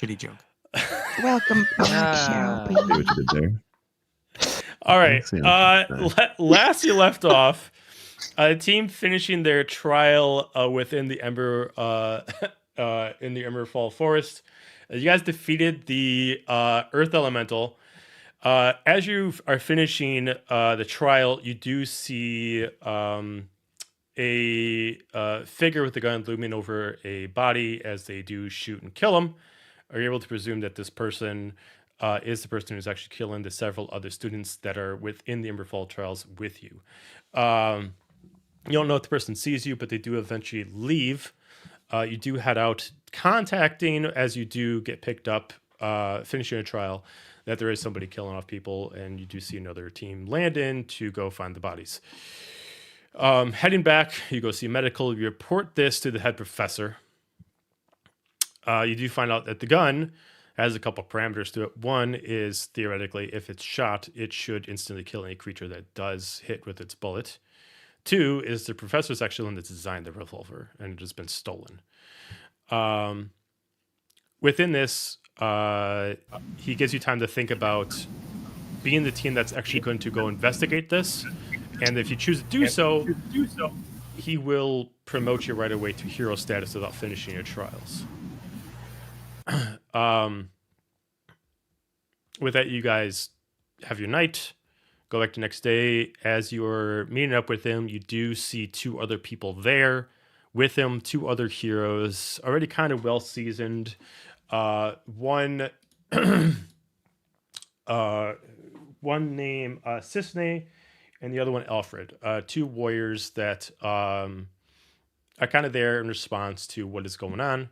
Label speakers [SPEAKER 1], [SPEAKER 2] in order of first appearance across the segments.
[SPEAKER 1] Shitty joke.
[SPEAKER 2] Welcome back, Shelby.
[SPEAKER 3] See what you did there.
[SPEAKER 4] All right.
[SPEAKER 3] Excellent.
[SPEAKER 4] Last you left off, a team finishing their trial within the Ember in the Emberfall Forest. You guys defeated the Earth Elemental. As you are finishing the trial, you do see a figure with a gun looming over a body as they do shoot and kill him. Are you able to presume that this person is the person who's actually killing the several other students that are within the Emberfall trials with you? You don't know if the person sees you, but they do eventually leave. You do head out, contacting as you do get picked up, finishing a trial, that there is somebody killing off people, and you do see another team land in to go find the bodies. Heading back, you go see medical. You report this to the head professor. You do find out that the gun has a couple parameters to it. One is, theoretically, if it's shot, it should instantly kill any creature that does hit with its bullet. Two is the professor's actually the one that designed the revolver, and it has been stolen. Within this, he gives you time to think about being the team that's actually going to go investigate this. And if you choose to do so, he will promote you right away to hero status without finishing your trials. With that, you guys have your night. Go back the next day. As you're meeting up with him, you do see two other people there with him, two other heroes, already kind of well seasoned. One named Cisne, and the other one Alfred. Two warriors that are kind of there in response to what is going on.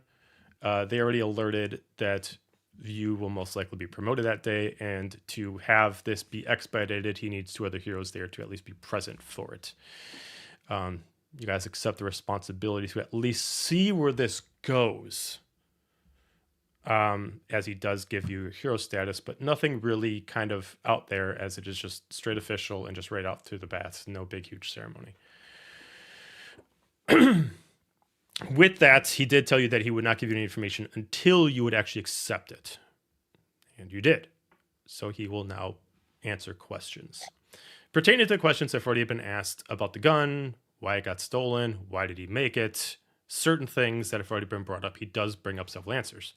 [SPEAKER 4] They already alerted that you will most likely be promoted that day, and to have this be expedited, he needs two other heroes there to at least be present for it. You guys accept the responsibility to at least see where this goes, as he does give you hero status, but nothing really kind of out there, as it is just straight official and just right out through the baths. No big, huge ceremony. With that, he did tell you that he would not give you any information until you would actually accept it. And you did. So he will now answer questions. Pertaining to the questions that have already been asked about the gun, why it got stolen, why did he make it, certain things that have already been brought up, he does bring up several answers.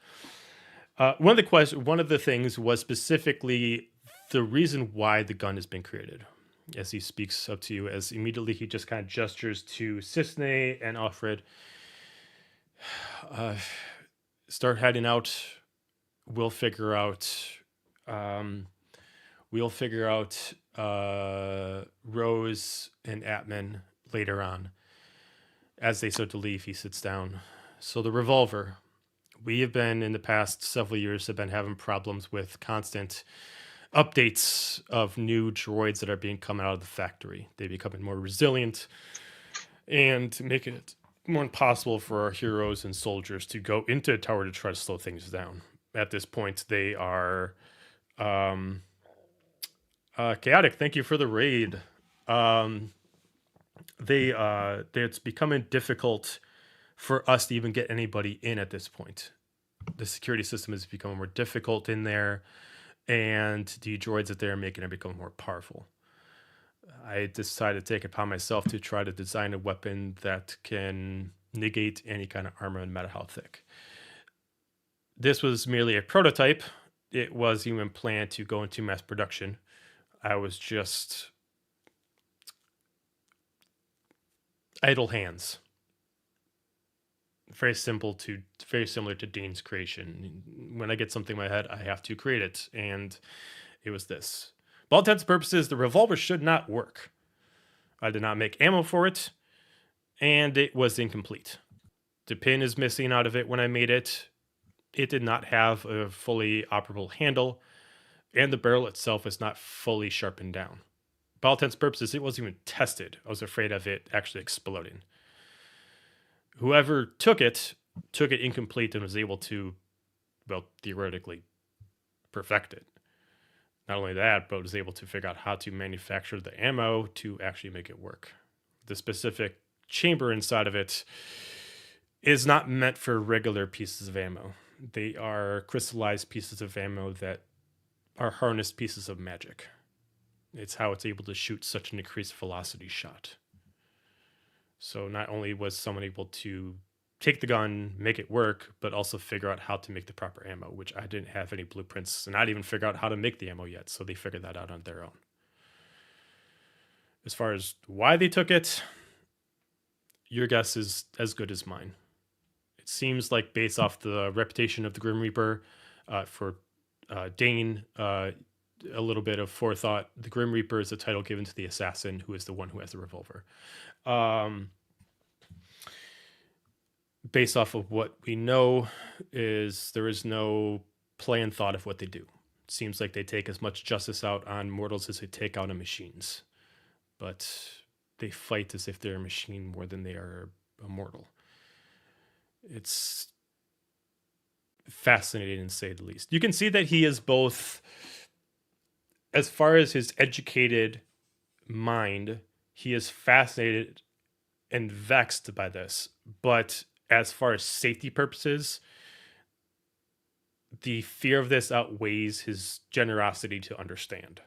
[SPEAKER 4] One of the things was specifically the reason why the gun has been created. As he speaks up to you, as immediately he just kind of gestures to Cisne and Alfred. Start heading out. We'll figure out Rose and Atman later on. As they start to leave, he sits down. So the revolver. We have been, in the past several years, have been having problems with constant updates of new droids that are being coming out of the factory. They're becoming more resilient and making it more impossible for our heroes and soldiers to go into a tower to try to slow things down. At this point, they are chaotic. Thank you for the raid. It's becoming difficult for us to even get anybody in at this point. The security system is becoming more difficult in there, and the droids that they're making are becoming more powerful. I decided to take it upon myself to try to design a weapon that can negate any kind of armor, no matter how thick. This was merely a prototype. It was even planned to go into mass production. I was just idle hands. Very similar to Dean's creation. When I get something in my head, I have to create it, and it was this. For all intents and purposes, the revolver should not work. I did not make ammo for it, and it was incomplete. The pin is missing out of it when I made it. It did not have a fully operable handle, and the barrel itself is not fully sharpened down. For all intents and purposes, it wasn't even tested. I was afraid of it actually exploding. Whoever took it incomplete and was able to, well, theoretically perfect it. Not only that, but was able to figure out how to manufacture the ammo to actually make it work. The specific chamber inside of it is not meant for regular pieces of ammo. They are crystallized pieces of ammo that are harnessed pieces of magic. It's how it's able to shoot such an increased velocity shot. So not only was someone able to take the gun, make it work, but also figure out how to make the proper ammo, which I didn't have any blueprints and not even figure out how to make the ammo yet. So they figured that out on their own. As far as why they took it, your guess is as good as mine. It seems like based off the reputation of the Grim Reaper, for Dane, a little bit of forethought. The Grim Reaper is a title given to the assassin, who is the one who has the revolver. Based off of what we know, is there is no plan thought of what they do. It seems like they take as much justice out on mortals as they take out on machines, but they fight as if they're a machine more than they are a mortal. It's fascinating to say the least. You can see that he is both, as far as his educated mind, he is fascinated and vexed by this, but as far as safety purposes, the fear of this outweighs his generosity to understand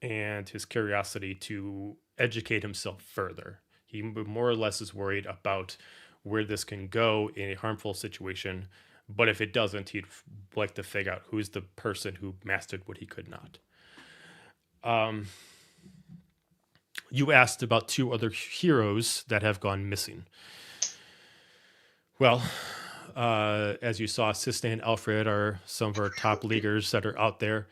[SPEAKER 4] and his curiosity to educate himself further. He more or less is worried about where this can go in a harmful situation, but if it doesn't, he'd like to figure out who's the person who mastered what he could not. You asked about 2 other heroes that have gone missing. Well, as you saw, Sisney and Alfred are some of our top leaguers that are out there.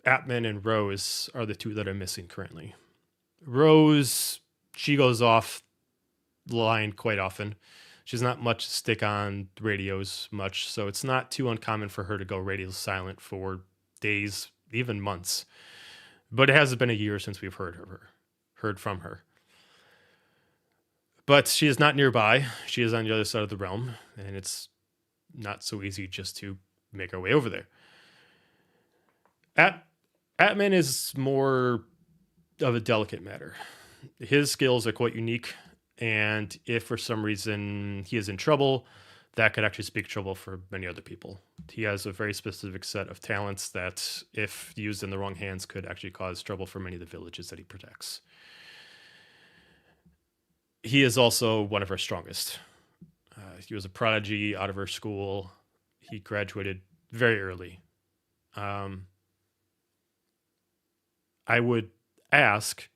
[SPEAKER 4] Atman and Rose are the 2 that are missing currently. Rose, she goes off the line quite often. She's not much to stick on radios much, so it's not too uncommon for her to go radio silent for days, even months. But it hasn't been a year since we've heard from her. But she is not nearby. She is on the other side of the realm, and it's not so easy just to make our way over there. Atman is more of a delicate matter. His skills are quite unique, and if for some reason he is in trouble, that could actually speak trouble for many other people. He has a very specific set of talents that, if used in the wrong hands, could actually cause trouble for many of the villages that he protects. He is also one of our strongest. He was a prodigy out of our school. He graduated very early. I would ask,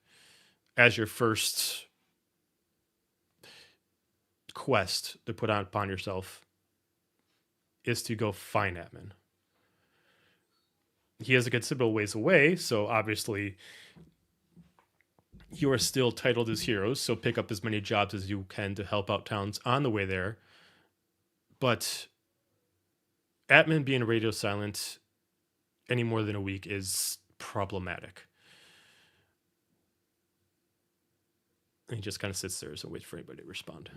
[SPEAKER 4] as your first quest to put upon yourself, is to go find Atman. He is a considerable ways away, so obviously you are still titled as heroes, so pick up as many jobs as you can to help out towns on the way there. But Atman being radio silent any more than a week is problematic. And he just kind of sits there and waits for anybody to respond.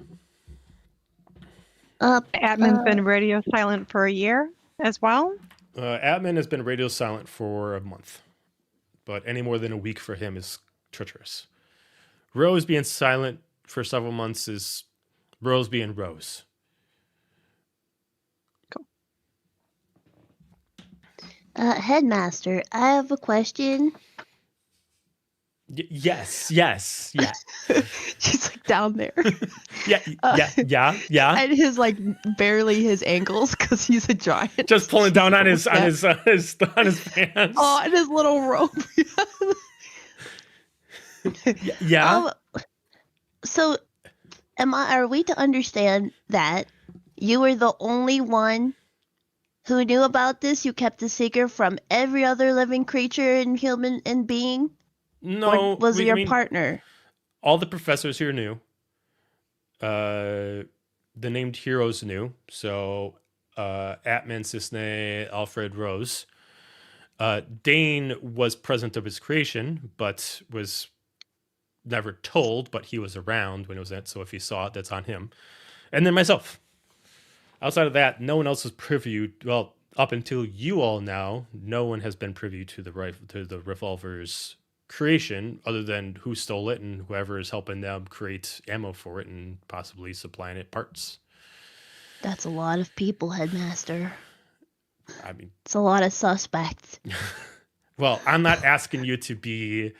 [SPEAKER 1] Atman's been radio silent for a year as well?
[SPEAKER 4] Atman has been radio silent for a month, but any more than a week for him is treacherous. Rose being silent for several months is Rose being Rose.
[SPEAKER 1] Cool.
[SPEAKER 2] Headmaster, I have a question.
[SPEAKER 4] Yes.
[SPEAKER 1] She's like down there.
[SPEAKER 4] Yeah.
[SPEAKER 1] And his like barely his ankles because he's a giant.
[SPEAKER 4] Just pulling down on his pants.
[SPEAKER 1] Oh, and his little robe.
[SPEAKER 4] Yeah.
[SPEAKER 2] So, are we to understand that you were the only one who knew about this? You kept the secret from every other living creature and human and being?
[SPEAKER 4] No.
[SPEAKER 2] Or was your partner?
[SPEAKER 4] All the professors here knew. The named heroes knew. So, Atman, Sisney, Alfred, Rose. Dane was present of his creation, but was never told, but he was around when it was at, so if he saw it, that's on him. And then myself. Outside of that, no one else was privy. Well, up until you all now, no one has been privy to the revolver's creation, other than who stole it and whoever is helping them create ammo for it and possibly supplying it parts.
[SPEAKER 2] That's a lot of people, Headmaster.
[SPEAKER 4] I mean,
[SPEAKER 2] It's a lot of suspects.
[SPEAKER 4] well, I'm not asking you to be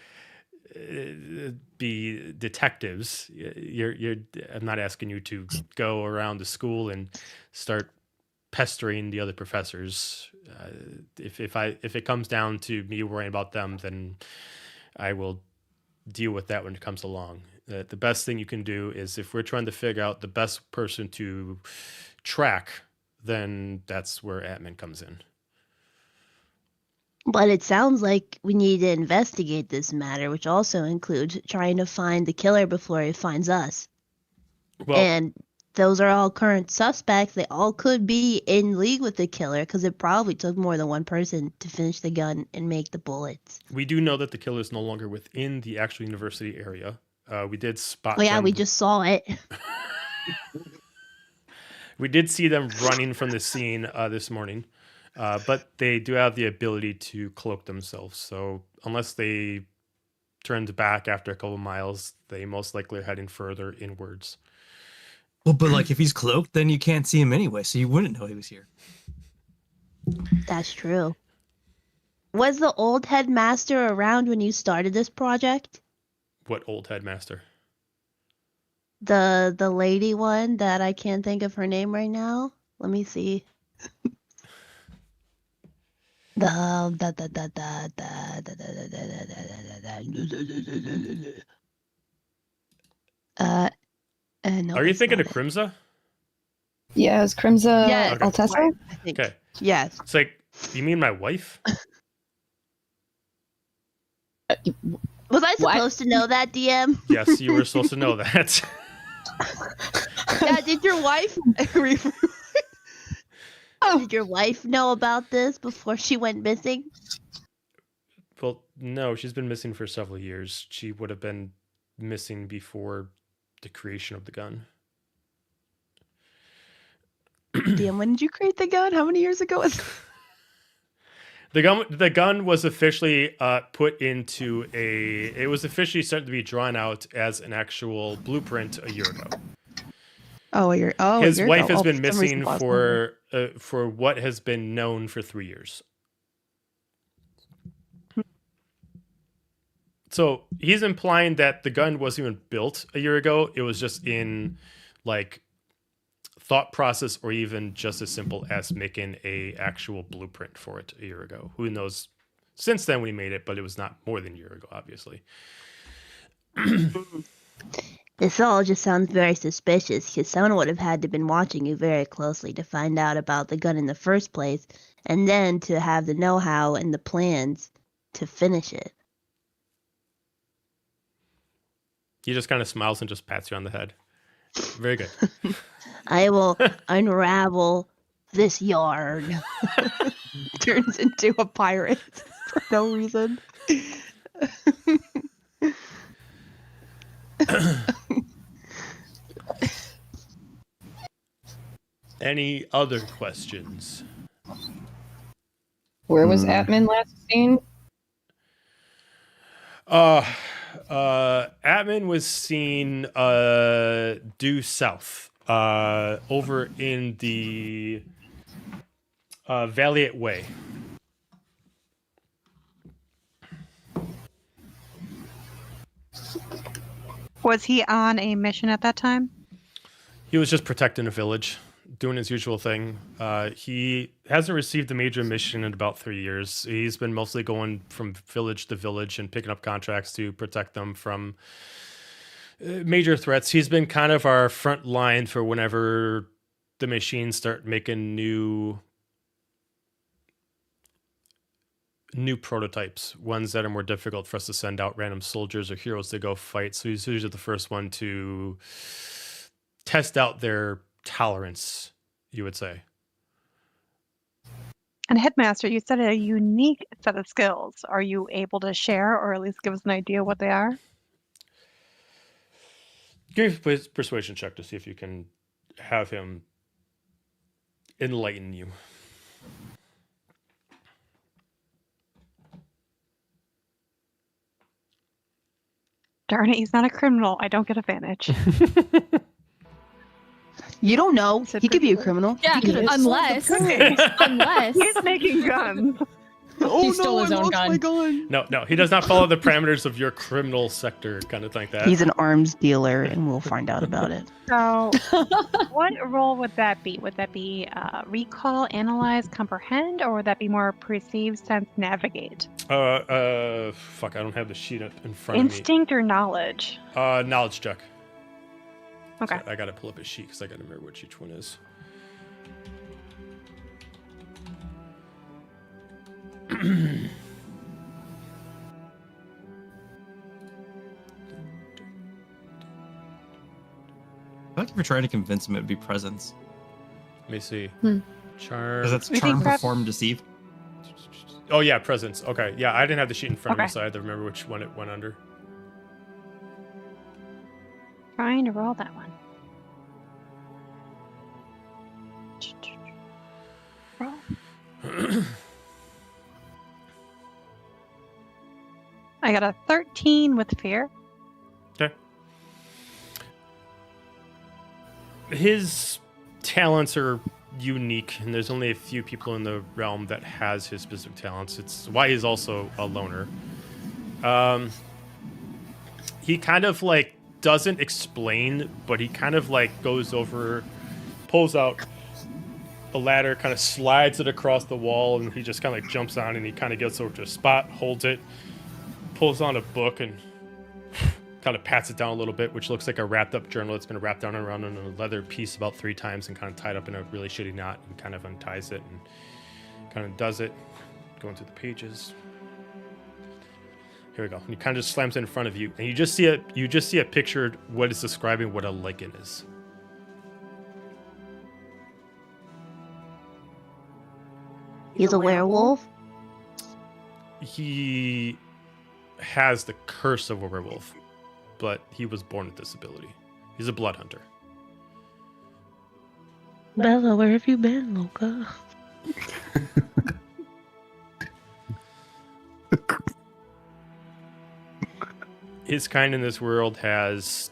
[SPEAKER 4] detectives. I'm not asking you to go around the school and start pestering the other professors. If it comes down to me worrying about them, then I will deal with that when it comes along. The best thing you can do is, if we're trying to figure out the best person to track, then that's where admin comes in.
[SPEAKER 2] But it sounds like we need to investigate this matter, which also includes trying to find the killer before he finds us.
[SPEAKER 4] Well,
[SPEAKER 2] And those are all current suspects. They all could be in league with the killer because it probably took more than one person to finish the gun and make the bullets.
[SPEAKER 4] we do know that the killer is no longer within the actual university area. We did spot
[SPEAKER 2] Oh, yeah,
[SPEAKER 4] them.
[SPEAKER 2] we just saw it.
[SPEAKER 4] We did see them running from the scene this morning, but they do have the ability to cloak themselves. So unless they turned back after a couple miles, they most likely are heading further inwards.
[SPEAKER 3] Well, but like if he's cloaked, then you can't see him anyway, so you wouldn't know he was here.
[SPEAKER 2] That's true. Was the old headmaster around when you started this project?
[SPEAKER 4] What old headmaster?
[SPEAKER 2] The lady one that I can't think of her name right now. Let me see. No,
[SPEAKER 4] Are you
[SPEAKER 2] it's
[SPEAKER 4] thinking
[SPEAKER 2] not
[SPEAKER 4] of
[SPEAKER 2] it.
[SPEAKER 4] Crimza?
[SPEAKER 5] Yeah, is Crimza
[SPEAKER 2] Yes,
[SPEAKER 5] Altessa?
[SPEAKER 2] I think.
[SPEAKER 4] Okay.
[SPEAKER 2] Yes.
[SPEAKER 4] It's like, you mean my wife?
[SPEAKER 2] Was I
[SPEAKER 5] What?
[SPEAKER 2] supposed to know that, DM?
[SPEAKER 4] Yes, you were supposed to know that.
[SPEAKER 2] Yeah, did your wife did your wife know about this before she went missing?
[SPEAKER 4] Well, no, she's been missing for several years. She would have been missing before the creation of the gun.
[SPEAKER 6] DM, when did you create the gun? How many years ago was
[SPEAKER 4] The gun was officially put into a. It was officially starting to be drawn out as an actual blueprint a year ago. His wife has been missing for what has been known for 3 years. So he's implying that the gun wasn't even built a year ago. It was just in like thought process, or even just as simple as making a actual blueprint for it a year ago. Who knows? Since then we made it, but it was not more than a year ago, obviously.
[SPEAKER 2] This all just sounds very suspicious because someone would have had to been watching you very closely to find out about the gun in the first place, and then to have the know-how and the plans to finish it.
[SPEAKER 4] He just kind of smiles and just pats you on the head. Very good.
[SPEAKER 2] I will unravel this yarn.
[SPEAKER 6] turns into a pirate for no reason?
[SPEAKER 4] Any other questions?
[SPEAKER 5] Where was Atman last seen?
[SPEAKER 4] Atman was seen due south, over in the Valiant Way.
[SPEAKER 1] Was he on a mission at that time?
[SPEAKER 4] He was just protecting a village, doing his usual thing. He hasn't received a major mission in about 3 years. He's been mostly going from village to village and picking up contracts to protect them from major threats. He's been kind of our front line for whenever the machines start making new prototypes, ones that are more difficult for us to send out random soldiers or heroes to go fight. So he's usually the first one to test out their tolerance, you would say.
[SPEAKER 1] And Headmaster, you said a unique set of skills. Are you able to share, or at least give us an idea what they are?
[SPEAKER 4] Give me a persuasion check to see if you can have him enlighten you.
[SPEAKER 1] Darn it, he's not a criminal. I don't get advantage.
[SPEAKER 6] You don't know.
[SPEAKER 1] Said
[SPEAKER 6] He could be a
[SPEAKER 1] criminal.
[SPEAKER 6] criminal.
[SPEAKER 7] Yeah,
[SPEAKER 6] He could have
[SPEAKER 7] unless
[SPEAKER 1] He's making guns.
[SPEAKER 5] He stole his own gun.
[SPEAKER 6] gun.
[SPEAKER 4] No, he does not follow the parameters of your criminal sector, kind of like that.
[SPEAKER 6] He's an arms dealer, and we'll find out about it.
[SPEAKER 1] So, what role would that be? Would that be recall, analyze, comprehend, or would that be more perceive, sense, navigate?
[SPEAKER 4] Fuck, I don't have the sheet up in front of
[SPEAKER 1] Instinct or knowledge?
[SPEAKER 4] me. Knowledge check.
[SPEAKER 1] Okay.
[SPEAKER 4] So I gotta pull up a sheet because I gotta remember which each one is.
[SPEAKER 3] I feel like if you're trying to convince him, it'd be presence.
[SPEAKER 4] Let me see.
[SPEAKER 5] Hmm.
[SPEAKER 4] Charm.
[SPEAKER 3] Because that's
[SPEAKER 1] We
[SPEAKER 3] charm,
[SPEAKER 1] think perhaps-
[SPEAKER 3] perform, deceive.
[SPEAKER 4] Oh yeah, presence. Okay, yeah, I didn't have the sheet in front of me,
[SPEAKER 1] Okay.
[SPEAKER 4] so I had to remember which one it went under.
[SPEAKER 1] Trying to roll that one. Roll. I got a 13 with fear.
[SPEAKER 4] His talents are unique, and there's only a few people in the realm that has his specific talents. It's why he's also a loner. He kind of like doesn't explain, but he kind of like goes over, pulls out a ladder, kind of slides it across the wall, and he just kind of like jumps on, and he kind of gets over to a spot, holds it, pulls on a book, and kind of pats it down a little bit, which looks like a wrapped up journal that's been wrapped down and around in a leather piece about 3 times and kind of tied up in a really shitty knot, and kind of unties it and kind of does it, going through the pages. Here we go. And he kind of just slams it in front of you, and you just see a picture what is describing what a lichen is.
[SPEAKER 2] He's a werewolf.
[SPEAKER 4] He has the curse of a werewolf, but he was born with this ability. He's a blood hunter.
[SPEAKER 2] Bella, where have you been, Luca?
[SPEAKER 4] His kind in this world has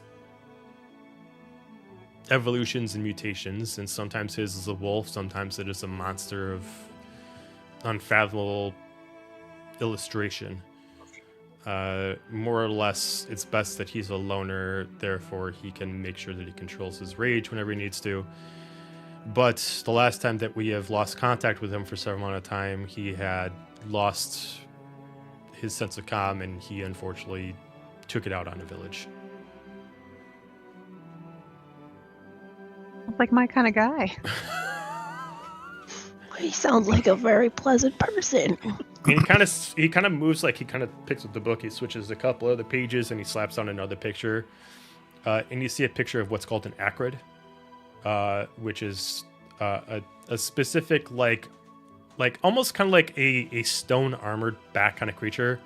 [SPEAKER 4] evolutions and mutations, and sometimes his is a wolf, sometimes it is a monster of unfathomable illustration. More or less, it's best that he's a loner, therefore he can make sure that he controls his rage whenever he needs to. But the last time that we have lost contact with him for several amount of time, he had lost his sense of calm, and he unfortunately took it out on a village.
[SPEAKER 1] It's like my kind of guy.
[SPEAKER 2] He sounds like a very pleasant person.
[SPEAKER 4] He kind of moves, like he kind of picks up the book, he switches a couple other pages, and he slaps on another picture. And you see a picture of what's called an acrid, which is a specific like almost kind of like a stone armored back kind of creature,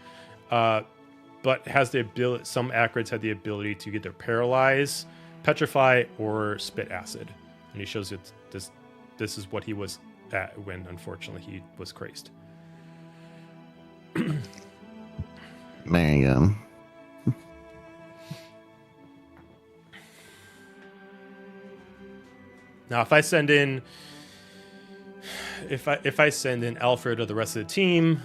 [SPEAKER 4] but has the ability. Some acrids have the ability to either paralyze, petrify, or spit acid. And he shows you this is what he was at when unfortunately he was crazed.
[SPEAKER 8] There you go.
[SPEAKER 4] Now, if I send in Alfred or the rest of the team,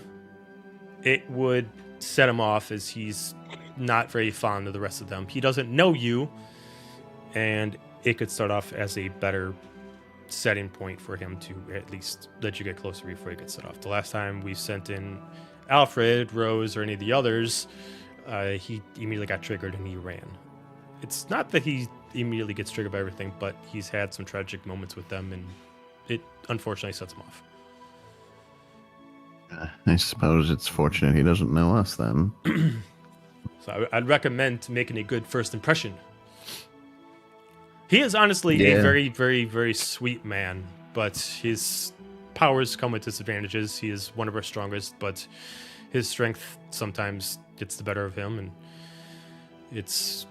[SPEAKER 4] it would set him off, as he's not very fond of the rest of them. He doesn't know you, and it could start off as a better setting point for him to at least let you get closer before he gets set off. The last time we sent in Alfred, Rose, or any of the others, he immediately got triggered and he ran. It's not that he immediately gets triggered by everything, but he's had some tragic moments with them, and it unfortunately sets him off.
[SPEAKER 8] I suppose it's fortunate he doesn't know us then.
[SPEAKER 4] So I'd recommend making a good first impression. He is honestly
[SPEAKER 8] Yeah.
[SPEAKER 4] a very, very, very sweet man, but his powers come with disadvantages. He is one of our strongest, but his strength sometimes gets the better of him, and it's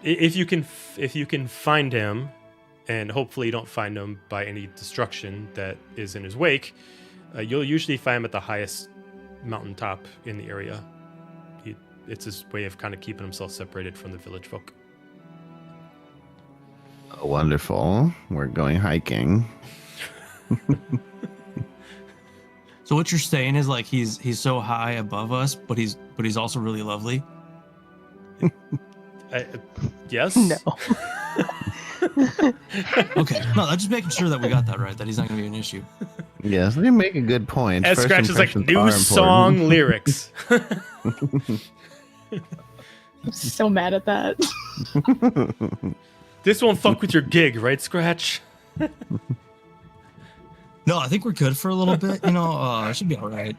[SPEAKER 4] if you can find him, and hopefully you don't find him by any destruction that is in his wake, you'll usually find him at the highest mountaintop in the area. it's his way of kind of keeping himself separated from the village folk.
[SPEAKER 8] Wonderful. We're going hiking.
[SPEAKER 3] So what you're saying is like he's so high above us, but he's also really lovely.
[SPEAKER 4] Yes.
[SPEAKER 6] No.
[SPEAKER 3] Okay, no, I'm just making sure that we got that right. That he's not going to be an issue.
[SPEAKER 8] Yes, you make a good point.
[SPEAKER 4] As
[SPEAKER 8] First
[SPEAKER 4] Scratch is like
[SPEAKER 8] impressions
[SPEAKER 4] new
[SPEAKER 8] are
[SPEAKER 4] song
[SPEAKER 8] important.
[SPEAKER 4] lyrics.
[SPEAKER 5] I'm so mad at that.
[SPEAKER 4] This won't fuck with your gig, right, Scratch?
[SPEAKER 3] No, I think we're good for a little bit. It should be all right.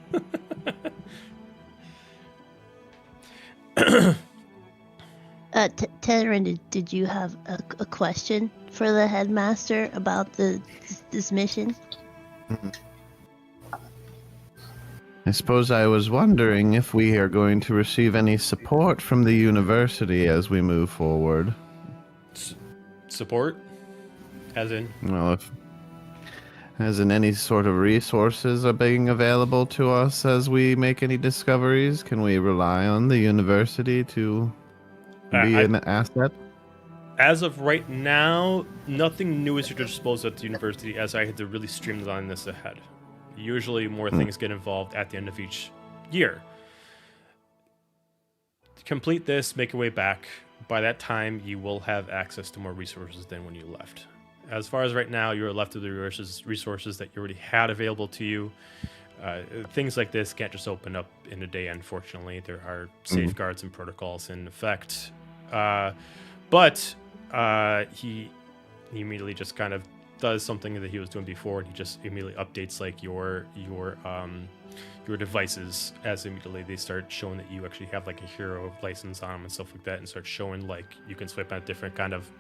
[SPEAKER 2] Tetherin, did you have a question for the headmaster about this mission?
[SPEAKER 8] I suppose I was wondering if we are going to receive any support from the university as we move forward.
[SPEAKER 4] Support? As in?
[SPEAKER 8] Well, as in any sort of resources are being available to us as we make any discoveries, can we rely on the university to be an asset?
[SPEAKER 4] As of right now, nothing new is at your disposal at the university, as I had to really streamline this ahead. Usually more things get involved at the end of each year. Complete this, make your way back. By that time, you will have access to more resources than when you left. As far as right now, you're left with the resources that you already had available to you. Things like this can't just open up in a day, unfortunately. There are safeguards and protocols in effect. But he immediately just kind of does something that he was doing before, and he just immediately updates like your devices as immediately they start showing that you actually have like a hero license on them and stuff like that, and start showing like you can swipe out different kind of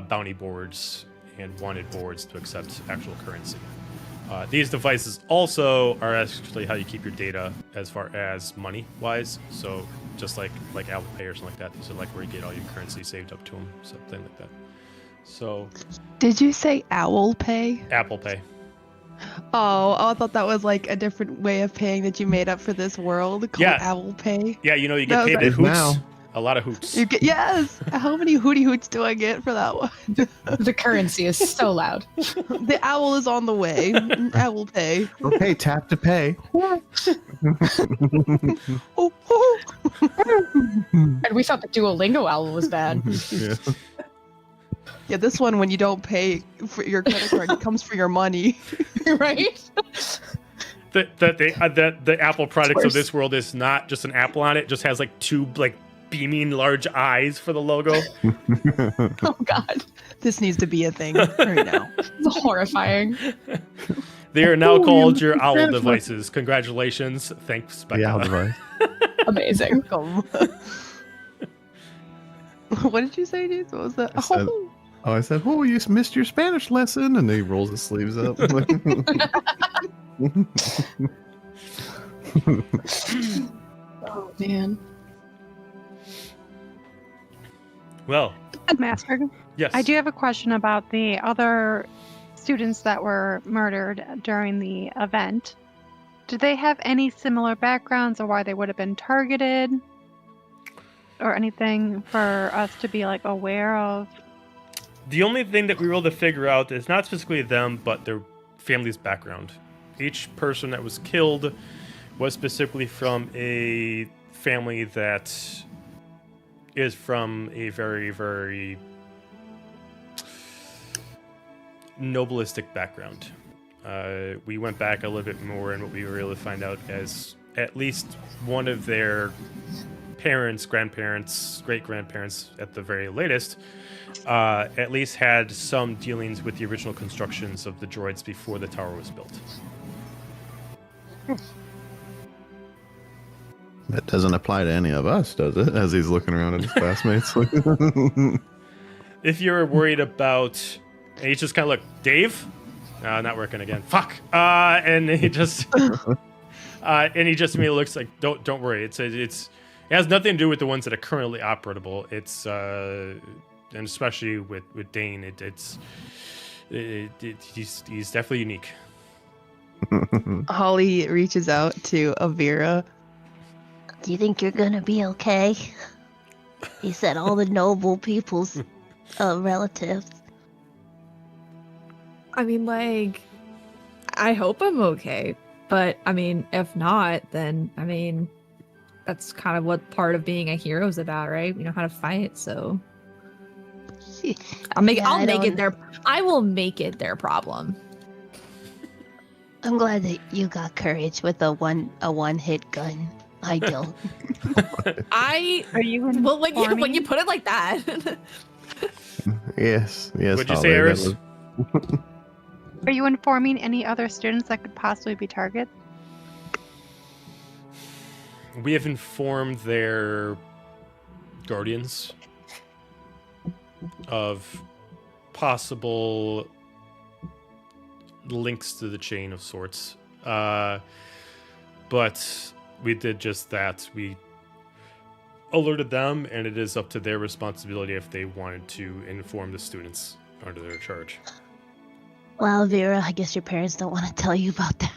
[SPEAKER 4] bounty boards and wanted boards to accept actual currency. These devices also are actually how you keep your data as far as money wise. So just like Apple Pay or something like that, these are like where you get all your currency saved up to them, something like that. So
[SPEAKER 6] Did you say Owl Pay?
[SPEAKER 4] Apple Pay.
[SPEAKER 6] Oh, I thought that was like a different way of paying that you made up for this world called
[SPEAKER 4] Yeah.
[SPEAKER 6] Owl Pay.
[SPEAKER 4] Yeah, you
[SPEAKER 6] That
[SPEAKER 4] get
[SPEAKER 6] was
[SPEAKER 4] paid
[SPEAKER 6] like-
[SPEAKER 4] in hoots.
[SPEAKER 8] Now.
[SPEAKER 4] A lot of hoots.
[SPEAKER 6] You get, yes. How many hooty hoots do I get for that one?
[SPEAKER 5] The currency is so loud.
[SPEAKER 6] The owl is on the way. Owl Pay.
[SPEAKER 8] Okay, tap to pay.
[SPEAKER 6] Oh, oh.
[SPEAKER 5] And we thought the Duolingo owl was bad.
[SPEAKER 8] Yeah.
[SPEAKER 6] Yeah, this one when you don't pay for your credit card, it comes for your money.
[SPEAKER 5] Right?
[SPEAKER 4] The Apple products of
[SPEAKER 5] worse.
[SPEAKER 4] this world is not just an apple on it. Just has like two like beaming large eyes for the logo.
[SPEAKER 5] Oh god.
[SPEAKER 6] This needs to be a thing right now.
[SPEAKER 5] It's horrifying.
[SPEAKER 4] They are now
[SPEAKER 8] Ooh,
[SPEAKER 4] called
[SPEAKER 8] you
[SPEAKER 4] your owl
[SPEAKER 8] satisfied.
[SPEAKER 4] devices. Congratulations. Thanks, Becca.
[SPEAKER 8] The owl device.
[SPEAKER 5] Amazing.
[SPEAKER 6] What did you say, dude? What was that?
[SPEAKER 8] I said- Oh, I said, oh, you missed your Spanish lesson. And he rolls his sleeves up.
[SPEAKER 5] Oh man.
[SPEAKER 4] Well,
[SPEAKER 1] Headmaster,
[SPEAKER 4] yes.
[SPEAKER 1] I do have a question about the other students that were murdered during the event. Do they have any similar backgrounds or why they would have been targeted? Or anything for us to be like aware of?
[SPEAKER 4] The only thing that we were able to figure out is not specifically them, but their family's background. Each person that was killed was specifically from a family that is from a very, very nobilistic background. We went back a little bit more, and what we were able to find out is at least one of their parents, grandparents, great-grandparents at the very latest, at least had some dealings with the original constructions of the droids before the tower was built.
[SPEAKER 8] That doesn't apply to any of us, does it? As he's looking around at his classmates.
[SPEAKER 4] If you're worried about, and he's just kind of look, Dave, not working again. Fuck. And he just, immediately looks like, don't worry. It has nothing to do with the ones that are currently operable. It's and especially with Dane, he's definitely unique.
[SPEAKER 6] Holly reaches out to Avira.
[SPEAKER 2] Do you think you're gonna be okay? He said all the noble people's relatives.
[SPEAKER 7] I mean, like, I hope I'm okay. But, I mean, if not, then, I mean, that's kind of what part of being a hero is about, right? You know how to fight, so... I'll make it their... I will make it their problem.
[SPEAKER 2] I'm glad that you got courage with a one-hit gun. I don't.
[SPEAKER 1] Are you
[SPEAKER 7] Well, when you put it like that...
[SPEAKER 8] Yes.
[SPEAKER 4] What'd you
[SPEAKER 8] Holly,
[SPEAKER 4] say,
[SPEAKER 8] that
[SPEAKER 4] Eris?
[SPEAKER 8] was-
[SPEAKER 1] Are you informing any other students that could possibly be targets?
[SPEAKER 4] We have informed their guardians of possible links to the chain of sorts. But we did just that. We alerted them, and it is up to their responsibility if they wanted to inform the students under their charge.
[SPEAKER 2] Wow, Vera, I guess your parents don't want to tell you about that.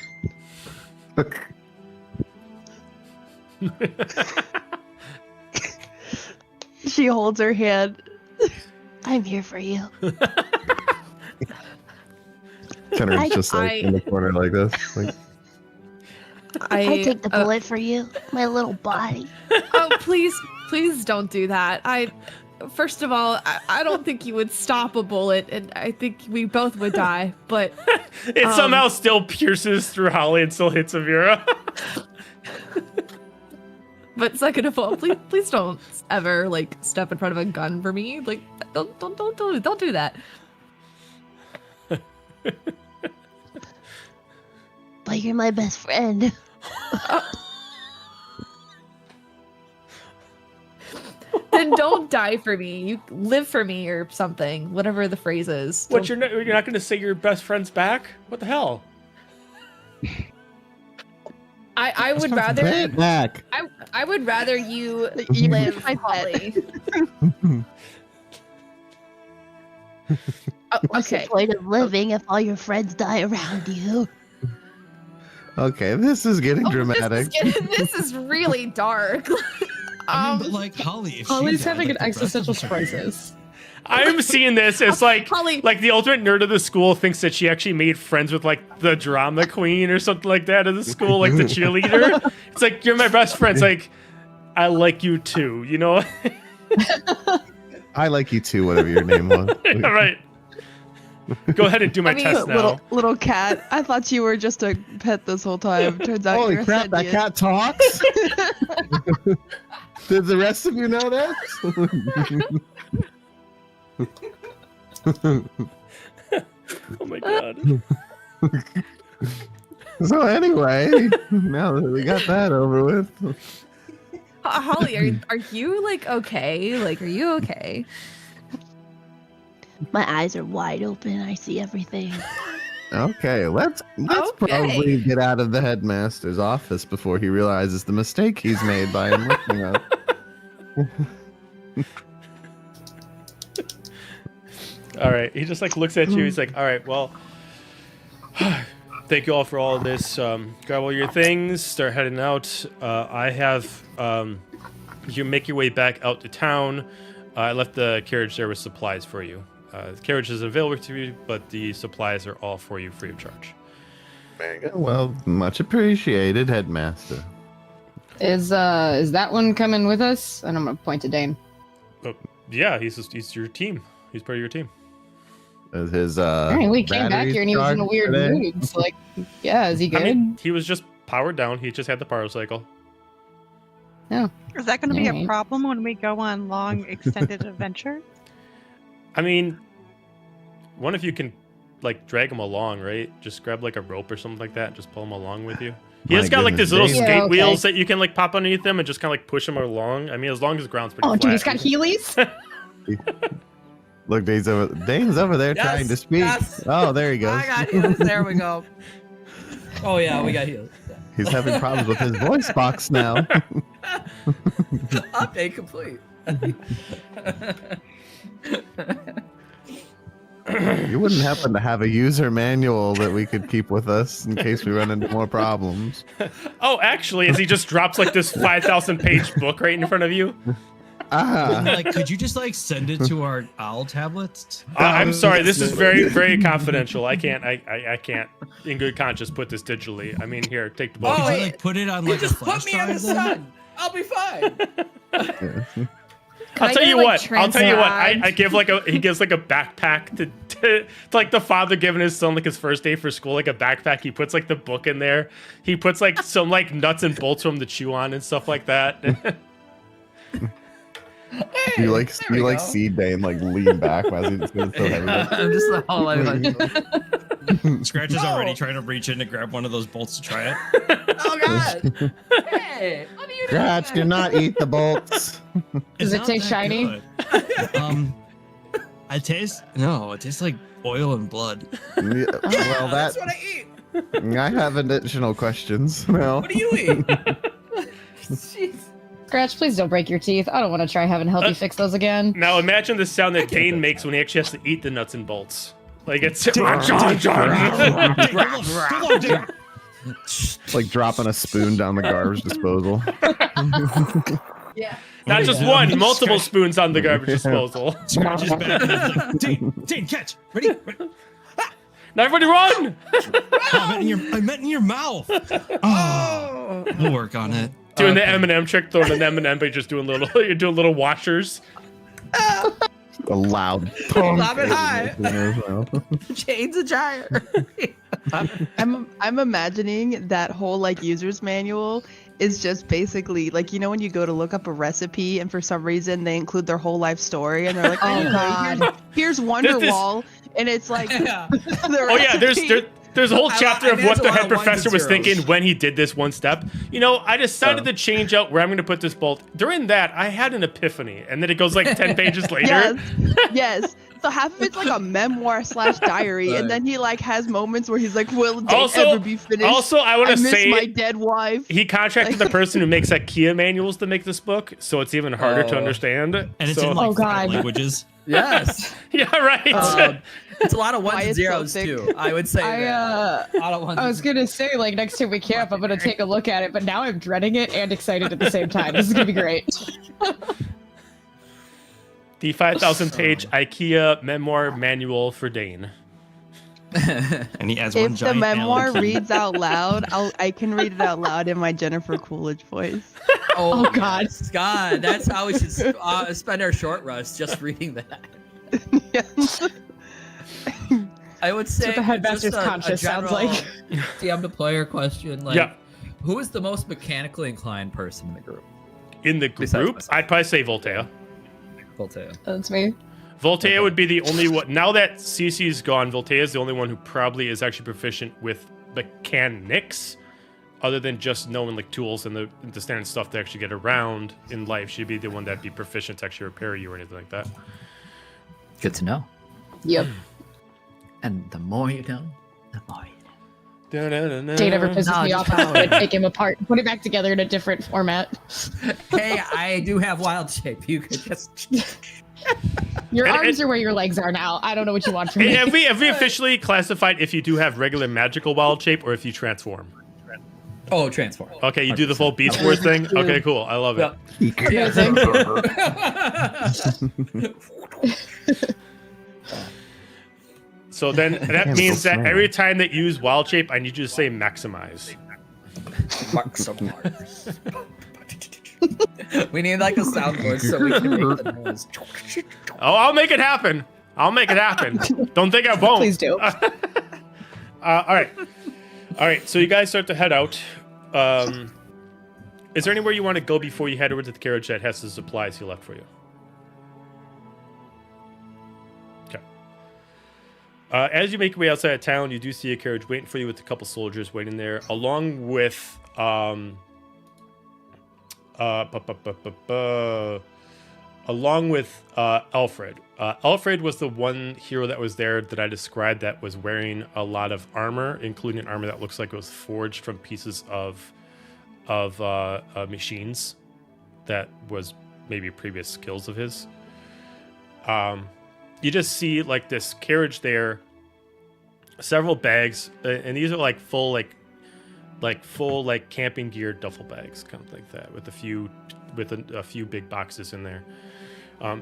[SPEAKER 6] She holds her hand.
[SPEAKER 2] I'm here for you.
[SPEAKER 8] Kenner's just like in the corner like this. Like,
[SPEAKER 2] I take the bullet for you, my little body.
[SPEAKER 7] Oh, please don't do that. First of all, I don't think you would stop a bullet, and I think we both would die, but...
[SPEAKER 4] It somehow still pierces through Holly and still hits Avira.
[SPEAKER 7] But second of all, please don't ever, like, step in front of a gun for me. Like, don't do that.
[SPEAKER 2] But you're my best friend.
[SPEAKER 7] Then don't die for me. You live for me or something. Whatever the phrase is.
[SPEAKER 4] What, you're not going to say your best friend's back? What the hell?
[SPEAKER 7] I would rather...
[SPEAKER 8] Bring it back.
[SPEAKER 7] I would rather you
[SPEAKER 6] You
[SPEAKER 7] live,
[SPEAKER 6] my pet.
[SPEAKER 7] Holly.
[SPEAKER 2] What's the
[SPEAKER 7] Okay.
[SPEAKER 2] point of living if all your friends die around you?
[SPEAKER 8] Okay, this is getting dramatic.
[SPEAKER 7] This is really dark.
[SPEAKER 3] I mean, but like Holly, if
[SPEAKER 5] Holly's
[SPEAKER 3] she died,
[SPEAKER 5] having
[SPEAKER 3] like,
[SPEAKER 5] an
[SPEAKER 3] the rest of
[SPEAKER 5] existential
[SPEAKER 3] us are
[SPEAKER 5] crisis.
[SPEAKER 4] I'm seeing this as like
[SPEAKER 7] Holly.
[SPEAKER 4] like the ultimate nerd of the school thinks that she actually made friends with like the drama queen or something like that of the school, like the cheerleader. It's like, you're my best friend. It's like, I like you too, you know?
[SPEAKER 8] I like you too, whatever your name was.
[SPEAKER 4] All right. Go ahead and do my test now.
[SPEAKER 6] Little cat. I thought you were just a pet this whole time. Turns out
[SPEAKER 8] Holy
[SPEAKER 6] you're
[SPEAKER 8] crap, that
[SPEAKER 6] sentient.
[SPEAKER 8] cat talks? Did the rest of you know that?
[SPEAKER 4] Oh my god.
[SPEAKER 8] So anyway, now that we got that over with.
[SPEAKER 7] Holly, are you like okay? Like, are you okay?
[SPEAKER 2] My eyes are wide open. I see everything.
[SPEAKER 8] Okay, let's
[SPEAKER 7] Okay.
[SPEAKER 8] probably get out of the headmaster's office before he realizes the mistake he's made by enlisting us.
[SPEAKER 4] All right. He just like looks at you. He's like, all right, well, thank you all for all of this. Grab all your things, start heading out. I have you make your way back out to town. I left the carriage there with supplies for you. The carriage is available to you, but the supplies are all for you free of charge.
[SPEAKER 8] There you go. Well, much appreciated, headmaster.
[SPEAKER 5] Is that one coming with us? And I'm gonna point to Dane.
[SPEAKER 4] Oh, yeah, he's your team. He's part of your team.
[SPEAKER 8] His
[SPEAKER 5] Alright, we came back
[SPEAKER 8] batteries
[SPEAKER 5] here and he was in a
[SPEAKER 8] charged
[SPEAKER 5] weird
[SPEAKER 8] today?
[SPEAKER 5] mood. So like, yeah, is he good?
[SPEAKER 4] I mean, he was just powered down. He just had the power cycle.
[SPEAKER 1] Is that going to be a
[SPEAKER 5] Alright.
[SPEAKER 1] problem when we go on long, extended adventures?
[SPEAKER 4] I mean, one of you can like drag him along, right? Just grab like a rope or something like that and just pull him along with you. He
[SPEAKER 8] My
[SPEAKER 4] has got like
[SPEAKER 8] goodness,
[SPEAKER 4] these little
[SPEAKER 8] Dane.
[SPEAKER 4] skate
[SPEAKER 5] Yeah, okay.
[SPEAKER 4] wheels that you can like pop underneath them and just kind of like push him along. I mean, as long as the ground's pretty
[SPEAKER 5] Oh,
[SPEAKER 4] flat.
[SPEAKER 5] dude, he's got Heelys?
[SPEAKER 8] Look, Dane's over there
[SPEAKER 9] Yes,
[SPEAKER 8] trying to speak.
[SPEAKER 9] yes.
[SPEAKER 8] Oh, there he goes.
[SPEAKER 9] I got heels. There we go. Oh yeah, we got heels.
[SPEAKER 8] He's having problems with his voice box now.
[SPEAKER 9] Update complete.
[SPEAKER 8] You wouldn't happen to have a user manual that we could keep with us in case we run into more problems?
[SPEAKER 4] Oh, actually, as he just drops like this 5,000-page book right in front of you.
[SPEAKER 3] Like, could you just like send it to our owl tablets?
[SPEAKER 4] I'm sorry, this is very, very confidential. I can't in good conscience put this digitally. I mean, here, take the book.
[SPEAKER 3] Could you like put it on
[SPEAKER 9] You
[SPEAKER 3] like a
[SPEAKER 9] just
[SPEAKER 3] flash
[SPEAKER 9] put me in
[SPEAKER 3] drive
[SPEAKER 9] the
[SPEAKER 3] then?
[SPEAKER 9] sun. I'll be fine.
[SPEAKER 4] I'll tell you what. I give like he gives like a backpack to like the father giving his son like his first day for school, like a backpack. He puts like the book in there. He puts like some like nuts and bolts for him to chew on and stuff like that.
[SPEAKER 8] You like see Dane like lean back as it's so heavy.
[SPEAKER 9] I'm just the whole
[SPEAKER 3] Scratch is already trying to reach in to grab one of those bolts to try it.
[SPEAKER 9] Oh god. Hey, what are you doing?
[SPEAKER 8] Scratch, do not eat the bolts.
[SPEAKER 5] Does
[SPEAKER 3] It's
[SPEAKER 5] it
[SPEAKER 3] not
[SPEAKER 5] taste
[SPEAKER 3] that
[SPEAKER 5] shiny?
[SPEAKER 3] good. It tastes like oil and blood.
[SPEAKER 8] Yeah, well,
[SPEAKER 9] That's what I eat.
[SPEAKER 8] I have additional questions. Well,
[SPEAKER 9] What do you eat? Jeez.
[SPEAKER 5] Scratch, please don't break your teeth. I don't want to try having Healthy fix those again.
[SPEAKER 4] Now imagine the sound that Dane makes when he actually has to eat the nuts and bolts. Like it's
[SPEAKER 8] like dropping a spoon down the garbage disposal.
[SPEAKER 9] Yeah.
[SPEAKER 4] not just one, multiple spoons on the garbage disposal.
[SPEAKER 3] Scratch his back and it's like, Dane, catch. Ready?
[SPEAKER 4] Now everybody run!
[SPEAKER 3] I meant in your mouth. Oh, we'll work on it.
[SPEAKER 4] Doing the M&M trick, throwing an M&M, but you're doing little washers.
[SPEAKER 8] A loud
[SPEAKER 9] Lob it high. Chains a gyre.
[SPEAKER 6] I'm imagining that whole like user's manual is just basically like, you know, when you go to look up a recipe and for some reason they include their whole life story and they're like,
[SPEAKER 5] Oh,
[SPEAKER 6] anyway,
[SPEAKER 5] God.
[SPEAKER 6] here's Wonderwall, and it's like
[SPEAKER 9] Yeah.
[SPEAKER 4] Oh yeah, there's a whole chapter of
[SPEAKER 9] mean,
[SPEAKER 4] what
[SPEAKER 9] it's
[SPEAKER 4] the
[SPEAKER 9] a lot
[SPEAKER 4] head
[SPEAKER 9] of ones
[SPEAKER 4] professor
[SPEAKER 9] and
[SPEAKER 4] was
[SPEAKER 9] zeros.
[SPEAKER 4] thinking when he did this one step. You know, I decided to change out where I'm going to put this bolt. During that, I had an epiphany, and then it goes like 10 pages later.
[SPEAKER 6] yes. So half of it's like a memoir / diary, and then he like has moments where he's like, "Will the date
[SPEAKER 4] Also-
[SPEAKER 6] ever be finished?
[SPEAKER 4] Also, I want
[SPEAKER 6] I
[SPEAKER 4] to
[SPEAKER 6] miss
[SPEAKER 4] say
[SPEAKER 6] my dead wife."
[SPEAKER 4] he contracted the person who makes IKEA manuals to make this book, so it's even harder to
[SPEAKER 9] Oh.
[SPEAKER 4] understand.
[SPEAKER 3] And it's
[SPEAKER 4] so,
[SPEAKER 3] in like
[SPEAKER 5] Oh,
[SPEAKER 3] 5
[SPEAKER 5] God.
[SPEAKER 3] languages.
[SPEAKER 9] Yes.
[SPEAKER 4] yeah, right.
[SPEAKER 9] It's a lot of ones
[SPEAKER 6] Why
[SPEAKER 9] and
[SPEAKER 6] it's so
[SPEAKER 9] zeros
[SPEAKER 6] thick.
[SPEAKER 9] too. I would say that. A lot of ones
[SPEAKER 5] I was gonna say, like, next time we camp, I'm gonna take a look at it, but now I'm dreading it and excited at the same time. This is gonna be great.
[SPEAKER 4] The 5,000-page IKEA memoir manual for Dane.
[SPEAKER 3] And he has one
[SPEAKER 6] If the
[SPEAKER 3] giant
[SPEAKER 6] memoir
[SPEAKER 3] L key.
[SPEAKER 6] reads out loud, I can read it out loud in my Jennifer Coolidge voice.
[SPEAKER 9] Oh,
[SPEAKER 5] God.
[SPEAKER 9] God, that's how we should spend our short rest, just reading that.
[SPEAKER 6] Yes.
[SPEAKER 9] I would say
[SPEAKER 5] what the headmaster's
[SPEAKER 9] just
[SPEAKER 5] conscious sounds
[SPEAKER 9] general
[SPEAKER 5] like.
[SPEAKER 9] DM to player question, like,
[SPEAKER 4] Yeah.
[SPEAKER 9] who is the most mechanically inclined person in the group?
[SPEAKER 4] In the
[SPEAKER 9] Besides
[SPEAKER 4] group,
[SPEAKER 9] myself.
[SPEAKER 4] I'd probably say Voltaire.
[SPEAKER 9] Voltaire.
[SPEAKER 5] That's me.
[SPEAKER 4] Voltaire would be the only one. Now that Cece's gone, Voltaire is the only one who probably is actually proficient with mechanics, other than just knowing like tools and the standard stuff to actually get around in life. She'd be the one that'd be proficient to actually repair you or anything like that.
[SPEAKER 9] Good to know.
[SPEAKER 5] Yep.
[SPEAKER 9] And the more you know, the more you know.
[SPEAKER 5] Dane ever pisses
[SPEAKER 9] No,
[SPEAKER 5] me
[SPEAKER 9] just
[SPEAKER 5] off, I would take him apart and put it back together in a different format.
[SPEAKER 9] Hey, I do have wild shape. You could just.
[SPEAKER 5] Your
[SPEAKER 4] And-
[SPEAKER 5] arms are where your legs are now. I don't know what you want from me.
[SPEAKER 4] Have we officially classified if you do have regular magical wild shape or if you transform?
[SPEAKER 9] Oh, transform.
[SPEAKER 4] Okay, you do the full Beast Wars thing? Okay, cool. I love it. So then that
[SPEAKER 8] Damn,
[SPEAKER 4] means
[SPEAKER 8] so
[SPEAKER 4] that
[SPEAKER 8] small.
[SPEAKER 4] every time that you use wild shape, I need you to say maximize.
[SPEAKER 9] We need like a soundboard so we can make the noise.
[SPEAKER 4] Oh, I'll make it happen. I'll make it happen. Don't think I won't.
[SPEAKER 5] Please do.
[SPEAKER 4] All right. So you guys start to head out. Is there anywhere you want to go before you head over to the carriage that has the supplies he left for you? Okay. As you make your way outside of town, you do see a carriage waiting for you with a couple soldiers waiting there, along with Alfred. Alfred was the one hero that was there that I described that was wearing a lot of armor, including armor that looks like it was forged from pieces of machines that was maybe previous skills of his. you just see like this carriage there, several bags, and these are like full camping gear duffel bags, kind of like that, with a few big boxes in there.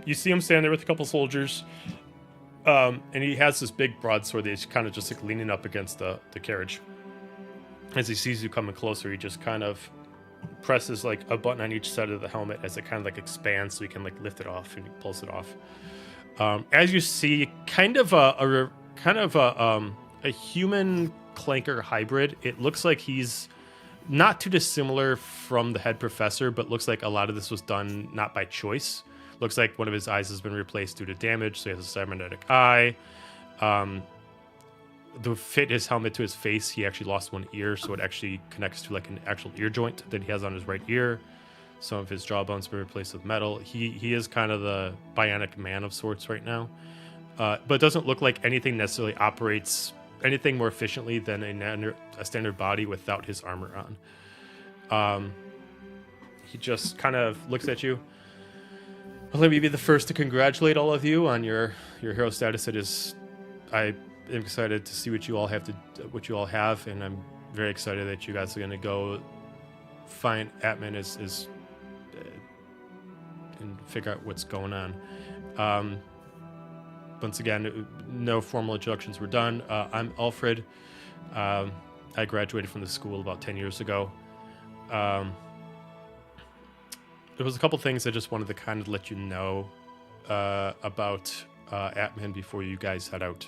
[SPEAKER 4] You see him stand there with a couple soldiers, and he has this big broadsword that he's kind of just like leaning up against the carriage. As he sees you coming closer, he just kind of presses like a button on each side of the helmet as it kind of like expands, so he can like lift it off, and he pulls it off. As you see, kind of a human clanker hybrid. It looks like he's not too dissimilar from the head professor, but looks like a lot of this was done not by choice. Looks like one of his eyes has been replaced due to damage, so he has a cybernetic eye. To fit his helmet to his face, he actually lost one ear, so it actually connects to like an actual ear joint that he has on his right ear. Some of his jawbones have been replaced with metal. He is kind of the bionic man of sorts right now, but it doesn't look like anything necessarily operates anything more efficiently than a standard body without his armor on. He just kind of looks at you. Well, let me be the first to congratulate all of you on your hero status. I am excited to see what you all have, and I'm very excited that you guys are going to go find Atman and figure out what's going on. Once again, no formal introductions were done. I'm Alfred. I graduated from the school about 10 years ago. There was a couple things I just wanted to kind of let you know about Atman before you guys head out.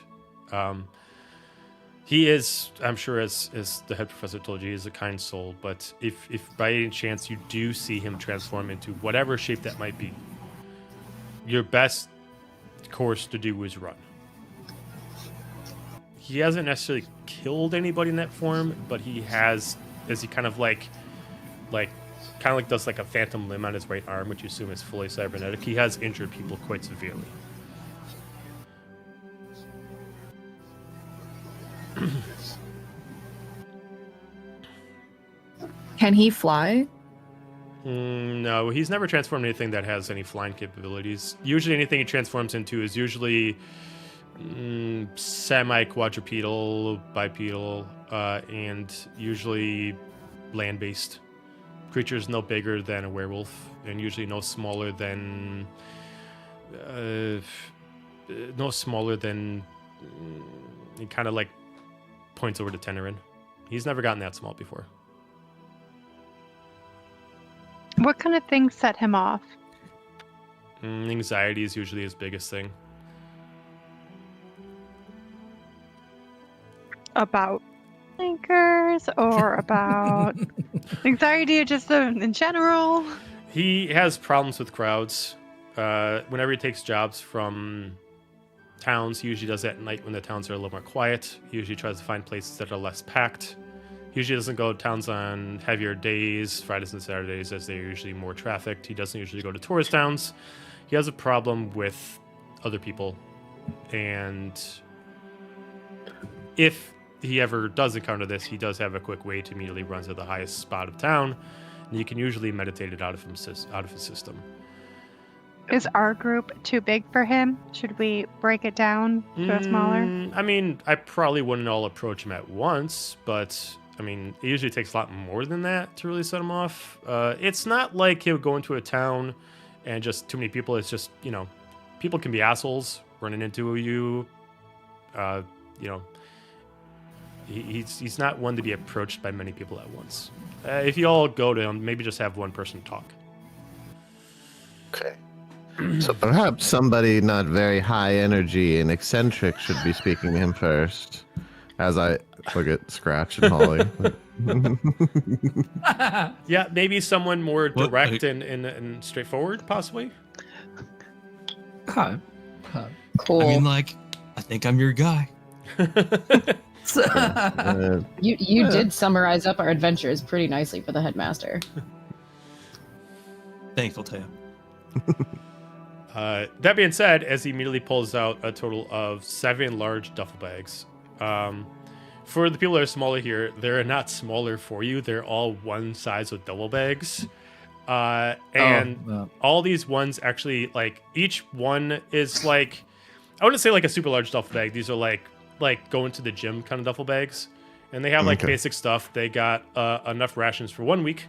[SPEAKER 4] He is, I'm sure, as the head professor told you, he is a kind soul, but if by any chance you do see him transform into whatever shape that might be, your best course to do is run. He hasn't necessarily killed anybody in that form, but he has, as he kind of does like a phantom limb on his right arm, which you assume is fully cybernetic. He has injured people quite severely.
[SPEAKER 7] Can he fly?
[SPEAKER 4] No, he's never transformed anything that has any flying capabilities. Usually anything he transforms into is usually semi-quadrupedal, bipedal, and usually land-based. Creatures no bigger than a werewolf, and usually no smaller than he kind of like points over to Tenerin. He's never gotten that small before.
[SPEAKER 1] What kind of things set him off?
[SPEAKER 4] Anxiety is usually his biggest thing.
[SPEAKER 1] About thinkers or about anxiety or just in general?
[SPEAKER 4] He has problems with crowds. Whenever he takes jobs from towns, he usually does that at night when the towns are a little more quiet. He usually tries to find places that are less packed. He usually doesn't go to towns on heavier days, Fridays and Saturdays, as they're usually more trafficked. He doesn't usually go to tourist towns. He has a problem with other people. And if he ever does encounter this, he does have a quick way to immediately run to the highest spot of town. And you can usually meditate it out of his system.
[SPEAKER 1] Is our group too big for him? Should we break it down to a smaller?
[SPEAKER 4] I mean, I probably wouldn't all approach him at once, but I mean, it usually takes a lot more than that to really set him off. It's not like he'll go into a town and just too many people. It's just, people can be assholes running into you. He's not one to be approached by many people at once. If you all go to him, maybe just have one person talk.
[SPEAKER 8] Okay. So perhaps somebody not very high energy and eccentric should be speaking to him first. As I look at Scratch and Holly.
[SPEAKER 4] Yeah, maybe someone more direct and straightforward, possibly.
[SPEAKER 9] Cool.
[SPEAKER 3] I mean, I think I'm your guy.
[SPEAKER 5] You did summarize up our adventures pretty nicely for the headmaster.
[SPEAKER 3] Thankful to him.
[SPEAKER 4] That being said, as he immediately pulls out a total of 7 large duffel bags. For the people that are smaller here, they're not smaller for you. They're all one size with double bags. All these ones actually, each one is I wouldn't say like a super large duffel bag. These are like going to the gym kind of duffel bags, and they have like basic stuff. They got enough rations for 1 week.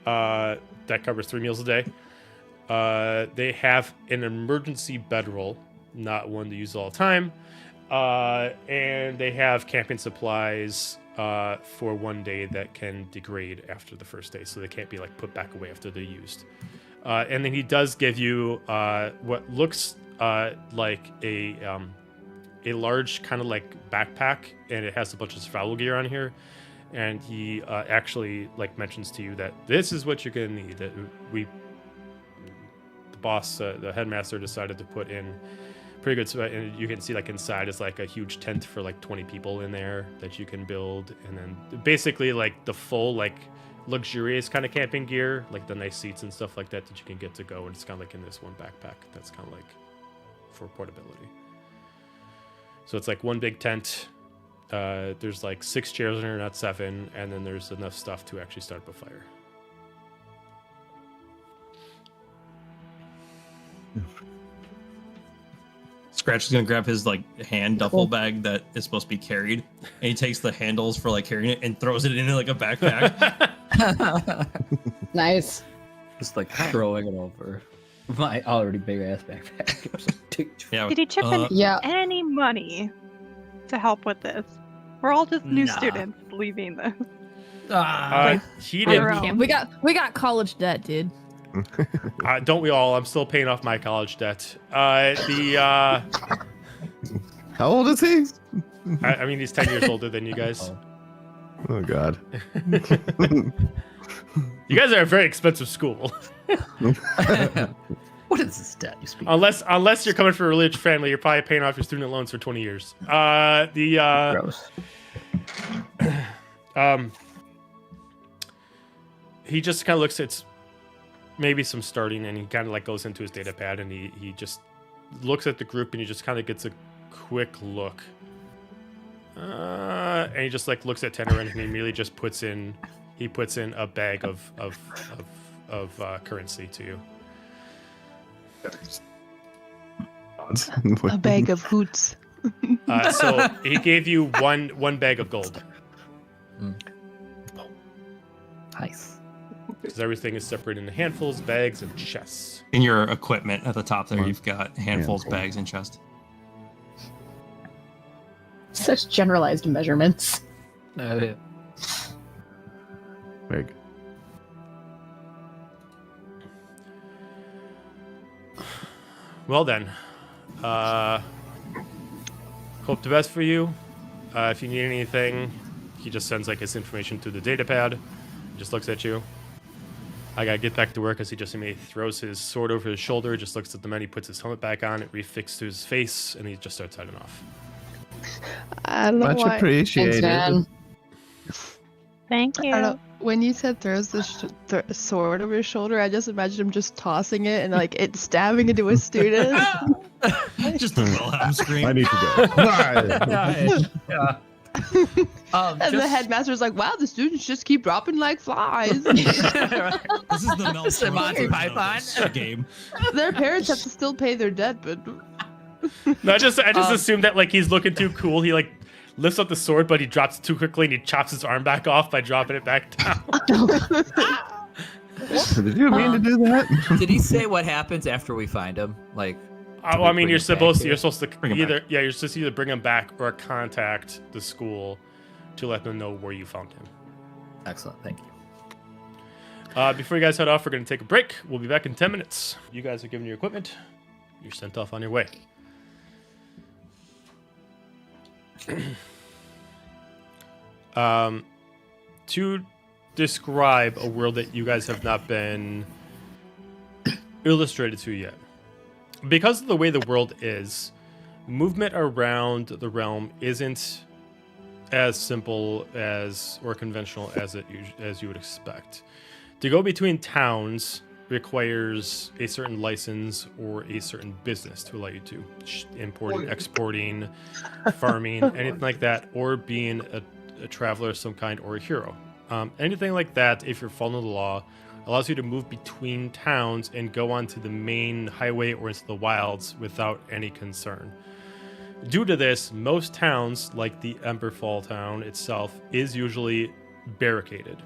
[SPEAKER 4] That covers 3 meals a day. They have an emergency bedroll, not one to use all the time. And they have camping supplies for 1 day that can degrade after the first day, so they can't be like put back away after they're used. And then he does give you what looks like a large kind of like backpack, and it has a bunch of survival gear on here. And he actually like mentions to you that this is what you're gonna need. That the boss, the headmaster, decided to put in pretty good. And you can see like inside is like a huge tent for like 20 people in there that you can build, and then basically like the full like luxurious kind of camping gear, like the nice seats and stuff like that you can get to go. And it's kind of like in this one backpack that's kind of like for portability. So it's like one big tent. There's like 6 chairs in there, not 7, and then there's enough stuff to actually start up a fire.
[SPEAKER 3] Scratch is gonna grab his like hand duffel bag that is supposed to be carried, and he takes the handles for like carrying it and throws it into like a backpack.
[SPEAKER 5] Nice.
[SPEAKER 9] Just like throwing it over my already big ass backpack.
[SPEAKER 3] Yeah.
[SPEAKER 1] Did he chip in any money to help with this? We're all just new students leaving this.
[SPEAKER 4] He didn't.
[SPEAKER 7] Yeah, we got college debt, dude.
[SPEAKER 4] Don't we all? I'm still paying off my college debt.
[SPEAKER 8] How old is he?
[SPEAKER 4] I mean, he's 10 years older than you guys.
[SPEAKER 8] Oh God.
[SPEAKER 4] You guys are a very expensive school.
[SPEAKER 9] What is this debt you speak?
[SPEAKER 4] Unless you're coming from a religious family, you're probably paying off your student loans for 20 years.
[SPEAKER 9] Gross.
[SPEAKER 4] He just kind of looks at maybe some starting, and he kind of like goes into his data pad, and he just looks at the group, and he just kind of gets a quick look. And he just like looks at Tenor, and he immediately just puts in a bag of currency to you.
[SPEAKER 6] A bag of hoots.
[SPEAKER 4] So he gave you one bag of gold.
[SPEAKER 9] Nice.
[SPEAKER 4] Because everything is separated into handfuls, bags, and chests.
[SPEAKER 3] In your equipment at the top there, you've got handfuls, bags, and chest.
[SPEAKER 5] Such generalized measurements.
[SPEAKER 8] Big.
[SPEAKER 4] Well then, hope the best for you. If you need anything, he just sends like his information to the data pad. He just looks at you. I gotta get back to work, as he just immediately throws his sword over his shoulder, just looks at the men, he puts his helmet back on, it refixes to his face, and he just starts heading off.
[SPEAKER 6] I don't know
[SPEAKER 8] Much
[SPEAKER 6] why.
[SPEAKER 8] appreciated.
[SPEAKER 5] Thanks, man.
[SPEAKER 1] Thank
[SPEAKER 6] I don't
[SPEAKER 1] you.
[SPEAKER 6] know. When you said throws the sword over his shoulder, I just imagined him just tossing it and like it stabbing into a student.
[SPEAKER 3] Just a Wilhelm scream.
[SPEAKER 8] I need to go.
[SPEAKER 9] Yeah.
[SPEAKER 6] And the headmaster's like, "Wow, the students just keep dropping like flies."
[SPEAKER 3] This is the Mel
[SPEAKER 9] This is Monty
[SPEAKER 3] Brooks version of
[SPEAKER 9] Python.
[SPEAKER 3] this game.
[SPEAKER 6] Their parents have to still pay their debt, but
[SPEAKER 4] No, I just assumed that like he's looking too cool. He like lifts up the sword, but he drops it too quickly, and he chops his arm back off by dropping it back down.
[SPEAKER 8] Did you mean to do that?
[SPEAKER 9] Did he say what happens after we find him? Like,
[SPEAKER 4] Well, I mean, you're supposed to
[SPEAKER 3] Bring him
[SPEAKER 4] either you're supposed to either bring him back or contact the school to let them know where you found him.
[SPEAKER 9] excellent, thank you.
[SPEAKER 4] Before you guys head off, we're going to take a break. We'll be back in 10 minutes. You guys are given your equipment. You're sent off on your way. To describe a world that you guys have not been illustrated to yet. Because of the way the world is, movement around the realm isn't as simple as or conventional as you would expect. To go between towns requires a certain license or a certain business to allow you to importing, exporting, farming, anything like that, or being a traveler of some kind or a hero. Anything like that, if you're following the law, allows you to move between towns and go onto the main highway or into the wilds without any concern. Due to this, most towns, like the Emberfall town itself, is usually barricaded.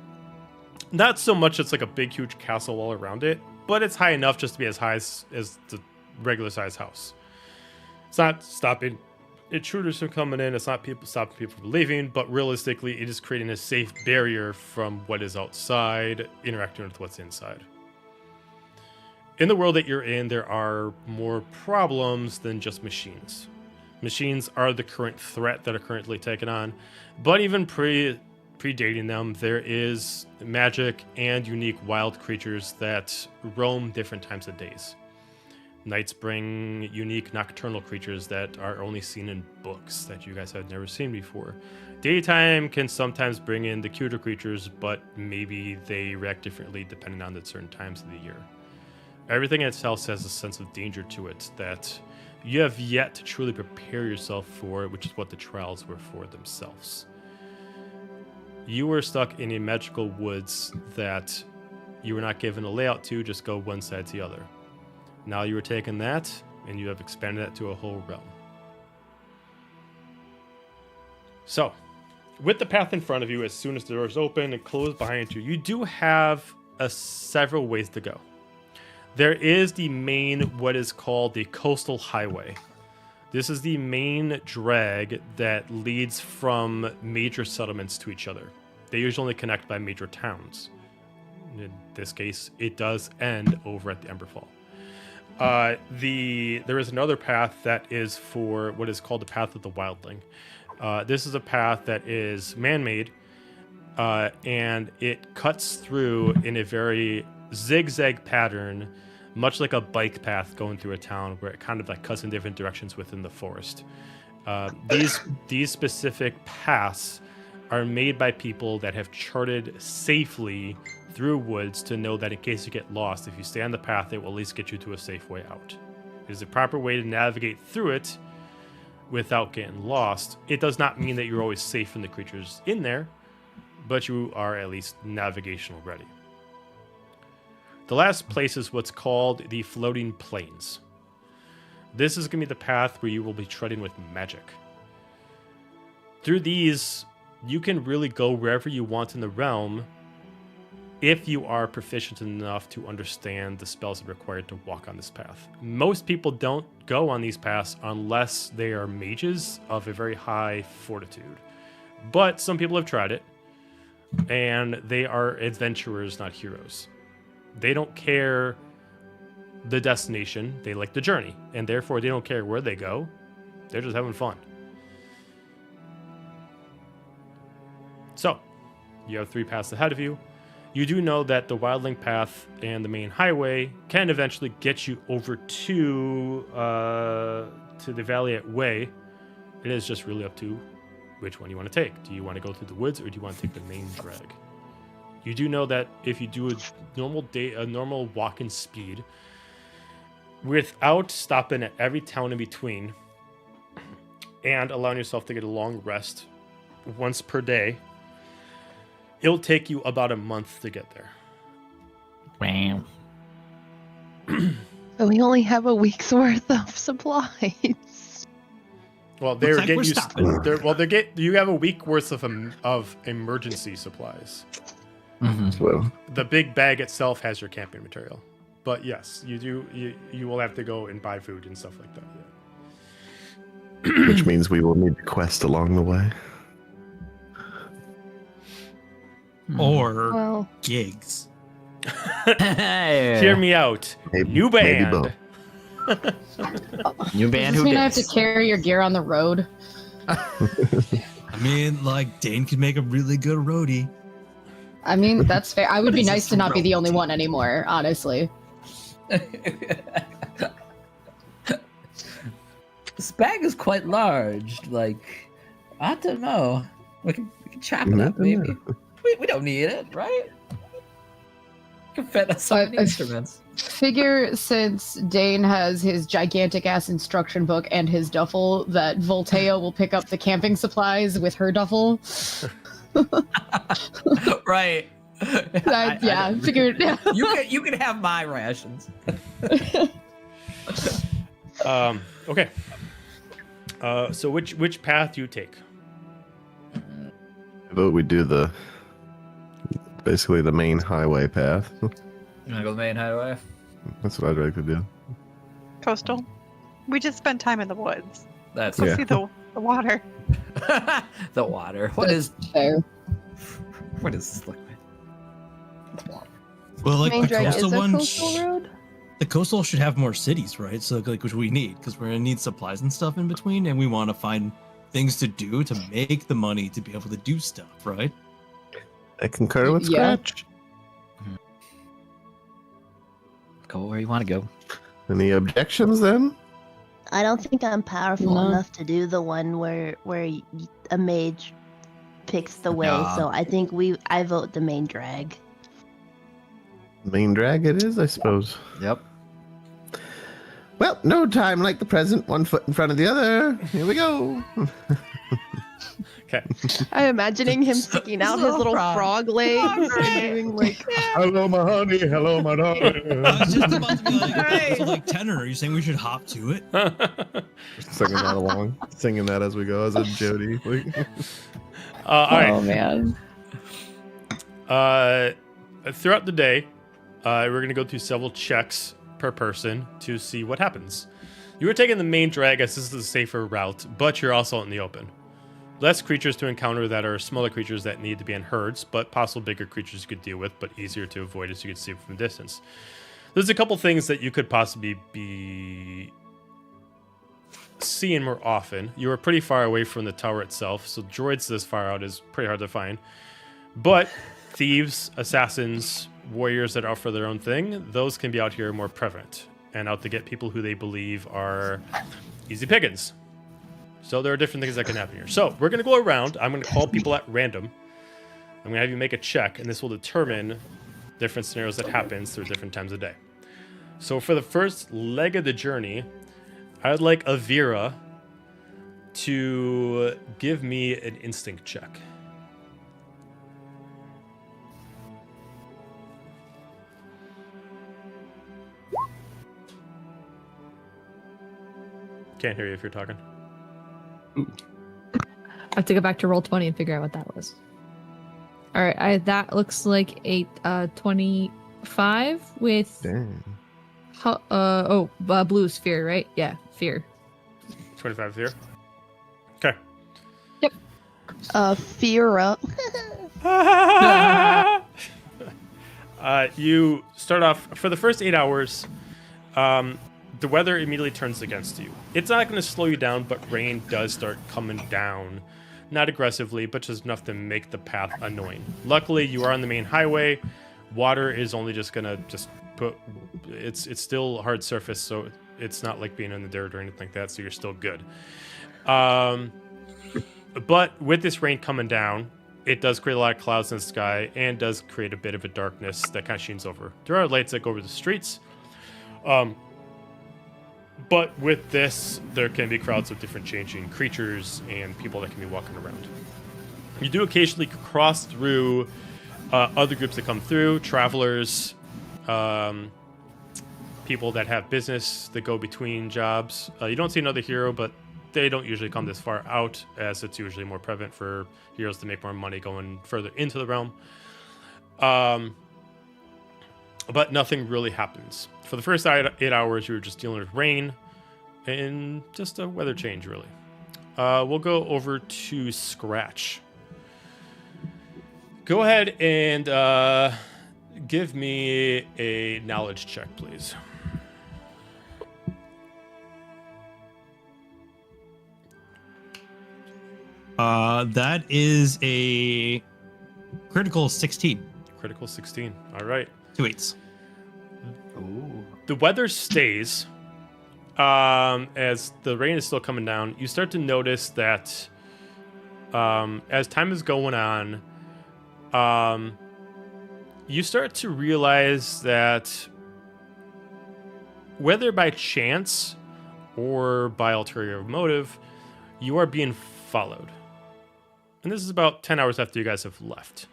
[SPEAKER 4] Not so much it's like a big, huge castle wall around it, but it's high enough just to be as high as the regular size house. It's not stopping intruders from coming in, it's not stopping people from leaving, but realistically, it is creating a safe barrier from what is outside, interacting with what's inside. In the world that you're in, there are more problems than just machines. Machines are the current threat that are currently taken on, but even predating them, there is magic and unique wild creatures that roam different times of days. Nights bring unique nocturnal creatures that are only seen in books that you guys have never seen before. Daytime can sometimes bring in the cuter creatures, but maybe they react differently depending on the certain times of the year. Everything itself has a sense of danger to it that you have yet to truly prepare yourself for, which is what the trials were for themselves. You were stuck in a magical woods that you were not given a layout to, just go one side to the other. Now you are taking that, and you have expanded that to a whole realm. So, with the path in front of you, as soon as the doors open and close behind you, you do have several ways to go. There is the main, what is called the coastal highway. This is the main drag that leads from major settlements to each other. They usually only connect by major towns. In this case, it does end over at the Emberfall. There is another path that is for what is called the Path of the Wildling. This is a path that is man-made, and it cuts through in a very zigzag pattern, much like a bike path going through a town, where it kind of like cuts in different directions within the forest. These specific paths are made by people that have charted safely through woods to know that in case you get lost, if you stay on the path, it will at least get you to a safe way out. It is a proper way to navigate through it without getting lost. It does not mean that you're always safe from the creatures in there, but you are at least navigational ready. The last place is what's called the Floating Plains. This is going to be the path where you will be treading with magic. Through these, you can really go wherever you want in the realm if you are proficient enough to understand the spells required to walk on this path. Most people don't go on these paths unless they are mages of a very high fortitude. But some people have tried it, and they are adventurers, not heroes. They don't care the destination, they like the journey, and therefore they don't care where they go. They're just having fun. So, you have 3 paths ahead of you. You do know that the Wildling Path and the main highway can eventually get you over to the Valiant Way. It is just really up to which one you want to take. Do you want to go through the woods, or do you want to take the main drag? You do know that if you do a normal walking speed, without stopping at every town in between, and allowing yourself to get a long rest once per day, it'll take you about a month to get there.
[SPEAKER 9] Wow.
[SPEAKER 6] So we only have a week's worth of supplies.
[SPEAKER 4] Well, they're
[SPEAKER 3] Looks like
[SPEAKER 4] getting
[SPEAKER 3] we're
[SPEAKER 4] you.
[SPEAKER 3] stopping.
[SPEAKER 4] You have a week worth of emergency supplies.
[SPEAKER 9] Mm-hmm.
[SPEAKER 8] So,
[SPEAKER 4] The big bag itself has your camping material, but yes, you will have to go and buy food and stuff like that. Yeah.
[SPEAKER 8] which means we will need to quest along the way.
[SPEAKER 3] Or
[SPEAKER 1] Well,
[SPEAKER 3] gigs.
[SPEAKER 4] Hear me out. New band.
[SPEAKER 8] both.
[SPEAKER 9] New band.
[SPEAKER 5] Does this
[SPEAKER 9] Who
[SPEAKER 5] mean I have
[SPEAKER 9] did?
[SPEAKER 5] to carry your gear on the road?
[SPEAKER 3] I mean, like, Dane could make a really good roadie.
[SPEAKER 5] I mean, that's fair. I would be
[SPEAKER 9] This
[SPEAKER 5] nice
[SPEAKER 9] is
[SPEAKER 5] to not be the only
[SPEAKER 9] road.
[SPEAKER 5] one anymore, honestly.
[SPEAKER 9] This bag is quite large. Like, I don't know. We can chop it up, maybe. We don't need it, right? We can fit us some
[SPEAKER 5] I-
[SPEAKER 9] instruments.
[SPEAKER 5] Figure since Dane has his gigantic ass instruction book and his duffel, that Volteo will pick up the camping supplies with her duffel.
[SPEAKER 9] Right.
[SPEAKER 5] Yeah, I figured. Yeah.
[SPEAKER 9] You can have my rations.
[SPEAKER 4] Okay. So which path do you take?
[SPEAKER 8] But we do basically the main highway path.
[SPEAKER 9] You wanna go the main highway?
[SPEAKER 8] That's what I'd like to do.
[SPEAKER 1] Coastal. We just spent time in the woods.
[SPEAKER 9] That's
[SPEAKER 1] Go
[SPEAKER 8] Yeah.
[SPEAKER 1] see the water.
[SPEAKER 9] the water. What is
[SPEAKER 5] Fair.
[SPEAKER 9] this look like?
[SPEAKER 3] Well, like
[SPEAKER 6] Main
[SPEAKER 3] the
[SPEAKER 6] drag is
[SPEAKER 3] coastal
[SPEAKER 6] a
[SPEAKER 3] one,
[SPEAKER 6] coastal road.
[SPEAKER 3] the coastal should have more cities, right? So like, which we need because we're gonna need supplies and stuff in between, and we want to find things to do to make the money to be able to do stuff, right?
[SPEAKER 8] I concur with
[SPEAKER 5] Yeah.
[SPEAKER 8] Scratch.
[SPEAKER 9] Go where you want to go.
[SPEAKER 8] Any objections then?
[SPEAKER 2] I don't think I'm powerful
[SPEAKER 5] No.
[SPEAKER 2] enough to do the one where a mage picks the way.
[SPEAKER 9] Nah.
[SPEAKER 2] So I think I vote the main drag.
[SPEAKER 8] Main drag it is, I suppose.
[SPEAKER 9] Yep.
[SPEAKER 8] Well, no time like the present, one foot in front of the other. Here we go.
[SPEAKER 4] Okay.
[SPEAKER 6] I'm imagining him sticking out his little frog legs and doing like.
[SPEAKER 8] Hello, my honey. Hello, my daughter.
[SPEAKER 3] I was just about to be like, so like tenor, are you saying we should hop to it?
[SPEAKER 8] Singing that along. Singing that as we go as a Jody.
[SPEAKER 4] All right.
[SPEAKER 5] Oh man.
[SPEAKER 4] Throughout the day, we're going to go through several checks per person to see what happens. You are taking the main drag as this is the safer route, but you're also out in the open. Less creatures to encounter that are smaller creatures that need to be in herds, but possible bigger creatures you could deal with, but easier to avoid as you can see from a distance. There's a couple things that you could possibly be seeing more often. You are pretty far away from the tower itself, so droids this far out is pretty hard to find. But thieves, assassins, warriors that are out for their own thing, those can be out here more prevalent and out to get people who they believe are easy pickings. So there are different things that can happen here. So we're going to go around. I'm going to call people at random. I'm going to have you make a check, and this will determine different scenarios that happens through different times of day. So for the first leg of the journey, I would like Avira to give me an instinct check. Can't hear you if you're talking.
[SPEAKER 7] I have to go back to roll 20 and figure out what that was. All right, that looks like a 25 with
[SPEAKER 8] Damn.
[SPEAKER 7] Blue sphere, right? Yeah, fear.
[SPEAKER 4] 25 here. Okay.
[SPEAKER 6] Fear up.
[SPEAKER 4] You start off for the first 8 hours. The weather immediately turns against you. It's not going to slow you down, but rain does start coming down. Not aggressively, but just enough to make the path annoying. Luckily, you are on the main highway. Water is only just going to put... It's still hard surface, so it's not like being in the dirt or anything like that, so you're still good. But with this rain coming down, it does create a lot of clouds in the sky and does create a bit of a darkness that kind of sheens over. There are lights that go over the streets. But with this, there can be crowds of different changing creatures and people that can be walking around. You do occasionally cross through other groups that come through, travelers, people that have business that go between jobs. You don't see another hero, but they don't usually come this far out, as it's usually more prevalent for heroes to make more money going further into the realm. But nothing really happens. For the first 8 hours, you were just dealing with rain and just a weather change, really. We'll go over to Scratch. Go ahead and give me a knowledge check, please.
[SPEAKER 3] That is a critical 16.
[SPEAKER 4] Critical 16. All right.
[SPEAKER 3] 2 8s.
[SPEAKER 9] Ooh.
[SPEAKER 4] The weather stays as the rain is still coming down. You start to notice that as time is going on, you start to realize that whether by chance or by ulterior motive, you are being followed. And this is about 10 hours after you guys have left.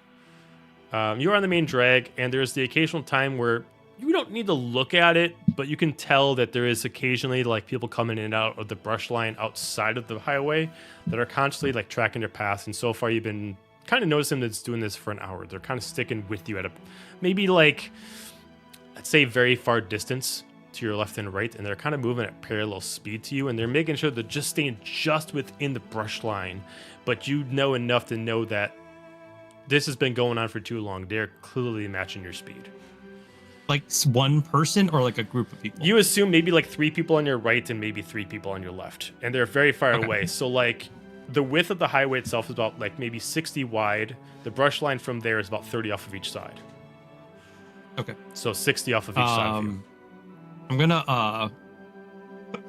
[SPEAKER 4] You're on the main drag, and there's the occasional time where you don't need to look at it, but you can tell that there is occasionally like people coming in and out of the brush line outside of the highway that are constantly like tracking their paths. And so far, you've been kind of noticing that's doing this for an hour. They're kind of sticking with you at a maybe like, I'd say, very far distance to your left and right, and they're kind of moving at parallel speed to you, and they're making sure they're just staying just within the brush line. But you know enough to know that this has been going on for too long. They're clearly matching your speed.
[SPEAKER 3] Like one person or like a group of people?
[SPEAKER 4] You assume maybe like 3 people on your right and maybe 3 people on your left, and they're very far away. So like the width of the highway itself is about like maybe 60 wide. The brush line from there is about 30 off of each side.
[SPEAKER 3] Okay.
[SPEAKER 4] So 60 off of each side. Of you.
[SPEAKER 3] I'm gonna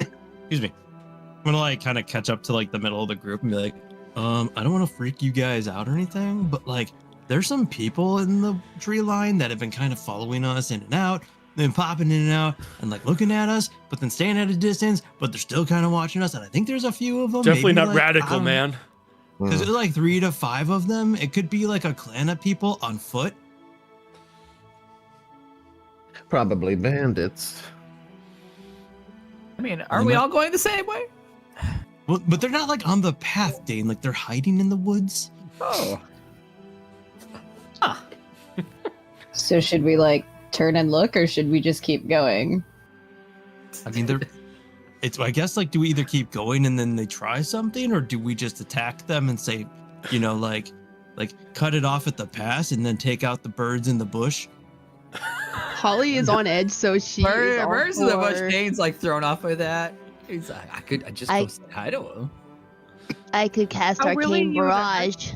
[SPEAKER 3] excuse me. I'm gonna like kind of catch up to like the middle of the group and be like, I don't want to freak you guys out or anything, but like there's some people in the tree line that have been kind of following us in and out, then popping in and out and like looking at us, but then staying at a distance, but they're still kind of watching us. And I think there's a few of them.
[SPEAKER 4] Definitely
[SPEAKER 3] maybe,
[SPEAKER 4] not
[SPEAKER 3] like,
[SPEAKER 4] radical, man.
[SPEAKER 3] Because there's like 3 to 5 of them. It could be like a clan of people on foot.
[SPEAKER 8] Probably bandits.
[SPEAKER 9] I mean, are we all going the same way?
[SPEAKER 3] Well, but they're not like on the path, Dane. Like they're hiding in the woods.
[SPEAKER 9] Oh.
[SPEAKER 5] So should we like turn and look, or should we just keep going?
[SPEAKER 3] I mean, I guess like, do we either keep going and then they try something, or do we just attack them and say, you know, like cut it off at the pass and then take out the birds in the bush?
[SPEAKER 6] Holly is on edge, so she is all
[SPEAKER 9] Birds in the bush.
[SPEAKER 6] for-
[SPEAKER 9] Dane's like thrown off by that. He's like, I just go say hi to him.
[SPEAKER 2] I could cast
[SPEAKER 1] How really
[SPEAKER 2] Arcane
[SPEAKER 1] you would
[SPEAKER 2] Barrage.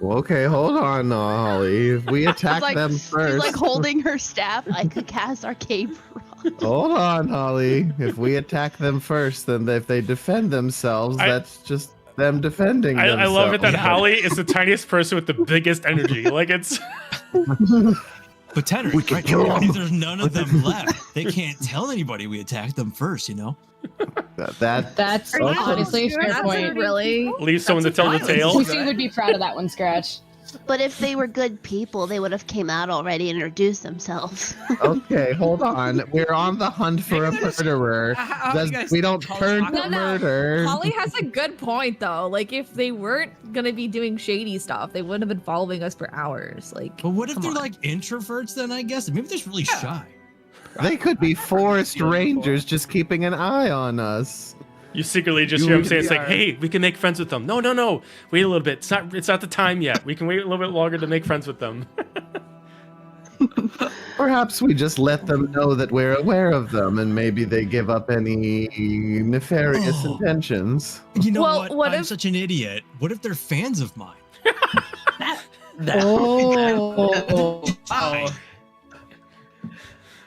[SPEAKER 8] Okay, hold on, Holly. If we attack
[SPEAKER 6] like,
[SPEAKER 8] them
[SPEAKER 6] she's
[SPEAKER 8] first.
[SPEAKER 6] like holding her staff. I could cast Arcane Barrage.
[SPEAKER 8] Hold on, Holly. If we attack them first, then if they defend themselves, that's just them defending themselves.
[SPEAKER 4] I love it that Holly is the tiniest person with the biggest energy. Like it's.
[SPEAKER 3] But Tanner,
[SPEAKER 8] We can
[SPEAKER 3] right,
[SPEAKER 8] kill
[SPEAKER 3] if
[SPEAKER 8] them.
[SPEAKER 3] there's none of them left, they can't tell anybody we attacked them first, you know?
[SPEAKER 5] That's
[SPEAKER 8] Okay.
[SPEAKER 5] honestly a fair
[SPEAKER 7] That's
[SPEAKER 5] point.
[SPEAKER 7] really.
[SPEAKER 4] Leave someone to tell the tale.
[SPEAKER 5] Lucy would be proud of that one, Scratch.
[SPEAKER 2] But if they were good people, they would have came out already and introduced themselves.
[SPEAKER 8] Okay, hold on. We're on the hunt for a murderer. We don't turn to
[SPEAKER 7] No, no.
[SPEAKER 8] murder.
[SPEAKER 7] Holly has a good point though. Like if they weren't gonna be doing shady stuff, they wouldn't have been following us for hours. Like,
[SPEAKER 3] But what if
[SPEAKER 7] come
[SPEAKER 3] they're
[SPEAKER 7] on.
[SPEAKER 3] like introverts then, I guess? Maybe they're just really shy.
[SPEAKER 8] They could be forest rangers just keeping an eye on us.
[SPEAKER 4] You secretly just hear him say, "It's like, hey, we can make friends with them." No. Wait a little bit. It's not the time yet. We can wait a little bit longer to make friends with them.
[SPEAKER 8] Perhaps we just let them know that we're aware of them, and maybe they give up any nefarious
[SPEAKER 3] Oh.
[SPEAKER 8] intentions.
[SPEAKER 3] You know
[SPEAKER 7] Well, what
[SPEAKER 3] I'm
[SPEAKER 7] if-
[SPEAKER 3] such an idiot. What if they're fans of mine?
[SPEAKER 5] Oh.
[SPEAKER 9] Wow.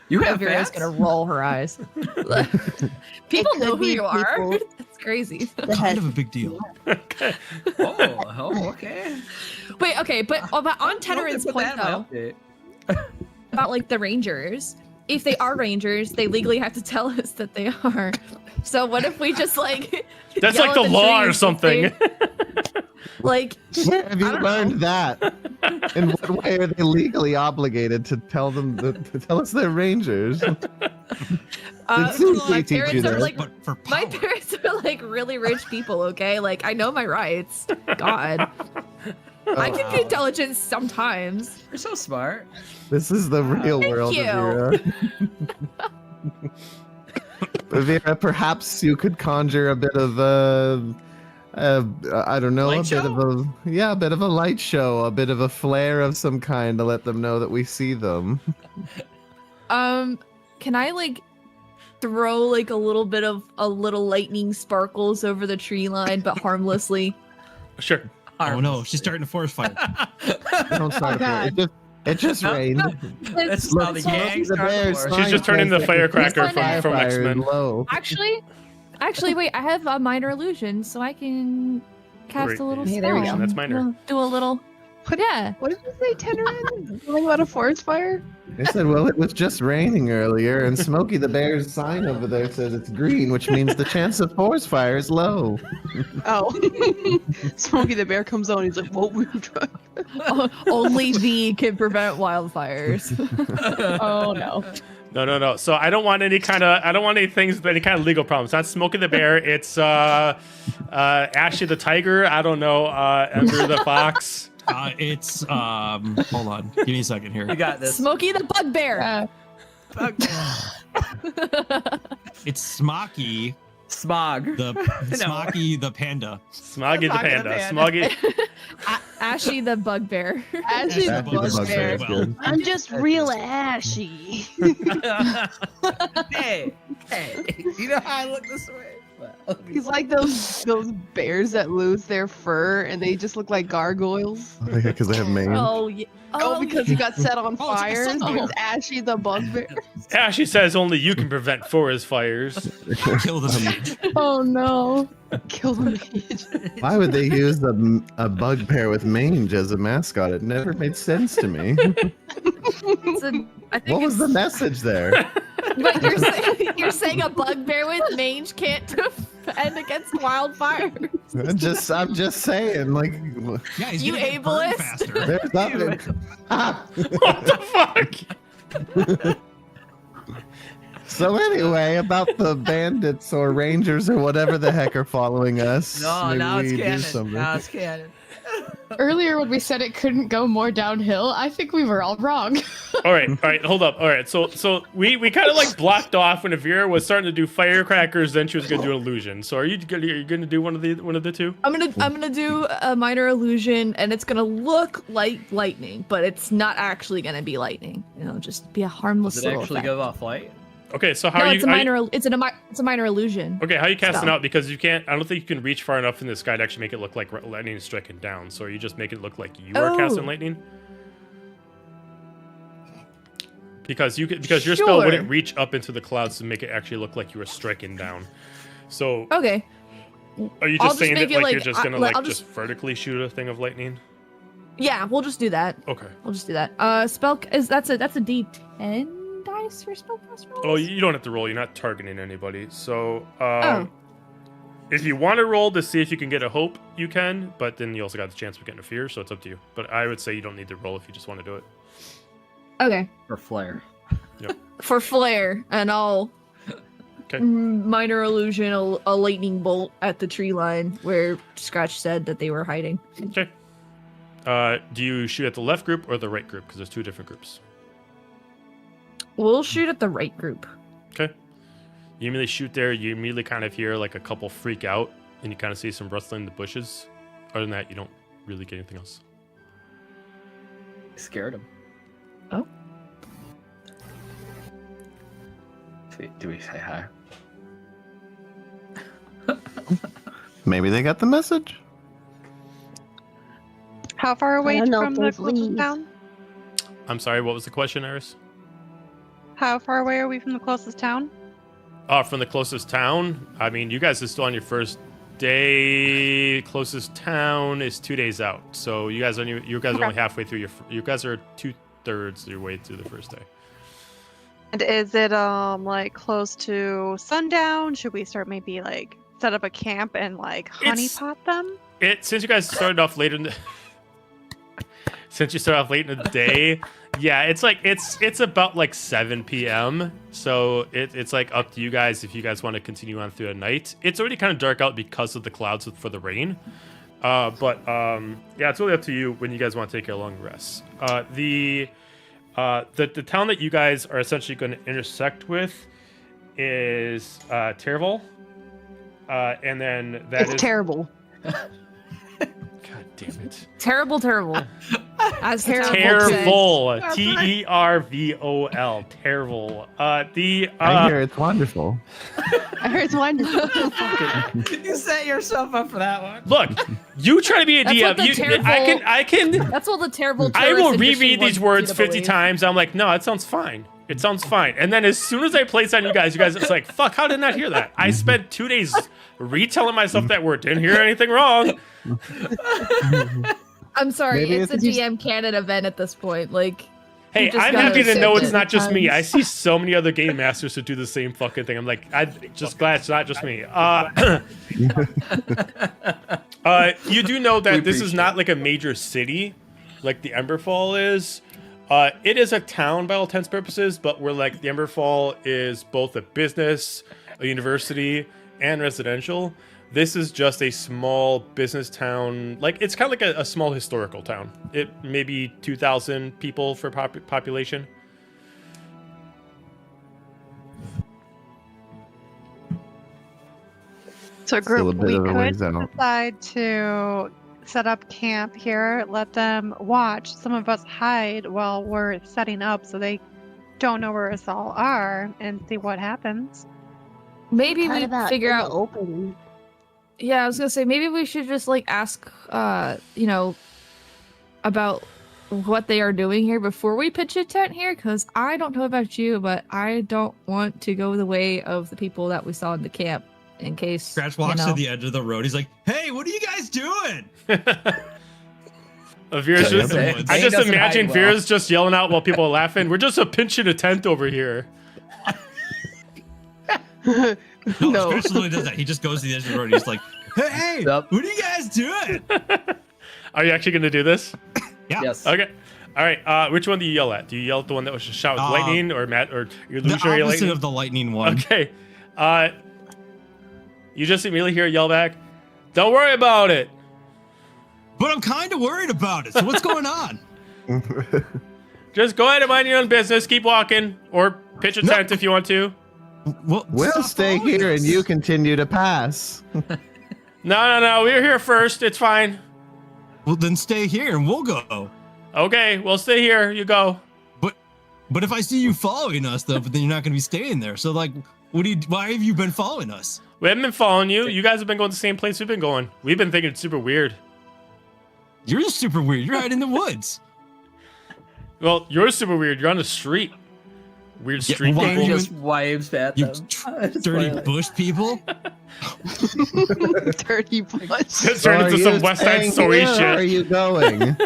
[SPEAKER 9] You have
[SPEAKER 7] Vera's
[SPEAKER 9] fans?
[SPEAKER 7] gonna roll her eyes. People
[SPEAKER 2] It
[SPEAKER 7] know
[SPEAKER 2] could
[SPEAKER 7] who
[SPEAKER 2] be
[SPEAKER 7] you are.
[SPEAKER 2] people
[SPEAKER 7] That's crazy.
[SPEAKER 3] Kind of a big deal.
[SPEAKER 9] Oh, okay.
[SPEAKER 7] Wait, okay, but on
[SPEAKER 9] Well,
[SPEAKER 7] Tenorant's
[SPEAKER 9] put
[SPEAKER 7] point
[SPEAKER 9] that in my
[SPEAKER 7] though,
[SPEAKER 9] update.
[SPEAKER 7] about like the Rangers, if they are Rangers, they legally have to tell us that they are. So what if we just like
[SPEAKER 4] That's
[SPEAKER 7] yell
[SPEAKER 4] like
[SPEAKER 7] at
[SPEAKER 4] the law or
[SPEAKER 7] trees if
[SPEAKER 4] something.
[SPEAKER 7] they- like
[SPEAKER 8] Where have you
[SPEAKER 7] I don't
[SPEAKER 8] learned that? In what way are they legally obligated to tell them to tell us they're rangers?
[SPEAKER 7] my
[SPEAKER 8] seems they teach you
[SPEAKER 7] parents are
[SPEAKER 8] that.
[SPEAKER 7] like
[SPEAKER 3] But for power.
[SPEAKER 7] my parents are like really rich people, okay? Like I know my rights. God. I can be intelligent sometimes.
[SPEAKER 9] You're so smart.
[SPEAKER 8] This is the real
[SPEAKER 7] Thank
[SPEAKER 8] world
[SPEAKER 7] you.
[SPEAKER 8] of Vera. Vera, perhaps you could conjure a bit of I don't know,
[SPEAKER 9] Light
[SPEAKER 8] a bit of a light show, a bit of a flare of some kind to let them know that we see them.
[SPEAKER 7] Can I like throw like a little bit of a little lightning sparkles over the tree line, but harmlessly?
[SPEAKER 4] Sure.
[SPEAKER 3] Oh no, she's starting a forest fire.
[SPEAKER 8] Don't start it. It just
[SPEAKER 9] No,
[SPEAKER 8] rained.
[SPEAKER 9] That's
[SPEAKER 8] Look,
[SPEAKER 9] how the
[SPEAKER 8] Smokey
[SPEAKER 9] gang
[SPEAKER 8] the
[SPEAKER 9] started
[SPEAKER 8] Bear's
[SPEAKER 9] war.
[SPEAKER 8] sign
[SPEAKER 4] She's just turning
[SPEAKER 8] says
[SPEAKER 4] the
[SPEAKER 8] that
[SPEAKER 4] firecracker
[SPEAKER 7] from
[SPEAKER 8] fire
[SPEAKER 4] X-Men.
[SPEAKER 8] is low.
[SPEAKER 7] Actually, wait. I have a minor illusion, so I can cast
[SPEAKER 4] Great.
[SPEAKER 7] a little
[SPEAKER 5] Hey,
[SPEAKER 7] spell.
[SPEAKER 5] there we go.
[SPEAKER 4] That's minor.
[SPEAKER 7] Do a little.
[SPEAKER 6] What-
[SPEAKER 7] Yeah.
[SPEAKER 6] What did you say, Tenorant? Something about a forest fire?
[SPEAKER 8] They said, well, it was just raining earlier, and Smokey the Bear's sign over there says it's green, which means the chance of forest fire is low.
[SPEAKER 6] Oh. Smokey the Bear comes on. He's like, what were you trying?
[SPEAKER 7] Only thee can prevent wildfires.
[SPEAKER 5] Oh no.
[SPEAKER 4] No. So I don't want any things with any kind of legal problems. Not Smokey the Bear. It's Ashley the Tiger. I don't know. Ember the Fox.
[SPEAKER 3] It's hold on. Give me a second here.
[SPEAKER 9] You got this.
[SPEAKER 7] Smokey the Bugbear.
[SPEAKER 3] It's Smocky,
[SPEAKER 9] Smog.
[SPEAKER 3] Smocky the Panda.
[SPEAKER 4] Smoggy the Panda. Smoggy.
[SPEAKER 7] Ashy the Bugbear.
[SPEAKER 6] Ashley the
[SPEAKER 8] Bugbear.
[SPEAKER 3] Well,
[SPEAKER 2] I'm just real ashy.
[SPEAKER 9] hey, you know how I look this way? Well,
[SPEAKER 6] He's like those bears that lose their fur and they just look like gargoyles.
[SPEAKER 8] Yeah, because they have mange.
[SPEAKER 7] Oh yeah.
[SPEAKER 6] Oh, because he got set on
[SPEAKER 3] Oh, it's like a
[SPEAKER 6] fire.
[SPEAKER 3] sunfire.
[SPEAKER 6] It's Ashy the bugbear.
[SPEAKER 4] Ashley says only you can prevent forest fires.
[SPEAKER 3] kill the mage.
[SPEAKER 5] Oh no.
[SPEAKER 6] Kill the mage.
[SPEAKER 8] Why would they use a bugbear with mange as a mascot? It never made sense to me.
[SPEAKER 7] I think
[SPEAKER 8] What was the
[SPEAKER 7] it's-
[SPEAKER 8] message there?
[SPEAKER 7] But you're saying a bugbear with mange can't defend against wildfires.
[SPEAKER 8] I'm just saying, like,
[SPEAKER 3] Yeah, he's
[SPEAKER 7] You
[SPEAKER 3] gonna get burned
[SPEAKER 7] ableist.
[SPEAKER 3] faster.
[SPEAKER 8] there's nothing.
[SPEAKER 4] What the fuck?
[SPEAKER 8] So anyway, about the bandits or rangers or whatever the heck are following us.
[SPEAKER 9] no,
[SPEAKER 8] maybe
[SPEAKER 9] now it's
[SPEAKER 8] we do
[SPEAKER 9] canon.
[SPEAKER 8] something.
[SPEAKER 9] Now it's canon.
[SPEAKER 5] Earlier when we said it couldn't go more downhill, I think we were all wrong.
[SPEAKER 4] All right, hold up. All right, so we kind of like blocked off when Avira was starting to do firecrackers, then she was gonna do an illusion. So are you gonna do one of the two?
[SPEAKER 7] I'm gonna do a minor illusion, and it's gonna look like lightning, but it's not actually gonna be lightning. Just be a harmless
[SPEAKER 9] Does it
[SPEAKER 7] little
[SPEAKER 9] actually
[SPEAKER 7] effect.
[SPEAKER 9] go off light?
[SPEAKER 4] Okay, so how
[SPEAKER 7] No,
[SPEAKER 4] are you?
[SPEAKER 7] it's a minor. It's a minor illusion.
[SPEAKER 4] Okay, how are you casting
[SPEAKER 7] spell.
[SPEAKER 4] out? Because you can't. I don't think you can reach far enough in the sky to actually make it look like lightning is striking down. So are you just making it look like you are
[SPEAKER 7] Oh.
[SPEAKER 4] casting lightning? Because your spell
[SPEAKER 7] Sure.
[SPEAKER 4] wouldn't reach up into the clouds to make it actually look like you were striking down. So
[SPEAKER 7] Okay.
[SPEAKER 4] are you
[SPEAKER 7] I'll
[SPEAKER 4] just
[SPEAKER 7] just
[SPEAKER 4] saying
[SPEAKER 7] make
[SPEAKER 4] that
[SPEAKER 7] it
[SPEAKER 4] like you're
[SPEAKER 7] like-
[SPEAKER 4] just gonna
[SPEAKER 7] I'll
[SPEAKER 4] like
[SPEAKER 7] just-
[SPEAKER 4] just vertically shoot a thing of lightning?
[SPEAKER 7] Yeah, we'll just do that.
[SPEAKER 4] Okay.
[SPEAKER 7] We'll just do that. Spell that's a D10 dice for spellcast rolls.
[SPEAKER 4] Oh, you don't have to roll. You're not targeting anybody. So,
[SPEAKER 7] Oh.
[SPEAKER 4] if you want to roll to see if you can get a hope, you can. But then you also got the chance of getting a fear, so it's up to you. But I would say you don't need to roll if you just want to do it.
[SPEAKER 7] Okay.
[SPEAKER 9] Or flare?
[SPEAKER 7] For flare, and I'll
[SPEAKER 4] Okay.
[SPEAKER 7] minor illusion a lightning bolt at the tree line where Scratch said that they were hiding.
[SPEAKER 4] Okay. Do you shoot at the left group or the right group? Because there's two different groups.
[SPEAKER 7] We'll shoot at the right group.
[SPEAKER 4] Okay. You immediately shoot there. You immediately kind of hear like a couple freak out, and you kind of see some rustling in the bushes. Other than that, you don't really get anything else.
[SPEAKER 9] Scared him.
[SPEAKER 7] Oh.
[SPEAKER 10] Do we say hi?
[SPEAKER 8] Maybe they got the message.
[SPEAKER 1] How far away
[SPEAKER 2] don't know
[SPEAKER 1] from
[SPEAKER 2] if
[SPEAKER 1] the
[SPEAKER 2] those
[SPEAKER 1] closest
[SPEAKER 2] leaves.
[SPEAKER 1] town?
[SPEAKER 4] I'm sorry. What was the question, Eris?
[SPEAKER 1] How far away are we from the closest town?
[SPEAKER 4] From the closest town. I mean, you guys are still on your first day. Closest town is 2 days out. So you guys are only halfway through you guys are 2/3 of your way through the first day.
[SPEAKER 1] And is it like close to sundown? Should we start maybe like set up a camp and like honeypot them?
[SPEAKER 4] Since you guys started off later in the since you started off late in the day, yeah, it's about like 7 p.m. So it's like up to you guys if you guys want to continue on through the night. It's already kind of dark out because of the clouds for the rain. But yeah, it's really up to you when you guys want to take a long rest. The town that you guys are essentially going to intersect with is Terrible. And then that
[SPEAKER 6] It's
[SPEAKER 4] is
[SPEAKER 6] terrible.
[SPEAKER 4] God damn it.
[SPEAKER 7] Terrible. As terrible.
[SPEAKER 4] Terrible. Tervol. Terrible.
[SPEAKER 8] I hear it's wonderful.
[SPEAKER 6] I heard it's wonderful.
[SPEAKER 9] You set yourself up for that one.
[SPEAKER 4] Look, you try to be a
[SPEAKER 7] That's what
[SPEAKER 4] DM.
[SPEAKER 7] the terrible-
[SPEAKER 4] I can.
[SPEAKER 7] That's all the terrible.
[SPEAKER 4] I will
[SPEAKER 7] tourist edition
[SPEAKER 4] reread these
[SPEAKER 7] wants
[SPEAKER 4] words
[SPEAKER 7] you to
[SPEAKER 4] 50
[SPEAKER 7] believe.
[SPEAKER 4] times. I'm like, no, it sounds fine. It sounds fine. And then as soon as I place on you guys, it's like, fuck, how did I not hear that? I spent 2 days retelling myself that word. Didn't hear anything wrong.
[SPEAKER 7] I'm sorry,
[SPEAKER 8] Maybe
[SPEAKER 7] it's a
[SPEAKER 8] it's just-
[SPEAKER 7] DM canon event at this point. Like,
[SPEAKER 4] Hey,
[SPEAKER 7] you just
[SPEAKER 4] I'm
[SPEAKER 7] gotta
[SPEAKER 4] happy to
[SPEAKER 7] accept
[SPEAKER 4] know
[SPEAKER 7] it
[SPEAKER 4] it's not just me. I
[SPEAKER 7] sometimes.
[SPEAKER 4] see so many other game masters who do the same fucking thing. I'm like, I'm just glad it's not just me. You do know that
[SPEAKER 10] We
[SPEAKER 4] this is
[SPEAKER 10] appreciate
[SPEAKER 4] not like a major city. like the Emberfall is. It is a town by all intents and purposes, but where like the Emberfall is both a business, a university, and residential. This is just a small business town. Like it's kind of like a small historical town. It maybe 2,000 people for population.
[SPEAKER 1] So,
[SPEAKER 8] Still a
[SPEAKER 1] group,
[SPEAKER 8] bit
[SPEAKER 1] we
[SPEAKER 8] of a
[SPEAKER 1] could
[SPEAKER 8] ways out.
[SPEAKER 1] decide to set up camp here, let them watch. Some of us hide while we're setting up so they don't know where us all are and see what happens.
[SPEAKER 7] Maybe
[SPEAKER 2] What
[SPEAKER 7] we
[SPEAKER 2] about
[SPEAKER 7] figure
[SPEAKER 2] in
[SPEAKER 7] out.
[SPEAKER 2] the open?
[SPEAKER 7] Yeah, I was gonna say maybe we should just like ask, about what they are doing here before we pitch a tent here. Because I don't know about you, but I don't want to go the way of the people that we saw in the camp. In case
[SPEAKER 3] Scratch walks to the edge of the road. He's like, "Hey, what are you guys doing?"
[SPEAKER 4] Vera's
[SPEAKER 3] Yeah,
[SPEAKER 4] just,
[SPEAKER 3] yeah,
[SPEAKER 4] I
[SPEAKER 3] Dane
[SPEAKER 4] just
[SPEAKER 9] doesn't
[SPEAKER 4] imagine
[SPEAKER 9] hide well.
[SPEAKER 4] Vera's just yelling out while people are laughing. We're just pinching a tent over here.
[SPEAKER 3] No,
[SPEAKER 6] No.
[SPEAKER 3] Scratch literally does that. He just goes to the edge of the road. And he's like, "Hey,
[SPEAKER 9] Yep.
[SPEAKER 3] what are you guys doing?"
[SPEAKER 4] Are you actually going to do this?
[SPEAKER 3] Yeah.
[SPEAKER 9] Yes.
[SPEAKER 4] Okay. All right. Which one do you yell at? Do you yell at the one that was just shot with lightning, or Matt, or your
[SPEAKER 3] The
[SPEAKER 4] illusionary
[SPEAKER 3] opposite
[SPEAKER 4] lightning?
[SPEAKER 3] of the lightning one.
[SPEAKER 4] Okay. You just immediately hear a yell back. Don't worry about it.
[SPEAKER 3] But I'm kind of worried about it. So what's going on?
[SPEAKER 4] Just go ahead and mind your own business. Keep walking, or pitch a
[SPEAKER 3] No.
[SPEAKER 4] tent if you want to.
[SPEAKER 3] Well,
[SPEAKER 8] We'll
[SPEAKER 3] stop
[SPEAKER 8] stay
[SPEAKER 3] following
[SPEAKER 8] here
[SPEAKER 3] us.
[SPEAKER 8] and you continue to pass.
[SPEAKER 4] No. We're here first. It's fine.
[SPEAKER 3] Well, then stay here and we'll go.
[SPEAKER 4] Okay, we'll stay here. You go.
[SPEAKER 3] But if I see you following us, though, but then you're not going to be staying there. So, like, why have you been following us?
[SPEAKER 4] We haven't been following you. You guys have been going to the same place we've been going. We've been thinking it's super weird.
[SPEAKER 3] You're super weird. You're out in the woods.
[SPEAKER 4] Well, you're super weird. You're on the street. Weird
[SPEAKER 3] Yeah,
[SPEAKER 4] street
[SPEAKER 3] why
[SPEAKER 9] Dane
[SPEAKER 3] are
[SPEAKER 4] people.
[SPEAKER 3] you-
[SPEAKER 9] just waves at
[SPEAKER 3] You
[SPEAKER 9] them.
[SPEAKER 3] dirty bush people.
[SPEAKER 6] Dirty bush.
[SPEAKER 4] It's
[SPEAKER 8] So
[SPEAKER 4] turned
[SPEAKER 8] are
[SPEAKER 4] into
[SPEAKER 8] you
[SPEAKER 4] some West Side
[SPEAKER 8] staying
[SPEAKER 4] Story
[SPEAKER 8] here, or Are
[SPEAKER 4] shit.
[SPEAKER 8] you going?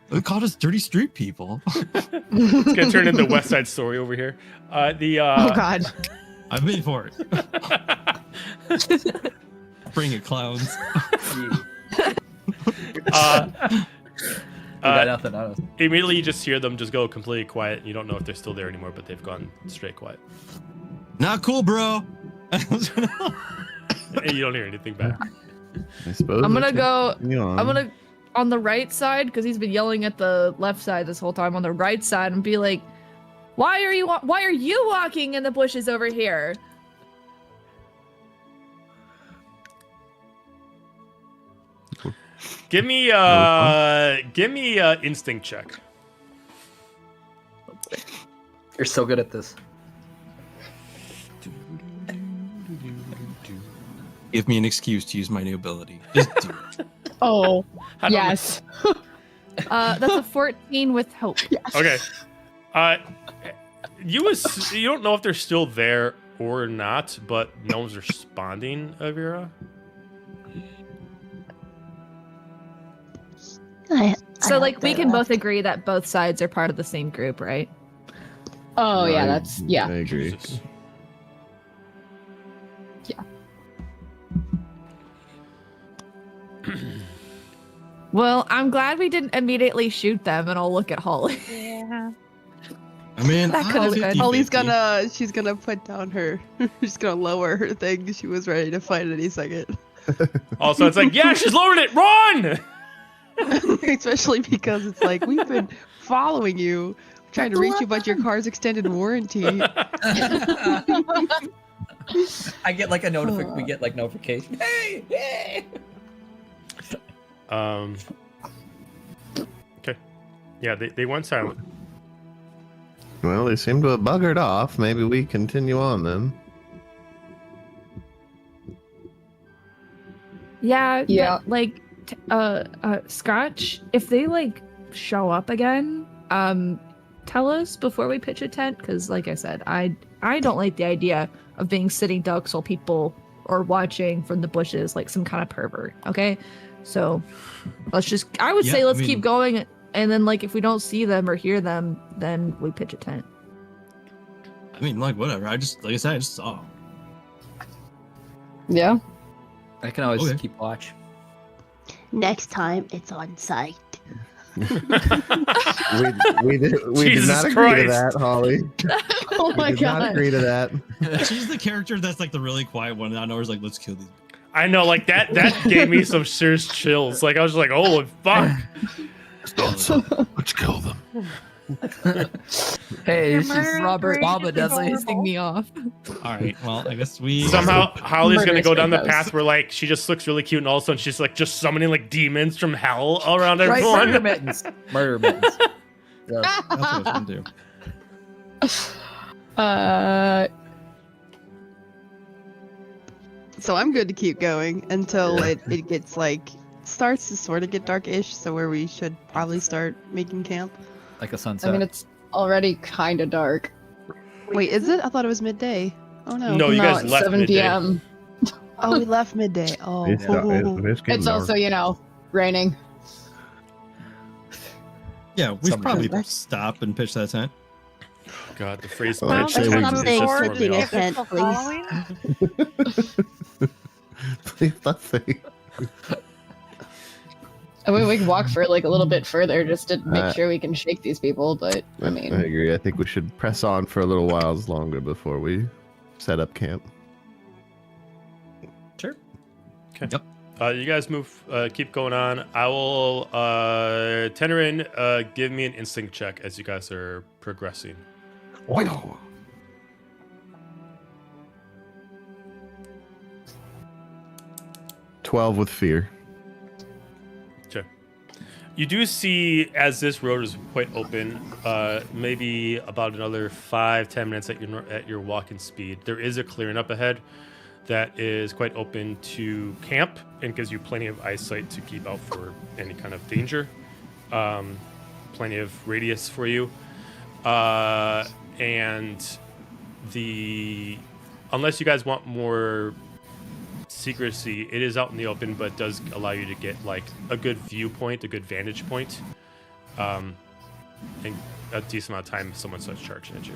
[SPEAKER 3] They called us dirty street people.
[SPEAKER 4] It's gonna turn into West Side Story over here.
[SPEAKER 6] Oh God.
[SPEAKER 3] I've been for it. Bring it, clowns.
[SPEAKER 9] We got nothing on us.
[SPEAKER 4] Immediately, you just hear them just go completely quiet. You don't know if they're still there anymore, but they've gone straight quiet.
[SPEAKER 3] Not cool, bro.
[SPEAKER 4] And you don't hear anything back.
[SPEAKER 8] I suppose.
[SPEAKER 7] I'm
[SPEAKER 8] we
[SPEAKER 7] gonna
[SPEAKER 8] can
[SPEAKER 7] go.
[SPEAKER 8] continue on.
[SPEAKER 7] I'm gonna on the right side because he's been yelling at the left side this whole time. On the right side and be like, "Why are you walking in the bushes over here?"
[SPEAKER 4] Give me instinct check.
[SPEAKER 9] You're so good at this.
[SPEAKER 3] Give me an excuse to use my new ability. Just do it.
[SPEAKER 6] Oh,
[SPEAKER 4] I don't know.
[SPEAKER 6] yes.
[SPEAKER 7] That's a 14 with hope.
[SPEAKER 4] Okay. You don't know if they're still there or not, but no one's responding, Avira.
[SPEAKER 7] So like we can both agree that both sides are part of the same group, right?
[SPEAKER 6] Oh yeah,
[SPEAKER 8] I-
[SPEAKER 6] that's yeah.
[SPEAKER 8] I agree.
[SPEAKER 4] Jesus.
[SPEAKER 7] Well, I'm glad we didn't immediately shoot them, and I'll look at Holly.
[SPEAKER 1] Yeah.
[SPEAKER 3] I mean,
[SPEAKER 7] That could've been.
[SPEAKER 6] Holly's she's gonna put down her, she's gonna lower her thing. She was ready to fight any second.
[SPEAKER 4] Also, it's like, yeah, she's lowered it. Run!
[SPEAKER 6] Especially because it's like we've been following you, trying to reach you about your car's extended warranty.
[SPEAKER 9] I get like a notification. We get like notification. Hey, hey.
[SPEAKER 4] Okay. Yeah, they went silent.
[SPEAKER 8] Well, they seem to have buggered off. Maybe we continue on then.
[SPEAKER 7] Yeah,
[SPEAKER 6] Yeah.
[SPEAKER 7] but, like, Scotch, if they like show up again, tell us before we pitch a tent, because like I said, I don't like the idea of being sitting ducks while people are watching from the bushes like some kind of pervert. Okay, so I would say let's keep going, and then like if we don't see them or hear them, then we pitch a tent.
[SPEAKER 3] I mean, like, whatever. Like I said, I just saw.
[SPEAKER 6] Yeah.
[SPEAKER 9] I can always
[SPEAKER 3] Okay.
[SPEAKER 9] keep watch.
[SPEAKER 2] Next time, it's on site.
[SPEAKER 8] We did
[SPEAKER 4] Jesus
[SPEAKER 8] not agree
[SPEAKER 4] Christ.
[SPEAKER 8] to that, Holly.
[SPEAKER 5] Oh
[SPEAKER 8] We
[SPEAKER 5] my
[SPEAKER 8] did not
[SPEAKER 5] god.
[SPEAKER 8] agree to that.
[SPEAKER 3] She's the character that's like the really quiet one. And I know like, let's kill these.
[SPEAKER 4] I know, like that gave me some serious chills. Like I was like, oh fuck.
[SPEAKER 8] Let's kill them.
[SPEAKER 9] Hey,
[SPEAKER 1] Your
[SPEAKER 9] it's just
[SPEAKER 1] murdering
[SPEAKER 9] Robert
[SPEAKER 1] rage
[SPEAKER 9] Mama
[SPEAKER 1] is
[SPEAKER 9] doesn't.
[SPEAKER 1] horrible.
[SPEAKER 7] Pissing me off.
[SPEAKER 3] All right. Well, I guess we
[SPEAKER 4] Somehow Holly's gonna
[SPEAKER 5] Murderous
[SPEAKER 4] go down the
[SPEAKER 5] Pecos.
[SPEAKER 4] path where like she just looks really cute and all of a sudden she's like just summoning like demons from hell all around
[SPEAKER 9] Right,
[SPEAKER 4] everyone.
[SPEAKER 9] murder mittens. Murder mittens. Yeah.
[SPEAKER 3] That's what I was gonna do.
[SPEAKER 6] So I'm good to keep going until it gets like starts to sort of get darkish. So where we should probably start making camp.
[SPEAKER 9] Like a sunset.
[SPEAKER 5] I mean, it's already kind of dark.
[SPEAKER 6] Wait, is it? I thought it was midday. Oh no.
[SPEAKER 4] No, you guys
[SPEAKER 5] it's
[SPEAKER 4] left
[SPEAKER 5] 7
[SPEAKER 4] midday.
[SPEAKER 5] p.m.
[SPEAKER 6] Oh, we left midday. Oh.
[SPEAKER 8] It's getting
[SPEAKER 5] It's
[SPEAKER 8] dark.
[SPEAKER 5] also, raining.
[SPEAKER 3] Yeah, we should
[SPEAKER 9] Somebody-
[SPEAKER 3] probably stop and pitch that tent.
[SPEAKER 4] God, the phrase
[SPEAKER 8] Well,
[SPEAKER 4] pitch
[SPEAKER 8] I'd say we
[SPEAKER 4] is
[SPEAKER 8] can-
[SPEAKER 4] just
[SPEAKER 2] Saying
[SPEAKER 4] throwing me
[SPEAKER 2] pitching
[SPEAKER 4] off.
[SPEAKER 2] a tent,
[SPEAKER 1] Till
[SPEAKER 2] please.
[SPEAKER 1] Halloween?
[SPEAKER 8] Please, let's see.
[SPEAKER 5] I mean, we can walk for like a little bit further just to make
[SPEAKER 8] Uh,
[SPEAKER 5] sure we can shake these people, but I mean,
[SPEAKER 8] I agree. I think we should press on for a little whiles longer before we set up camp.
[SPEAKER 4] Okay.
[SPEAKER 3] Yep.
[SPEAKER 4] You guys move, keep going on. I will, Tenerin, give me an instinct check as you guys are progressing.
[SPEAKER 8] 12 with fear.
[SPEAKER 4] Okay. You do see, as this road is quite open, maybe about another 5-10 minutes at your walking speed, there is a clearing up ahead that is quite open to camp and gives you plenty of eyesight to keep out for any kind of danger. Plenty of radius for you. And unless you guys want more secrecy, it is out in the open, but does allow you to get like a good viewpoint, a good vantage point, and a decent amount of time if someone starts charging at you.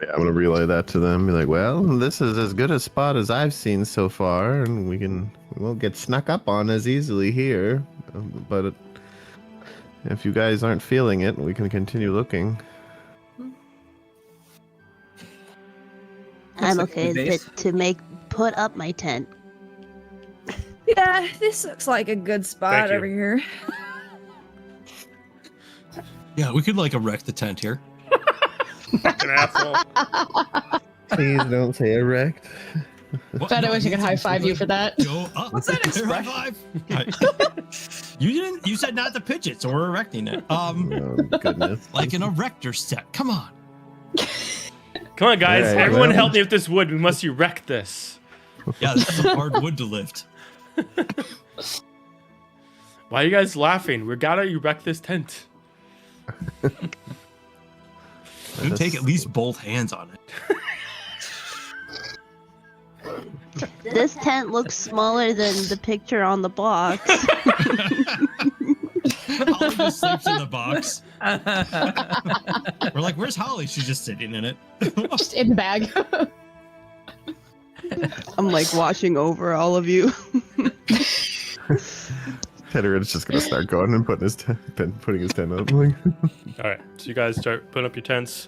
[SPEAKER 8] Yeah, I'm gonna relay that to them. Be like, well, this is as good a spot as I've seen so far, and we won't get snuck up on as easily here. But if you guys aren't feeling it, we can continue looking.
[SPEAKER 2] I'm
[SPEAKER 9] like a
[SPEAKER 2] okay
[SPEAKER 9] good base.
[SPEAKER 2] to put up my tent.
[SPEAKER 7] Yeah, this looks like a good spot
[SPEAKER 4] Thank you.
[SPEAKER 7] over here.
[SPEAKER 3] Yeah, we could like erect the tent here.
[SPEAKER 4] Fucking asshole.
[SPEAKER 8] Please don't say erect.
[SPEAKER 3] What?
[SPEAKER 5] Bet I
[SPEAKER 3] No,
[SPEAKER 5] wish I could high five you for that.
[SPEAKER 3] Go up.
[SPEAKER 9] What's that
[SPEAKER 3] There, high five. You didn't. You said not to pitch it, so we're erecting it.
[SPEAKER 8] Oh goodness.
[SPEAKER 3] Like an erector set. Come on.
[SPEAKER 4] Come on, guys.
[SPEAKER 8] All right,
[SPEAKER 4] Everyone
[SPEAKER 8] well-
[SPEAKER 4] help me with this wood. We must erect this.
[SPEAKER 3] Yeah, this is some hard wood to lift.
[SPEAKER 4] Why are you guys laughing? We gotta erect this tent.
[SPEAKER 3] It would take at least both hands on it.
[SPEAKER 2] This tent looks smaller than the picture on the box.
[SPEAKER 3] Holly just sleeps in the box. We're like, where's Holly? She's just sitting in it.
[SPEAKER 5] Just in the bag.
[SPEAKER 6] I'm like watching over all of you.
[SPEAKER 8] Tedderid's just gonna start going and putting his tent up. Like,
[SPEAKER 4] All right, so you guys start putting up your tents.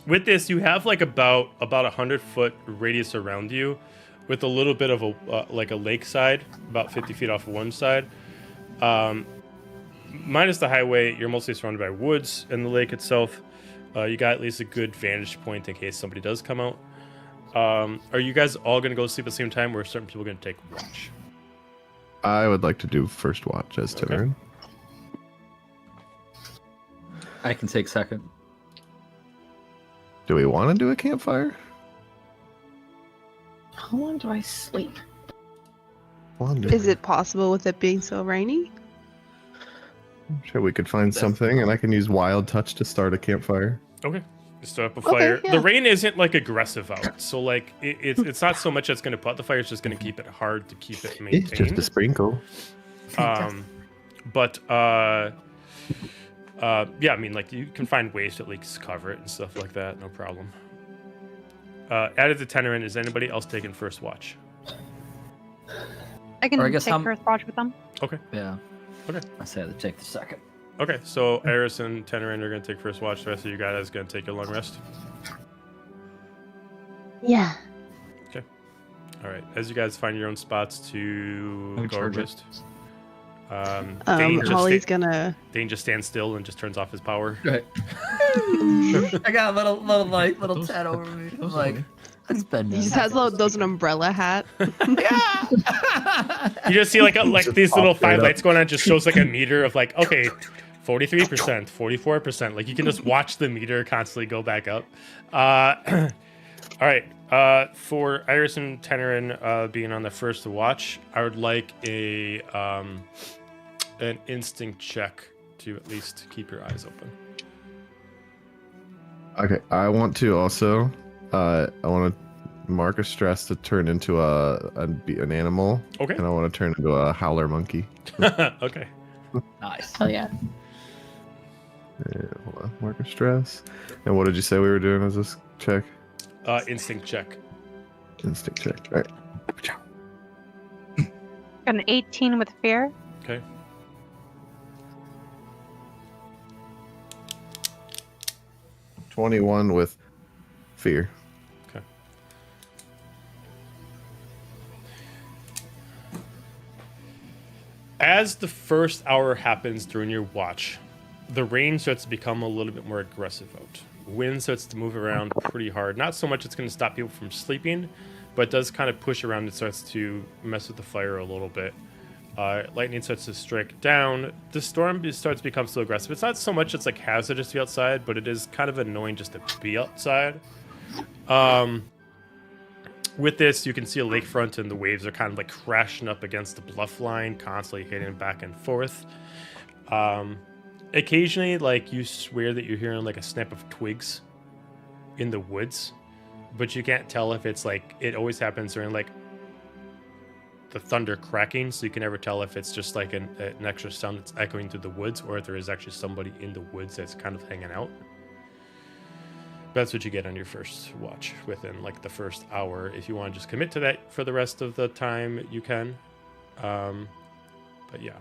[SPEAKER 4] With this, you have like about 100-foot radius around you, with a little bit of a like a lakeside, about 50 feet off of one side. Minus the highway, you're mostly surrounded by woods and the lake itself. You got at least a good vantage point in case somebody does come out. Are you guys all gonna go sleep at the same time, or are certain people gonna take watch?
[SPEAKER 8] I would like to do first watch as
[SPEAKER 4] Okay.
[SPEAKER 8] Tedderid.
[SPEAKER 9] I can take second.
[SPEAKER 8] Do we want to do a campfire?
[SPEAKER 5] How long do I sleep?
[SPEAKER 6] Is it possible with it being so rainy?
[SPEAKER 8] I'm sure we could find something, and I can use wild touch to start a campfire.
[SPEAKER 4] Okay. Just start up a
[SPEAKER 6] Okay,
[SPEAKER 4] fire.
[SPEAKER 6] yeah.
[SPEAKER 4] The rain isn't like aggressive out, so like it's not so much that's gonna put out the fire. It's just gonna keep it hard to keep it
[SPEAKER 8] It's just a
[SPEAKER 4] maintained.
[SPEAKER 8] sprinkle.
[SPEAKER 4] But yeah, I mean, like you can find ways to at least cover it and stuff like that. No problem. Added to Tenerin, is anybody else taking first watch?
[SPEAKER 1] I can
[SPEAKER 9] Or I guess
[SPEAKER 1] take
[SPEAKER 9] how-
[SPEAKER 1] first watch with them.
[SPEAKER 4] Okay.
[SPEAKER 9] Yeah.
[SPEAKER 4] Okay.
[SPEAKER 9] I say to take the second.
[SPEAKER 4] Okay, so Eris and Tenerin are going to take first watch. The rest of you guys are going to take a long rest.
[SPEAKER 2] Yeah.
[SPEAKER 4] All right. As you guys find your own spots to
[SPEAKER 3] Let me
[SPEAKER 4] go
[SPEAKER 3] charge it.
[SPEAKER 4] rest. Dane
[SPEAKER 6] Holly's gonna.
[SPEAKER 4] just stands still and just turns off his power.
[SPEAKER 9] Right. I got a little tat over me. I'm like, it's been.
[SPEAKER 6] He just has those an umbrella hat.
[SPEAKER 4] You just see like these little
[SPEAKER 8] pop right
[SPEAKER 4] 5
[SPEAKER 8] up.
[SPEAKER 4] lights going on. Just shows like a meter of like, okay, 43%, 44%. Like you can just watch the meter constantly go back up. All right. For Iris and Tenerin being on the first watch, I would like an instinct check to at least keep your eyes open.
[SPEAKER 8] Okay, I want to also. I want to mark a stress to turn into an animal.
[SPEAKER 4] Okay.
[SPEAKER 8] And I want to turn into a howler monkey.
[SPEAKER 4] Okay.
[SPEAKER 9] Nice.
[SPEAKER 5] Oh yeah.
[SPEAKER 8] Hold on, mark a stress. And what did you say we were doing as this check?
[SPEAKER 4] Instinct check.
[SPEAKER 8] Instinct check. All right.
[SPEAKER 1] Got an 18 with fear.
[SPEAKER 4] Okay.
[SPEAKER 8] $21 with fear.
[SPEAKER 4] Okay. As the first hour happens during your watch, the rain starts to become a little bit more aggressive out. Wind starts to move around pretty hard. Not so much it's going to stop people from sleeping, but it does kind of push around. It starts to mess with the fire a little bit. Lightning starts to strike down. The storm starts to become so aggressive. It's not so much it's like hazardous to be outside, but it is kind of annoying just to be outside. With this, you can see a lakefront and the waves are kind of like crashing up against the bluff line, constantly hitting back and forth. Occasionally, like, you swear that you're hearing like a snap of twigs in the woods, but you can't tell if it's like, it always happens during like the thunder cracking, so you can never tell if it's just like an extra sound that's echoing through the woods or if there is actually somebody in the woods that's kind of hanging out. That's what you get on your first watch within like the first hour. If you want to just commit to that for the rest of the time, you can. But yeah.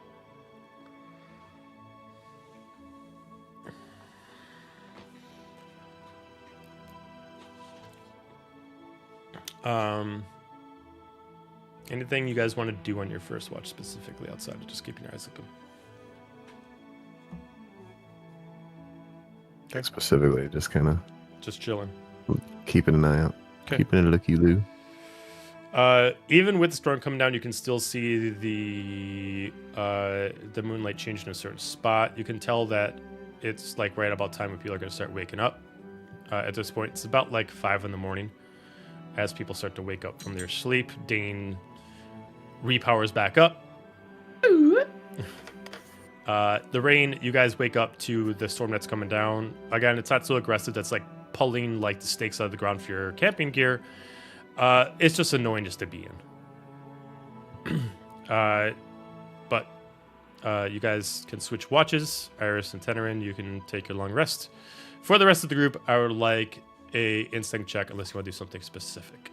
[SPEAKER 4] Anything you guys want to do on your first watch specifically outside of just keeping your eyes open? Okay.
[SPEAKER 8] Specifically, just kind of
[SPEAKER 4] Just chilling.
[SPEAKER 8] keeping an eye out.
[SPEAKER 4] Okay.
[SPEAKER 8] Keeping a looky-loo.
[SPEAKER 4] Even with the storm coming down, you can still see the moonlight change in a certain spot. You can tell that it's like right about time when people are going to start waking up. At this point, it's about like 5 in the morning. As people start to wake up from their sleep, Dane repowers back up. The rain, you guys wake up to the storm that's coming down. Again, it's not so aggressive that's like pulling like the stakes out of the ground for your camping gear. It's just annoying just to be in. But you guys can switch watches. Iris and Tenerin, you can take your long rest. For the rest of the group, I would like a instinct check unless you want to do something specific.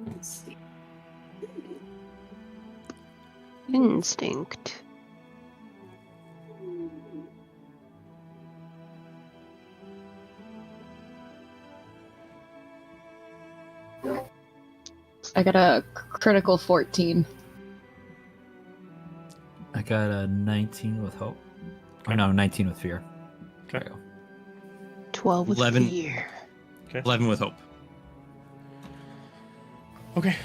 [SPEAKER 7] Let's see.
[SPEAKER 6] Instinct.
[SPEAKER 5] I got a critical 14.
[SPEAKER 9] I got a 19 with hope. Or no, 19 with fear.
[SPEAKER 4] Okay.
[SPEAKER 9] There you go.
[SPEAKER 6] 12 with
[SPEAKER 3] 11.
[SPEAKER 6] fear.
[SPEAKER 3] 11 with hope.
[SPEAKER 4] Okay.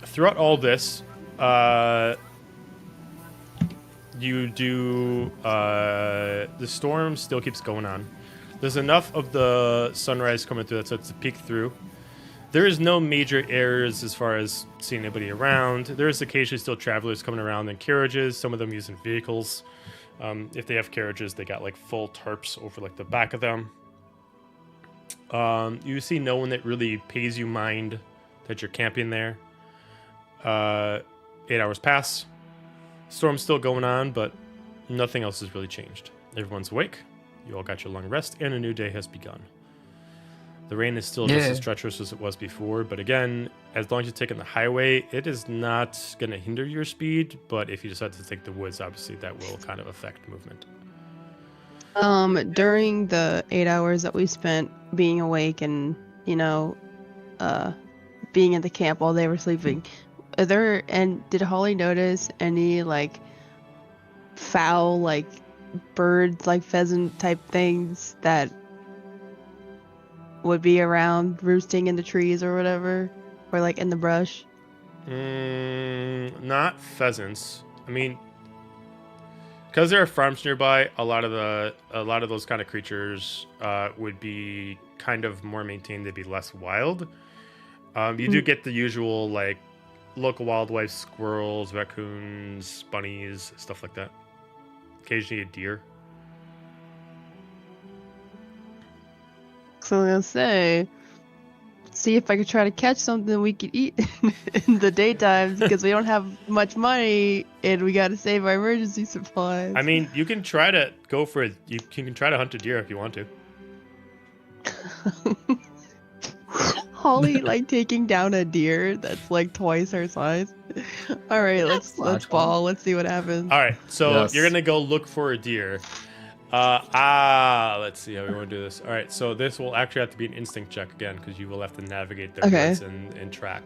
[SPEAKER 4] Throughout all this, you do. The storm still keeps going on. There's enough of the sunrise coming through that starts to peek through. There is no major errors as far as seeing anybody around. There is occasionally still travelers coming around in carriages, some of them using vehicles. If they have carriages, they got like full tarps over like the back of them. You see no one that really pays you mind that you're camping there. 8 hours pass. Storm's still going on, but nothing else has really changed. Everyone's awake. You all got your long rest, and a new day has begun. The rain is still just as treacherous as it was before, but again, as long as you're taking the highway, it is not going to hinder your speed, but if you decide to take the woods, obviously that will kind of affect movement.
[SPEAKER 6] During the 8 hours that we spent being awake and, being in the camp while they were sleeping, did Holly notice any, like, foul, like, birds, like pheasant type things that would be around roosting in the trees or whatever, or like in the brush?
[SPEAKER 4] Not pheasants. I mean, because there are farms nearby, a lot of those kind of creatures would be kind of more maintained. They'd be less wild. You do get the usual like local wildlife: squirrels, raccoons, bunnies, stuff like that. Occasionally a deer.
[SPEAKER 6] So I was gonna say, see if I could try to catch something we could eat in the daytime, because we don't have much money and we gotta save our emergency supplies.
[SPEAKER 4] I mean, you can try to go for it. You can try to hunt a deer if you want to.
[SPEAKER 6] Holly like taking down a deer that's like twice her size. All right, let's ball. Let's see what happens.
[SPEAKER 4] All right, so
[SPEAKER 9] Yes.
[SPEAKER 4] you're gonna go look for a deer. Let's see how we want to do this. All right, so this will actually have to be an instinct check again, because you will have to navigate the
[SPEAKER 6] Okay.
[SPEAKER 4] woods and track.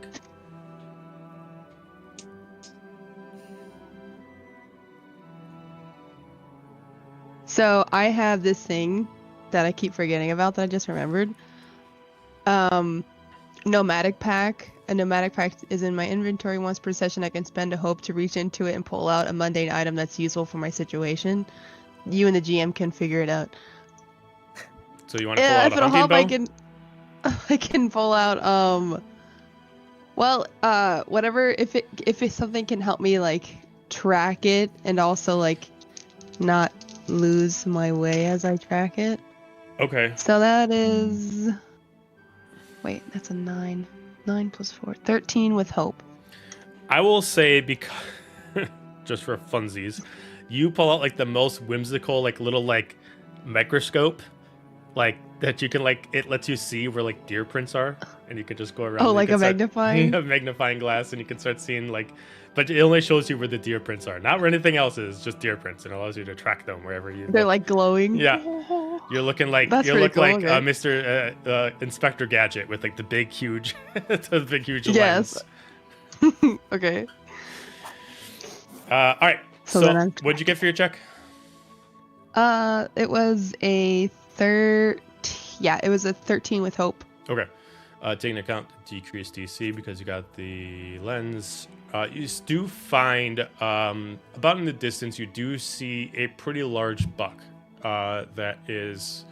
[SPEAKER 6] So I have this thing that I keep forgetting about that I just remembered. Nomadic pack. A nomadic pack is in my inventory. Once per session, I can spend a hope to reach into it and pull out a mundane item that's useful for my situation. You and the GM can figure it out.
[SPEAKER 4] So you want to pull out a hunting bow?
[SPEAKER 6] I can pull out whatever, if it's something can help me like track it and also like not lose my way as I track it.
[SPEAKER 4] Okay.
[SPEAKER 6] So that is, wait, that's a 9. 9 plus 4, 13 with hope.
[SPEAKER 4] I will say, because just for funsies, you pull out like the most whimsical, like little like microscope, like that you can like, it lets you see where like deer prints are, and you can just go around.
[SPEAKER 6] Oh,
[SPEAKER 4] and
[SPEAKER 6] like
[SPEAKER 4] you
[SPEAKER 6] a
[SPEAKER 4] can
[SPEAKER 6] magnifying?
[SPEAKER 4] a magnifying glass, and you can start seeing like, but it only shows you where the deer prints are, not where anything else is, just deer prints, and allows you to track them wherever you.
[SPEAKER 6] They're
[SPEAKER 4] look.
[SPEAKER 6] like glowing.
[SPEAKER 4] Yeah. You're looking like
[SPEAKER 6] That's
[SPEAKER 4] you
[SPEAKER 6] pretty
[SPEAKER 4] look
[SPEAKER 6] cool,
[SPEAKER 4] like
[SPEAKER 6] okay.
[SPEAKER 4] Mr. Inspector Gadget with like the big huge, the big huge
[SPEAKER 6] Yes.
[SPEAKER 4] lens.
[SPEAKER 6] Okay.
[SPEAKER 4] All right.
[SPEAKER 6] So
[SPEAKER 4] So,
[SPEAKER 6] then I'm-
[SPEAKER 4] what'd you get for your check?
[SPEAKER 6] It was a it was a 13 with hope.
[SPEAKER 4] Okay. Taking into account decreased DC because you got the lens. You do find about in the distance, you do see a pretty large buck that is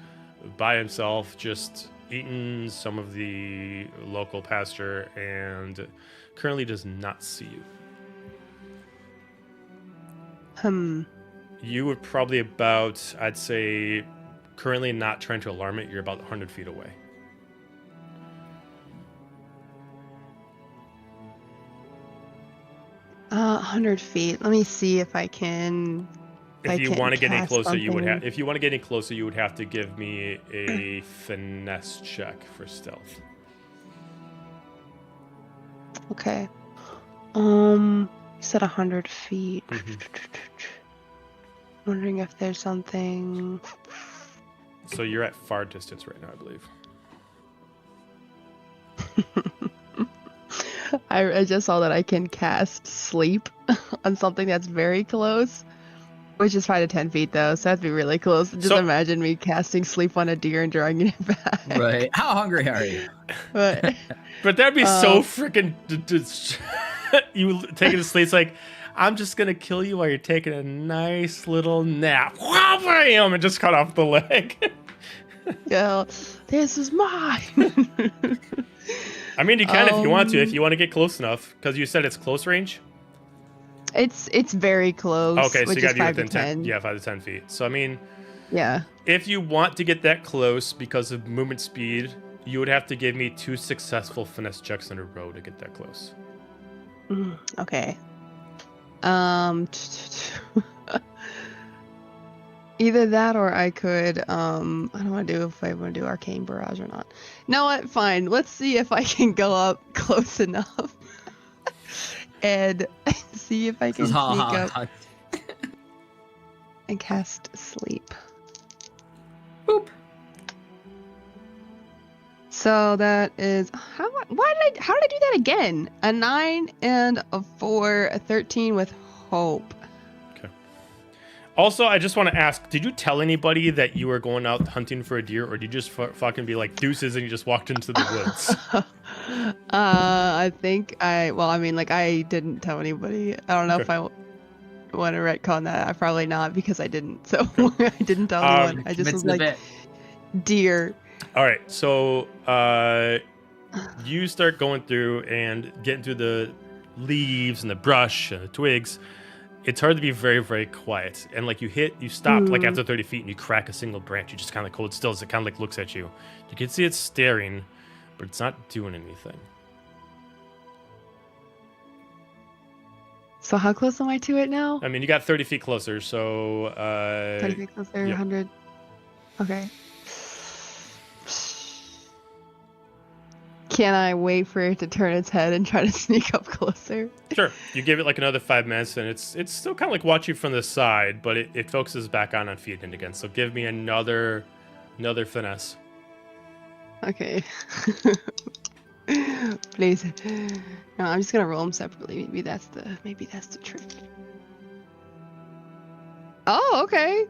[SPEAKER 4] by himself, just eating some of the local pasture, and currently does not see you. You would probably about, I'd say, currently not trying to alarm it, you're about 100 feet away.
[SPEAKER 6] Uh, 100 feet. Let me see if I can.
[SPEAKER 4] If you want to get any
[SPEAKER 6] cast
[SPEAKER 4] closer, you would have.
[SPEAKER 6] something.
[SPEAKER 4] If you want to get any closer, you would have to give me a finesse check for stealth.
[SPEAKER 6] Okay. You said 100 feet. Wondering if there's something.
[SPEAKER 4] So you're at far distance right now, I believe.
[SPEAKER 6] I just saw that I can cast sleep on something that's very close, which is 5 to 10 feet though, so that'd be really close. Just
[SPEAKER 4] So-
[SPEAKER 6] imagine me casting sleep on a deer and dragging it back.
[SPEAKER 9] Right. How hungry are you?
[SPEAKER 6] But
[SPEAKER 4] But that'd be so freaking. You taking a sleep, it's like, I'm just gonna kill you while you're taking a nice little nap. Bam! And just cut off the leg.
[SPEAKER 6] yeah, this is mine.
[SPEAKER 4] I mean, you can if you want to, if you want to get close enough, because you said it's close range.
[SPEAKER 6] It's very close.
[SPEAKER 4] Okay, so
[SPEAKER 6] which
[SPEAKER 4] you got
[SPEAKER 6] is
[SPEAKER 4] to be
[SPEAKER 6] 5 to
[SPEAKER 4] within 10.
[SPEAKER 6] 10.
[SPEAKER 4] Yeah, 5 to 10 feet. So I mean,
[SPEAKER 6] Yeah.
[SPEAKER 4] if you want to get that close because of movement speed, you would have to give me 2 successful finesse checks in a row to get that close.
[SPEAKER 6] Okay. Either that or I could, I don't want to do if I want to do Arcane Barrage or not. You know what? Fine. Let's see if I can go up close enough and see if I can sneak up and cast Sleep.
[SPEAKER 9] Boop.
[SPEAKER 6] So that is how did I do that again? A 9 and a 4, a 13 with Hope.
[SPEAKER 4] Also, I just want to ask, did you tell anybody that you were going out hunting for a deer, or did you just fucking be like deuces and you just walked into the woods?
[SPEAKER 6] I think I didn't tell anybody. I don't know if I want to retcon that. Probably not, because I didn't. So I didn't tell anyone. I just was like, deer.
[SPEAKER 4] All right, so you start going through and getting through the leaves and the brush and the twigs. It's hard to be very, very quiet. And like you stop like after 30 feet and you crack a single branch. You just kind of hold still as it kind of like looks at you. You can see it's staring, but it's not doing anything.
[SPEAKER 6] So how close am I to it now?
[SPEAKER 4] I mean, you got 30 feet closer, so...
[SPEAKER 6] 30 feet closer,
[SPEAKER 4] yep.
[SPEAKER 6] 100. Okay. Can I wait for it to turn its head and try to sneak up closer?
[SPEAKER 4] Sure. You give it like another 5 minutes, and it's still kind of like watching from the side, but it focuses back on feeding again. So give me another finesse.
[SPEAKER 6] Okay. Please. No, I'm just gonna roll them separately. Maybe that's the trick. Oh, okay.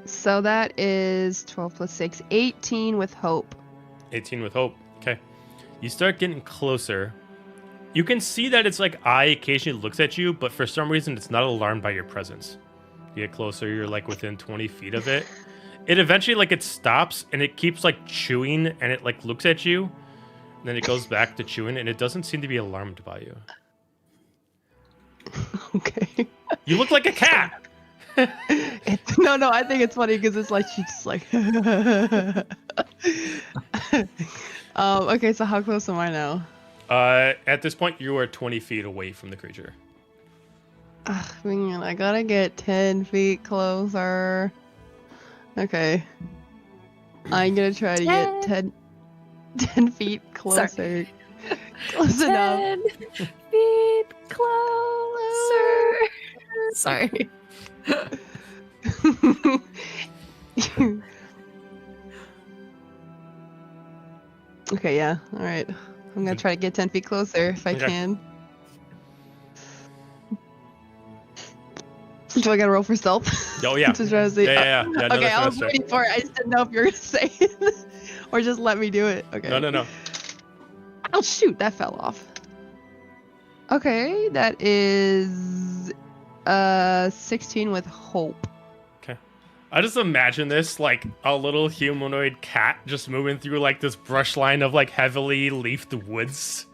[SPEAKER 6] So that is 12 plus 6, 18 with Hope.
[SPEAKER 4] 18 with Hope. Okay. You start getting closer. You can see that its like eye occasionally looks at you, but for some reason it's not alarmed by your presence. You get closer, you're like within 20 feet of it. It eventually like it stops and it keeps like chewing and it like looks at you. And then it goes back to chewing and it doesn't seem to be alarmed by you.
[SPEAKER 6] Okay.
[SPEAKER 4] You look like a cat.
[SPEAKER 6] No, I think it's funny because it's like she's just like. Okay, so how close am I now?
[SPEAKER 4] At this point, you are 20 feet away from the creature.
[SPEAKER 6] Man, I gotta get 10 feet closer. Okay. I'm gonna try to get 10 feet closer.
[SPEAKER 7] Sorry.
[SPEAKER 6] Close enough.
[SPEAKER 7] 10 feet closer. Sorry.
[SPEAKER 6] Okay, yeah. All right. I'm gonna try to get 10 feet closer if I can. Do I gotta roll for stealth?
[SPEAKER 4] Oh yeah.
[SPEAKER 6] To try to see.
[SPEAKER 4] Yeah.
[SPEAKER 6] Okay, I was waiting for it. I just didn't know if you were gonna say it or just let me do it. Okay.
[SPEAKER 4] No.
[SPEAKER 6] Oh shoot, that fell off. Okay, that is 16 with Hope.
[SPEAKER 4] Okay. I just imagine this like a little humanoid cat just moving through like this brush line of like heavily leafed woods.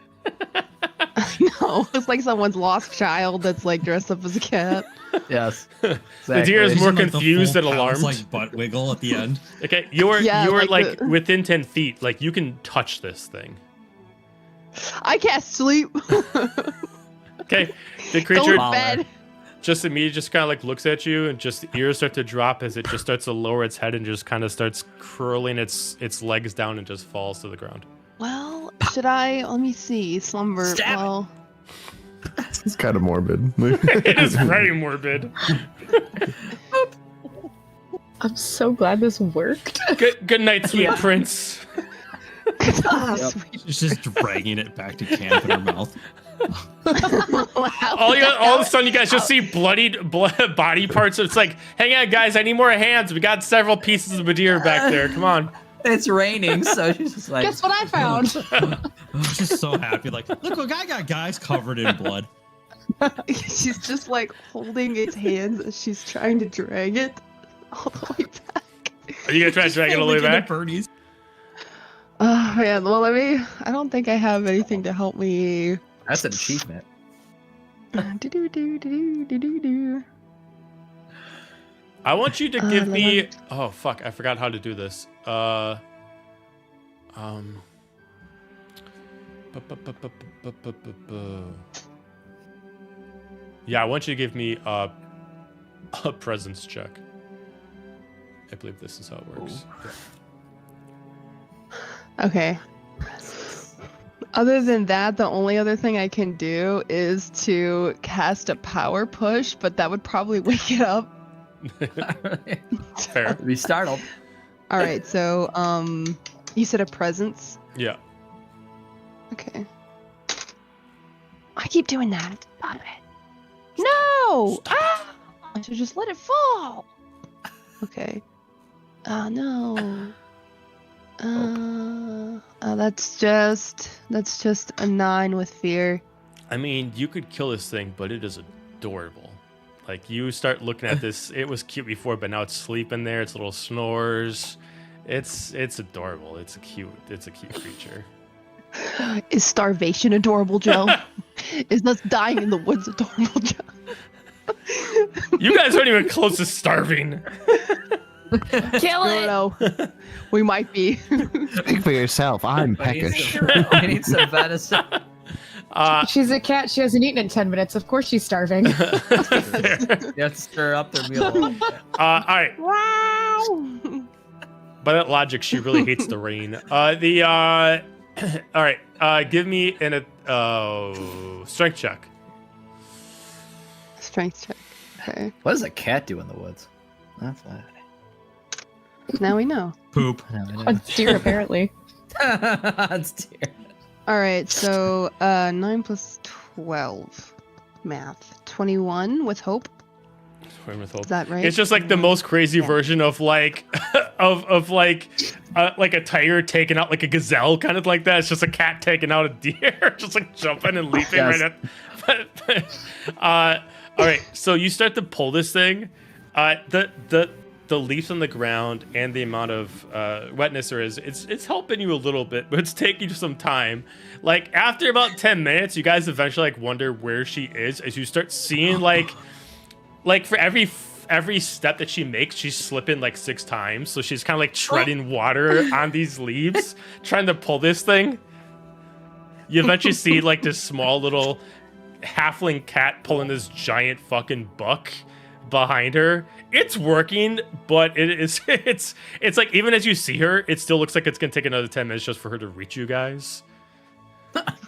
[SPEAKER 6] No, it's like someone's lost child that's like dressed up as a cat.
[SPEAKER 9] Yes.
[SPEAKER 4] The deer is
[SPEAKER 3] Isn't,
[SPEAKER 4] more
[SPEAKER 3] like, the
[SPEAKER 4] confused
[SPEAKER 3] full
[SPEAKER 4] and alarmed.
[SPEAKER 3] cow's, like butt wiggle at the end.
[SPEAKER 4] Okay, you are
[SPEAKER 6] like
[SPEAKER 4] within 10 feet. Like you can touch this thing.
[SPEAKER 6] I can't sleep.
[SPEAKER 4] Okay, the
[SPEAKER 6] Go
[SPEAKER 4] creature
[SPEAKER 6] to bed.
[SPEAKER 4] just immediately just kind of like looks at you and just the ears start to drop as it just starts to lower its head and just kind of starts curling its legs down and just falls to the ground.
[SPEAKER 6] Well, should I? Let me see. Slumber.
[SPEAKER 9] Stab it.
[SPEAKER 6] Well,
[SPEAKER 8] It's kind of morbid.
[SPEAKER 4] It is very morbid.
[SPEAKER 5] I'm so glad this worked.
[SPEAKER 4] Good night, sweet prince.
[SPEAKER 3] She's just dragging it back to camp in her mouth.
[SPEAKER 4] All of a sudden, you guys just see bloodied body parts. It's like, hang on, guys, I need more hands. We got several pieces of a deer back there. Come on.
[SPEAKER 9] It's raining, so she's just like.
[SPEAKER 5] Guess what I found?
[SPEAKER 3] I'm just so happy. Like, look what I got, guys, covered in blood.
[SPEAKER 6] she's just like holding its hands as she's trying to drag it all the way back.
[SPEAKER 4] Are you gonna try to drag it all the way back?
[SPEAKER 3] Bernie's.
[SPEAKER 6] Oh man, well I don't think I have anything to help me.
[SPEAKER 9] That's an achievement.
[SPEAKER 6] Do.
[SPEAKER 4] I want you to give me. Oh fuck! I forgot how to do this. Yeah, I want you to give me a presence check. I believe this is how it works.
[SPEAKER 6] Okay. Other than that, the only other thing I can do is to cast a power push, but that would probably wake it up.
[SPEAKER 4] Fair.
[SPEAKER 9] Be startled.
[SPEAKER 6] All right, so you said a presence.
[SPEAKER 4] Yeah.
[SPEAKER 6] Okay. I keep doing that. Stop it. No! Ah! I should just let it fall. Okay. No. That's just a 9 with fear.
[SPEAKER 4] I mean, you could kill this thing, but it is adorable. Like, you start looking at this, it was cute before, but now it's sleeping there, it's little snores. It's adorable. It's a cute creature.
[SPEAKER 6] Is starvation adorable, Joe? Is us dying in the woods adorable, Joe?
[SPEAKER 4] You guys aren't even close to starving.
[SPEAKER 7] Kill it.
[SPEAKER 6] No. We might be.
[SPEAKER 8] Speak for yourself. I'm peckish.
[SPEAKER 9] I need some venison.
[SPEAKER 5] She's a cat. She hasn't eaten in 10 minutes. Of course she's starving.
[SPEAKER 9] You have to stir up their meal.
[SPEAKER 4] All right.
[SPEAKER 6] Wow.
[SPEAKER 4] By that logic, she really hates the rain. All right. Give me an strength check.
[SPEAKER 6] Strength check. Okay.
[SPEAKER 9] What does a cat do in the woods? That's why.
[SPEAKER 6] Now we know.
[SPEAKER 3] Poop.
[SPEAKER 5] A deer, apparently.
[SPEAKER 9] That's dear.
[SPEAKER 6] All right, so 9 plus 12. Math. 21 with hope. Is that right?
[SPEAKER 4] It's just like the most crazy version of like like a tiger taking out like a gazelle, kind of like that. It's just a cat taking out a deer, just like jumping and leaping right at. All right, so you start to pull this thing. The leaves on the ground and the amount of wetness there is, it's helping you a little bit, but it's taking you some time. Like after about 10 minutes, you guys eventually like wonder where she is as you start seeing like for every step that she makes, she's slipping like 6 times. So she's kind of like treading water on these leaves, trying to pull this thing. You eventually see like this small little halfling cat pulling this giant fucking buck behind her. It's working, but it's like even as you see her, it still looks like it's gonna take another 10 minutes just for her to reach you guys.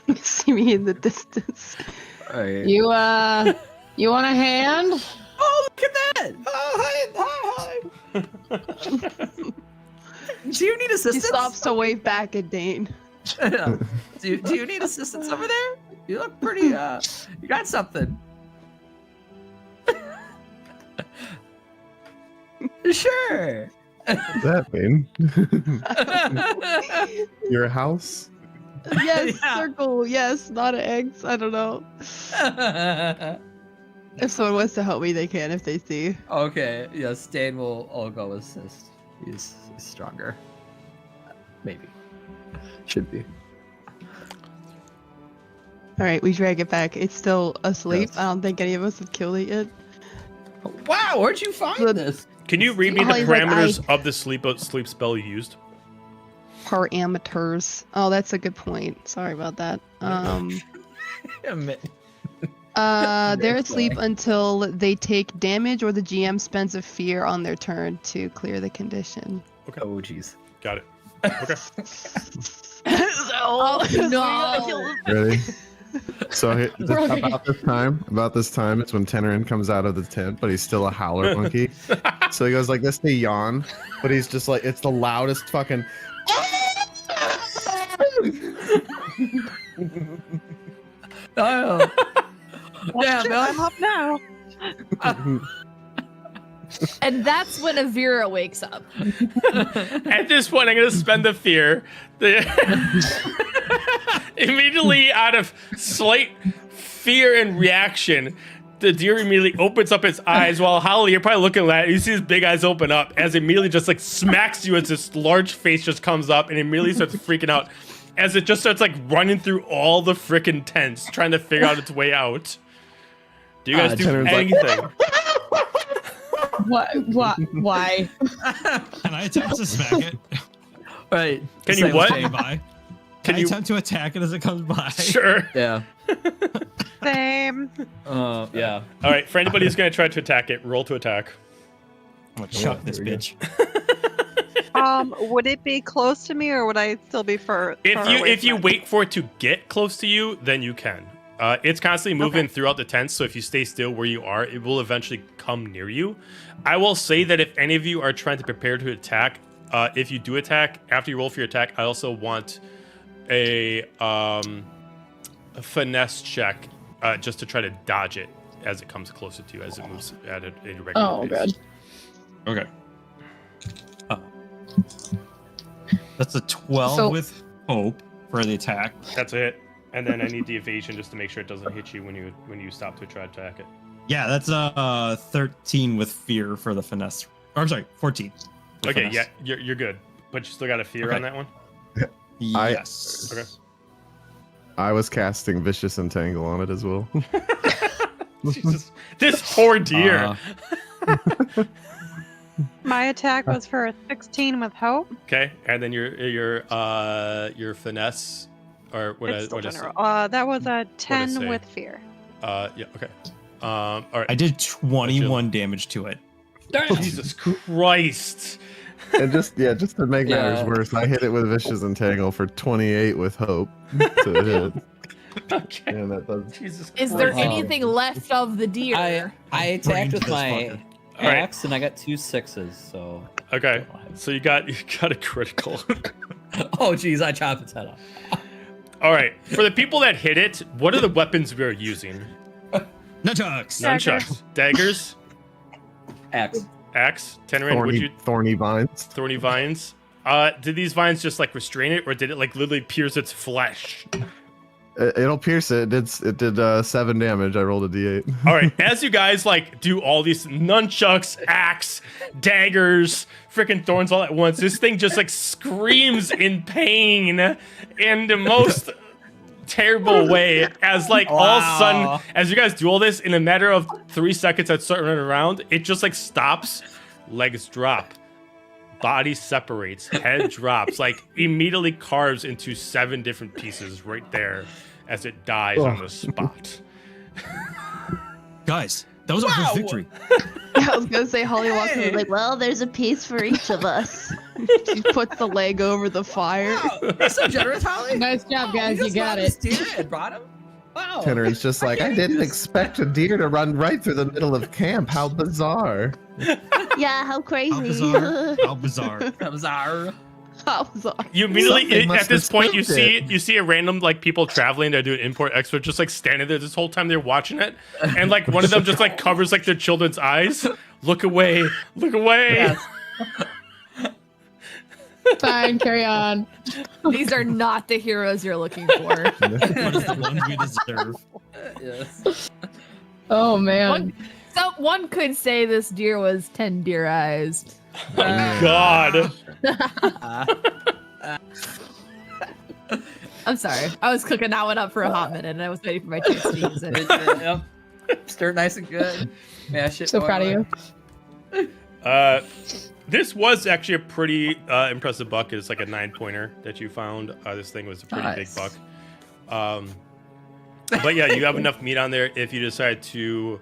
[SPEAKER 6] You see me in the distance.
[SPEAKER 9] Right.
[SPEAKER 5] You want a hand?
[SPEAKER 9] Oh, look at that! Oh, hi. Do you need
[SPEAKER 6] He
[SPEAKER 9] assistance?
[SPEAKER 6] stops to wave back at Dane.
[SPEAKER 9] do you need assistance over there? You look pretty. You got something. Sure.
[SPEAKER 8] What does that mean? Your house?
[SPEAKER 6] Yes,
[SPEAKER 9] Yeah.
[SPEAKER 6] circle. Yes, not eggs. I don't know. If someone wants to help me, they can if they see.
[SPEAKER 9] Okay. Yes, Dane will all go assist. He's stronger. Maybe. Should be.
[SPEAKER 6] All right, we drag it back. It's still asleep.
[SPEAKER 9] Yes.
[SPEAKER 6] I don't think any of us have killed it yet.
[SPEAKER 9] Wow, where'd you find
[SPEAKER 6] Good.
[SPEAKER 9] this?
[SPEAKER 4] Can you read me the
[SPEAKER 6] Holly's like,
[SPEAKER 4] parameters of the sleep spell you used?
[SPEAKER 6] Parameters. Oh, that's a good point. Sorry about that. They're asleep until they take damage or the GM spends a fear on their turn to clear the condition.
[SPEAKER 4] Okay.
[SPEAKER 9] Oh, jeez.
[SPEAKER 4] Got it. Okay.
[SPEAKER 7] No.
[SPEAKER 8] Ready? So about this time, it's when Tenerin comes out of the tent, but he's still a howler monkey. So he goes like this to yawn, but he's just like, it's the loudest fucking.
[SPEAKER 9] Oh. Yeah,
[SPEAKER 1] I'm up now.
[SPEAKER 7] And that's when Avira wakes up.
[SPEAKER 4] At this point, I'm going to spend the fear. Immediately out of slight fear and reaction, the deer immediately opens up its eyes while Holly, you're probably looking at it. You see his big eyes open up as it immediately just like smacks you as this large face just comes up and immediately starts freaking out as it just starts like running through all the freaking tents trying to figure out its way out. Do you guys do
[SPEAKER 8] Teneren's
[SPEAKER 4] anything?
[SPEAKER 5] What? Why?
[SPEAKER 3] Can I attempt to smack it?
[SPEAKER 9] Right.
[SPEAKER 4] Can you
[SPEAKER 9] Same
[SPEAKER 4] what?
[SPEAKER 9] thing.
[SPEAKER 3] By?
[SPEAKER 4] Can
[SPEAKER 3] Can I
[SPEAKER 4] you-
[SPEAKER 3] attempt to attack it as it comes by?
[SPEAKER 4] Sure.
[SPEAKER 9] Yeah.
[SPEAKER 1] Same.
[SPEAKER 9] Yeah.
[SPEAKER 4] All right. For anybody who's going to try to attack it, roll to attack.
[SPEAKER 3] I'm gonna chuck this bitch.
[SPEAKER 1] Would it be close to me, or would I still be far away
[SPEAKER 4] If you
[SPEAKER 1] from it?
[SPEAKER 4] wait for it to get close to you, then you can. It's constantly moving throughout the tents, so if you stay still where you are, it will eventually come near you. I will say that if any of you are trying to prepare to attack, if you do attack, after you roll for your attack, I also want a finesse check just to try to dodge it as it comes closer to you, as it moves at a regular pace.
[SPEAKER 5] God.
[SPEAKER 3] Okay. That's a 12 with hope for the attack.
[SPEAKER 4] That's it. And then I need the evasion just to make sure it doesn't hit you when you stop to try to attack it.
[SPEAKER 3] Yeah, that's 13 with fear for the finesse. Or, I'm sorry, 14.
[SPEAKER 4] Okay,
[SPEAKER 3] finesse.
[SPEAKER 4] yeah, you're good. But you still got a fear on that one?
[SPEAKER 3] Yes.
[SPEAKER 4] Okay.
[SPEAKER 8] I was casting Vicious Entangle on it as well.
[SPEAKER 4] Jesus. This poor deer.
[SPEAKER 1] My attack was for a 16 with hope.
[SPEAKER 4] Okay, and then your finesse, or what?
[SPEAKER 1] It's still
[SPEAKER 4] What is
[SPEAKER 1] general.
[SPEAKER 4] it?
[SPEAKER 1] That was a 10
[SPEAKER 4] say?
[SPEAKER 1] with fear.
[SPEAKER 4] Yeah. Okay. All right.
[SPEAKER 3] I did 21 damage to it.
[SPEAKER 4] Jesus Christ.
[SPEAKER 8] And just to make matters worse, I hit it with Vicious Entangle for 28 with hope to hit.
[SPEAKER 4] Okay.
[SPEAKER 8] Yeah, that does.
[SPEAKER 4] Jesus Christ.
[SPEAKER 7] Is there anything left of the deer?
[SPEAKER 9] I attacked with
[SPEAKER 3] this
[SPEAKER 9] my axe and I got 2 6s. So
[SPEAKER 4] Okay. So you got a critical.
[SPEAKER 9] oh geez, I chopped its head off.
[SPEAKER 4] All right. For the people that hit it, what are the weapons we are using?
[SPEAKER 3] Nunchucks.
[SPEAKER 4] Nunchucks. Daggers.
[SPEAKER 9] Axe.
[SPEAKER 4] Axe. Tenerin,
[SPEAKER 8] Thorny vines.
[SPEAKER 4] Thorny vines. Did these vines just like restrain it, or did it like literally pierce its flesh?
[SPEAKER 8] It'll pierce it. It did 7 damage. I rolled a d8.
[SPEAKER 4] All right, as you guys like do all these nunchucks, axe, daggers, freaking thorns all at once, this thing just like screams in pain in the most terrible way. As like all of a sudden, as you guys do all this, in a matter of 3 seconds, I'd start running around. It just like stops, legs drop, body separates, head drops, like immediately carves into 7 different pieces right there as it dies on the spot.
[SPEAKER 3] Guys, that was our first victory.
[SPEAKER 2] I was gonna say Holly walks in like, well, there's a piece for each of us.
[SPEAKER 6] She puts the leg over the fire.
[SPEAKER 9] You're so generous, Holly.
[SPEAKER 5] Nice job, guys. You got it.
[SPEAKER 9] Deer and brought him. Wow.
[SPEAKER 8] Tenerin's just like, I didn't expect a deer to run right through the middle of camp. How bizarre.
[SPEAKER 2] Yeah, how crazy.
[SPEAKER 3] How bizarre. How bizarre.
[SPEAKER 9] Bizarre.
[SPEAKER 2] How bizarre.
[SPEAKER 4] You immediately
[SPEAKER 8] Something must
[SPEAKER 4] at this
[SPEAKER 8] have
[SPEAKER 4] point you
[SPEAKER 8] spooked
[SPEAKER 4] see a random like people traveling, they're doing import export, just like standing there this whole time they're watching it, and like one of them just like covers like their children's eyes. Look away, look away.
[SPEAKER 9] Yes.
[SPEAKER 5] Fine, carry on.
[SPEAKER 7] These are not the heroes you're looking for.
[SPEAKER 3] What is the one we deserve?
[SPEAKER 9] Yes.
[SPEAKER 5] Oh man.
[SPEAKER 7] One could say this deer was 10 deer-ized.
[SPEAKER 4] Oh God.
[SPEAKER 7] I'm sorry. I was cooking that one up for a hot minute, and I was waiting for my chance to use it.
[SPEAKER 9] Yep. Stir nice and good. Mash it.
[SPEAKER 5] So proud of you.
[SPEAKER 4] This was actually a pretty impressive buck. It's like a 9-pointer that you found. This thing was a pretty
[SPEAKER 9] Nice.
[SPEAKER 4] big buck. But yeah, you have enough meat on there if you decide to.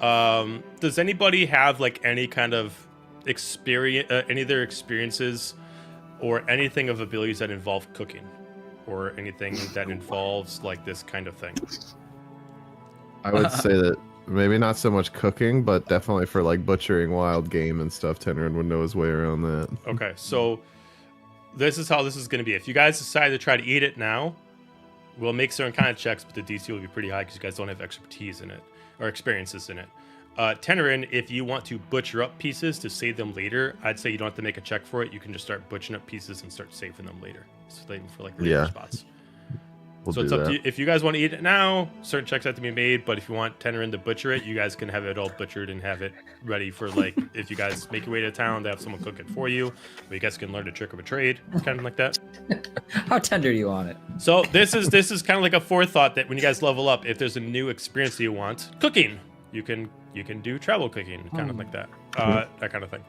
[SPEAKER 4] Does anybody have like any kind of experience, any of their experiences, or anything of abilities that involve cooking, or anything that involves like this kind of thing?
[SPEAKER 8] I would say that maybe not so much cooking, but definitely for like butchering wild game and stuff. Tenerin would know his way around that.
[SPEAKER 4] Okay, so this is how this is going to be. If you guys decide to try to eat it now, we'll make certain kind of checks, but the DC will be pretty high because you guys don't have expertise in it or experiences in it. Tenerin, if you want to butcher up pieces to save them later, I'd say you don't have to make a check for it. You can just start butchering up pieces and start saving them later. Save them for like later spots. So it's up to you. If you guys want to eat it now, certain checks have to be made. But if you want Tenerin to butcher it, you guys can have it all butchered and have it ready for like if you guys make your way to town, to have someone cook it for you. Or you guys can learn a trick of a trade, kind of like that.
[SPEAKER 9] How tender do you want it?
[SPEAKER 4] So this is kind of like a forethought that when you guys level up, if there's a new experience that you want, cooking, you can do travel cooking, kind of like that, that kind of thing.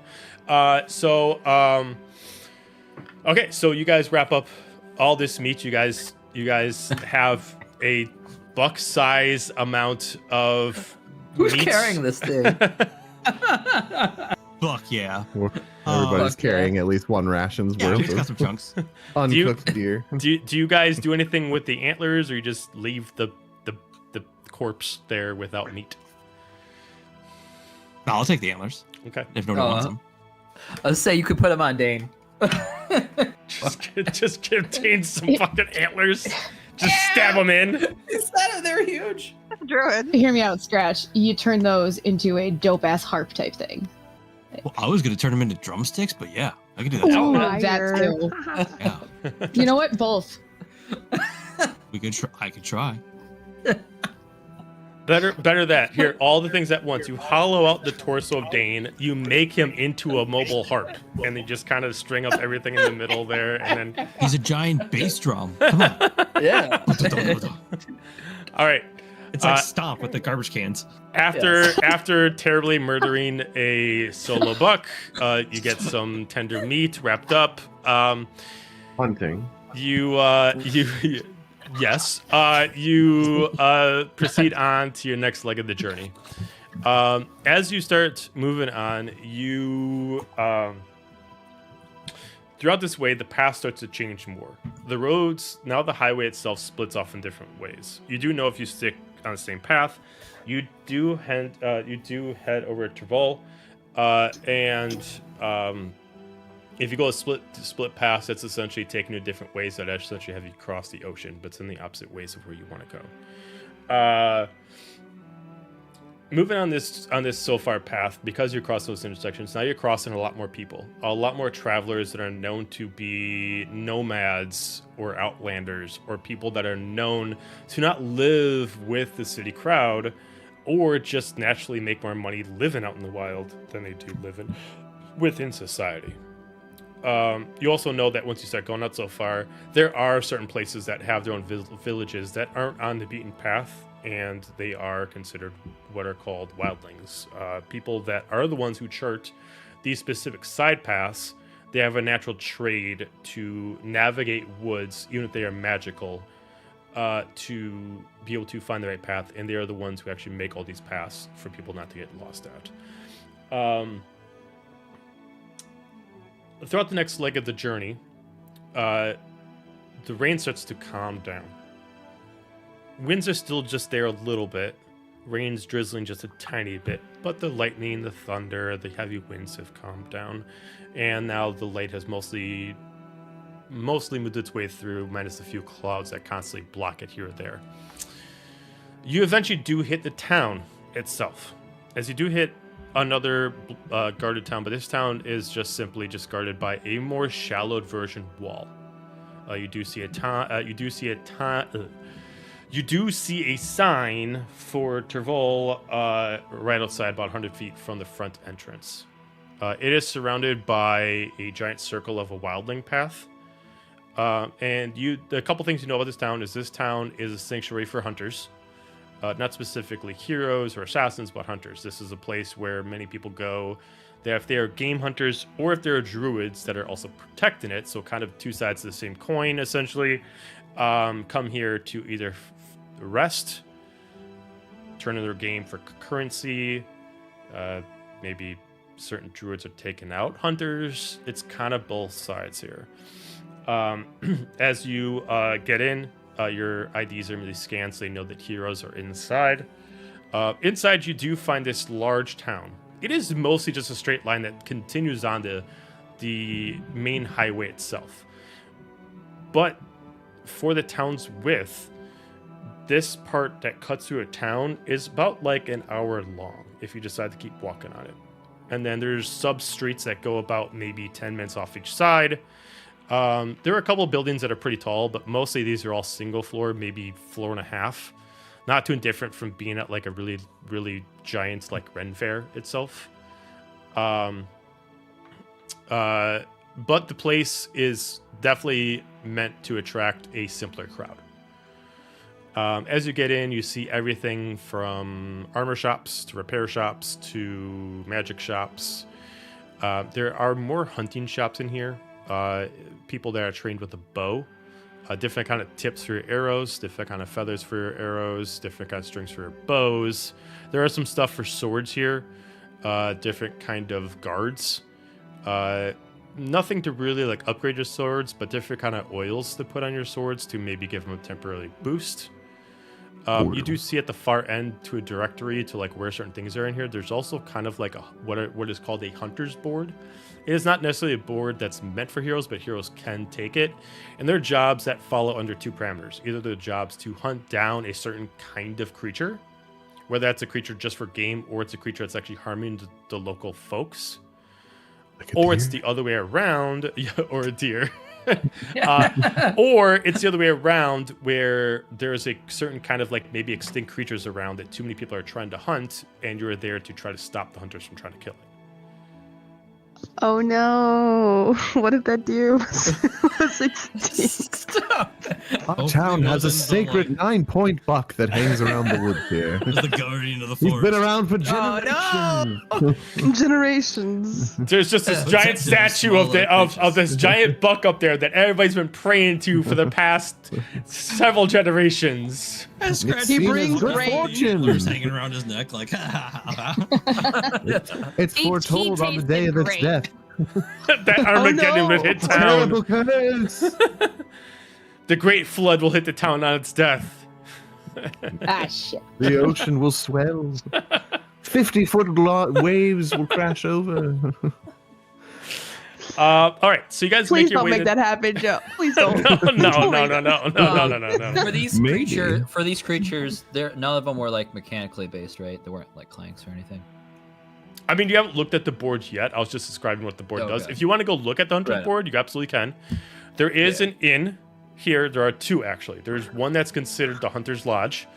[SPEAKER 4] Okay, so you guys wrap up all this meat. You guys have a buck-size amount of
[SPEAKER 9] Who's
[SPEAKER 4] meat.
[SPEAKER 9] carrying this thing?
[SPEAKER 3] Fuck yeah.
[SPEAKER 8] Everybody's
[SPEAKER 9] Fuck yeah.
[SPEAKER 8] carrying at least one ration's
[SPEAKER 3] Yeah,
[SPEAKER 8] worth
[SPEAKER 3] Jake's got
[SPEAKER 8] of
[SPEAKER 3] some chunks.
[SPEAKER 8] uncooked deer.
[SPEAKER 4] Do you guys do anything with the antlers, or you just leave the corpse there without meat?
[SPEAKER 3] No, I'll take the antlers
[SPEAKER 4] Okay.
[SPEAKER 3] if nobody wants them.
[SPEAKER 9] Let's say you could put them on Dane.
[SPEAKER 4] just give Dane some fucking antlers. Just stab him in.
[SPEAKER 9] They're huge.
[SPEAKER 1] Druid.
[SPEAKER 5] Hear me out, Scratch. You turn those into a dope-ass harp type thing.
[SPEAKER 3] Well, I was gonna turn them into drumsticks, but yeah, I could do that.
[SPEAKER 5] Ooh,
[SPEAKER 3] too.
[SPEAKER 5] that too.
[SPEAKER 3] Yeah,
[SPEAKER 5] You know what? Both.
[SPEAKER 3] we could. I could try.
[SPEAKER 4] Better that. Here, all the things at once. You hollow out the torso of Dane. You make him into a mobile harp, and then just kind of string up everything in the middle there, and then.
[SPEAKER 3] He's a giant bass drum. Come on.
[SPEAKER 9] Yeah.
[SPEAKER 4] All right.
[SPEAKER 3] It's like Stomp with the garbage cans.
[SPEAKER 4] After terribly murdering a solo buck, you get some tender meat wrapped up.
[SPEAKER 8] Hunting.
[SPEAKER 4] Yes. You proceed on to your next leg of the journey. As you start moving on, you throughout this way, the path starts to change more. The roads, now the highway itself splits off in different ways. You do know if you stick on the same path, you do head over to Terval, and if you go a split path, that's essentially taking you different ways that essentially have you cross the ocean, but it's in the opposite ways of where you want to go. Moving on this so far path, because you cross those intersections, now you're crossing a lot more people, a lot more travelers that are known to be nomads or outlanders, or people that are known to not live with the city crowd, or just naturally make more money living out in the wild than they do living within society. You also know that once you start going out so far, there are certain places that have their own villages that aren't on the beaten path, and they are considered what are called wildlings. People that are the ones who chart these specific side paths. They have a natural trade to navigate woods, even if they are magical, to be able to find the right path, and they are the ones who actually make all these paths for people not to get lost out. Throughout the next leg of the journey, the rain starts to calm down. Winds are still just there a little bit. Rain's drizzling just a tiny bit, but the lightning, the thunder, the heavy winds have calmed down, and now the light has mostly moved its way through, minus a few clouds that constantly block it here or there. You eventually do hit the town itself. As you do hit another guarded town, but this town is simply guarded by a more shallowed version wall. You do see a sign for Terval right outside, about 100 feet from the front entrance. It is surrounded by a giant circle of a wildling path. And a couple things you know about this town is a sanctuary for hunters. Not specifically heroes or assassins, but hunters. This is a place where many people go. If they are game hunters, or if there are druids that are also protecting it, so kind of two sides of the same coin, essentially, come here to either rest, turn in their game for currency, maybe certain druids are taking out hunters. It's kind of both sides here. As you get in, your IDs are immediately scanned, so they know that heroes are inside. Inside, you do find this large town. It is mostly just a straight line that continues on the main highway itself. But for the town's width, this part that cuts through a town is about like an hour long if you decide to keep walking on it. And then there's sub-streets that go about maybe 10 minutes off each side. There are a couple of buildings that are pretty tall, but mostly these are all single floor, maybe floor and a half. Not too different from being at like a really, really giant like Ren Fair itself. But the place is definitely meant to attract a simpler crowd. As you get in, you see everything from armor shops to repair shops to magic shops. There are more hunting shops in here. People that are trained with a bow, different kind of tips for your arrows, different kind of feathers for your arrows, different kind of strings for your bows. There are some stuff for swords here. different kind of guards. Nothing to really like upgrade your swords, but different kind of oils to put on your swords to maybe give them a temporary boost. You do see at the far end to a directory to like where certain things are in here. There's also kind of like what is called a hunter's board. It is not necessarily a board that's meant for heroes, but heroes can take it. And they're jobs that follow under two parameters. Either they're jobs to hunt down a certain kind of creature, whether that's a creature just for game or it's a creature that's actually harming the local folks.
[SPEAKER 8] Like a
[SPEAKER 4] Or
[SPEAKER 8] deer?
[SPEAKER 4] it's the other way around, or a deer. Or it's the other way around where there's a certain kind of like maybe extinct creatures around that too many people are trying to hunt, and you're there to try to stop the hunters from trying to kill it.
[SPEAKER 6] Oh no! What if that deer was extinct?
[SPEAKER 9] Stop.
[SPEAKER 8] Our
[SPEAKER 3] Hopefully
[SPEAKER 8] town has a
[SPEAKER 3] wasn't the,
[SPEAKER 8] sacred
[SPEAKER 3] like-
[SPEAKER 8] 9-point buck that hangs around the woods here.
[SPEAKER 3] As the guardian of the
[SPEAKER 8] He's
[SPEAKER 3] forest.
[SPEAKER 8] been around for
[SPEAKER 9] Oh,
[SPEAKER 8] generations.
[SPEAKER 6] Generations.
[SPEAKER 4] There's just this
[SPEAKER 3] Yeah,
[SPEAKER 4] giant
[SPEAKER 3] it's like
[SPEAKER 4] statue of
[SPEAKER 3] smaller
[SPEAKER 4] this giant buck up there that everybody's been praying to for the past several generations.
[SPEAKER 8] It's
[SPEAKER 6] He
[SPEAKER 8] seen as
[SPEAKER 6] brings
[SPEAKER 8] good
[SPEAKER 6] rain.
[SPEAKER 8] fortune.
[SPEAKER 3] Antlers hanging around his neck, like,
[SPEAKER 8] It's foretold on the day of its
[SPEAKER 1] great.
[SPEAKER 8] death.
[SPEAKER 4] That Armageddon will hit town.
[SPEAKER 8] Terrible curse.
[SPEAKER 4] The great flood will hit the town on its death.
[SPEAKER 5] Ah, shit.
[SPEAKER 8] The ocean will swell. 50-foot waves will crash over.
[SPEAKER 4] All right, so you guys
[SPEAKER 6] Please
[SPEAKER 4] make your
[SPEAKER 6] don't
[SPEAKER 4] way
[SPEAKER 6] make
[SPEAKER 4] to...
[SPEAKER 6] that happen, Joe. Please don't.
[SPEAKER 4] No.
[SPEAKER 9] For these
[SPEAKER 8] Maybe.
[SPEAKER 9] creatures, none of them were like mechanically based, right? They weren't like clanks or anything.
[SPEAKER 4] I mean, you haven't looked at the board yet. I was just describing what the board does.
[SPEAKER 9] Okay.
[SPEAKER 4] If you want to go look at the hunter's
[SPEAKER 9] Right.
[SPEAKER 4] board, you absolutely can. There is an inn here. There are two, actually. There's one that's considered the Hunter's Lodge.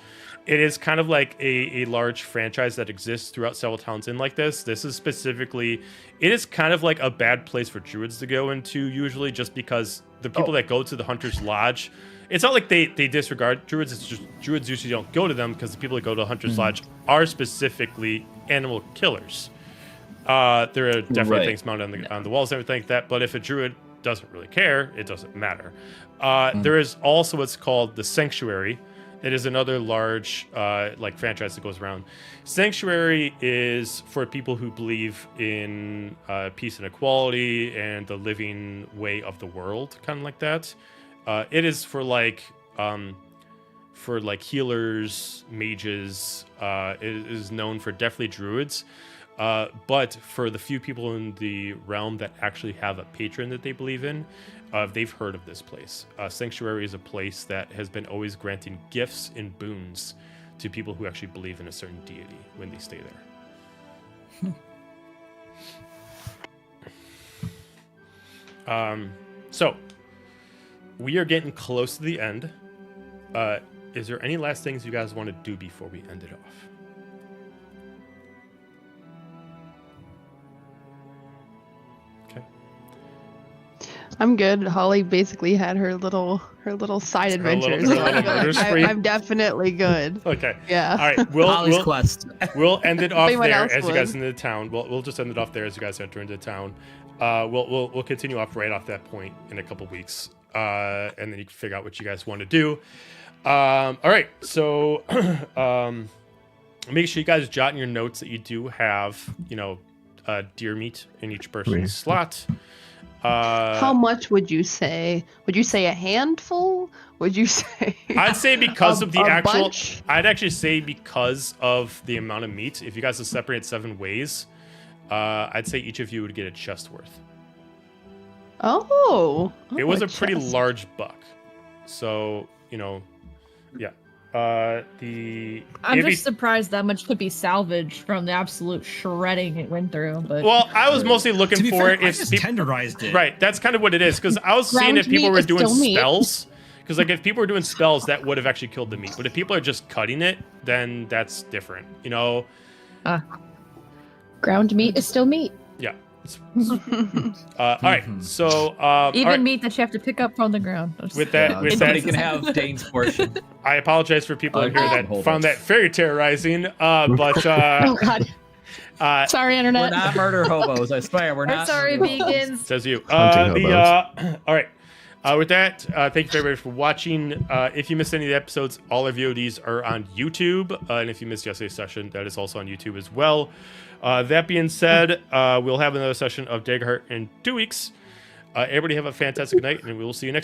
[SPEAKER 4] It is kind of like a large franchise that exists throughout several towns in like this. This is specifically... It is kind of like a bad place for druids to go into, usually, just because the people that go to the Hunter's Lodge... It's not like they disregard druids. It's just druids usually don't go to them because the people that go to the Hunter's Lodge are specifically animal killers. There are definitely
[SPEAKER 9] Right.
[SPEAKER 4] things mounted on the walls and everything like that, but if a druid doesn't really care, it doesn't matter. There is also what's called the Sanctuary. It is another large like franchise that goes around. Sanctuary is for people who believe in peace and equality and the living way of the world, kind of like that. It is for like healers, mages. It is known for definitely druids. But for the few people in the realm that actually have a patron that they believe in, they've heard of this place. Sanctuary is a place that has been always granting gifts and boons to people who actually believe in a certain deity when they stay there. So, we are getting close to the end. Is there any last things you guys want to do before we end it off?
[SPEAKER 6] I'm good. Holly basically had her little side adventures.
[SPEAKER 4] little murder spree.
[SPEAKER 6] I'm definitely good.
[SPEAKER 4] Okay.
[SPEAKER 6] Yeah.
[SPEAKER 4] All right.
[SPEAKER 9] Holly's quest.
[SPEAKER 4] We'll end it off
[SPEAKER 6] Anyone
[SPEAKER 4] there
[SPEAKER 6] else
[SPEAKER 4] as you guys
[SPEAKER 6] would.
[SPEAKER 4] enter the town. We'll just end it off there as you guys enter into town. We'll continue off right off that point in a couple weeks, and then you can figure out what you guys want to do. All right. So make sure you guys jot in your notes that you do have, deer meat in each person's slot.
[SPEAKER 6] How much would you say? Would you say a handful? Would you say?
[SPEAKER 4] I'd say because of the
[SPEAKER 6] a
[SPEAKER 4] actual.
[SPEAKER 6] bunch?
[SPEAKER 4] I'd actually say because of the amount of meat. If you guys are separated 7 ways, I'd say each of you would get a chest worth.
[SPEAKER 6] Oh.
[SPEAKER 4] It was
[SPEAKER 6] a
[SPEAKER 4] a pretty
[SPEAKER 6] chest.
[SPEAKER 4] large buck, so yeah.
[SPEAKER 7] I'm just surprised that much could be salvaged from the absolute shredding it went through. But
[SPEAKER 4] Well, I was mostly looking
[SPEAKER 3] To be
[SPEAKER 4] for
[SPEAKER 3] fair,
[SPEAKER 4] it
[SPEAKER 3] I
[SPEAKER 4] if
[SPEAKER 3] just
[SPEAKER 4] people,
[SPEAKER 3] tenderized it.
[SPEAKER 4] right. That's kind of what it is because I was seeing
[SPEAKER 5] Ground
[SPEAKER 4] if people
[SPEAKER 5] meat
[SPEAKER 4] were
[SPEAKER 5] is
[SPEAKER 4] doing
[SPEAKER 5] still meat.
[SPEAKER 4] spells. Because like if people were doing spells, that would have actually killed the meat. But if people are just cutting it, then that's different.
[SPEAKER 5] ground meat is still meat.
[SPEAKER 4] Yeah. All right. So
[SPEAKER 7] even
[SPEAKER 4] all right.
[SPEAKER 7] meat that you have to pick up from the ground.
[SPEAKER 4] With that, with
[SPEAKER 9] Anybody
[SPEAKER 4] that,
[SPEAKER 9] can have Dane's portion.
[SPEAKER 4] I apologize for people in here
[SPEAKER 9] Okay.
[SPEAKER 4] that
[SPEAKER 9] Hold
[SPEAKER 4] found
[SPEAKER 9] on.
[SPEAKER 4] that very terrorizing. But
[SPEAKER 5] Oh God. Sorry,
[SPEAKER 9] We're
[SPEAKER 5] internet.
[SPEAKER 9] not murder hobos. I swear, we're
[SPEAKER 7] We're
[SPEAKER 9] not.
[SPEAKER 7] sorry,
[SPEAKER 9] murder hobos.
[SPEAKER 7] vegans.
[SPEAKER 4] says you.
[SPEAKER 8] Hunting
[SPEAKER 4] All right. With that, thank you very much for watching. If you missed any of the episodes, all our VODs are on YouTube. And if you missed yesterday's session, that is also on YouTube as well. That being said, we'll have another session of Daggerheart in 2 weeks. Everybody have a fantastic night, and we will see you next time.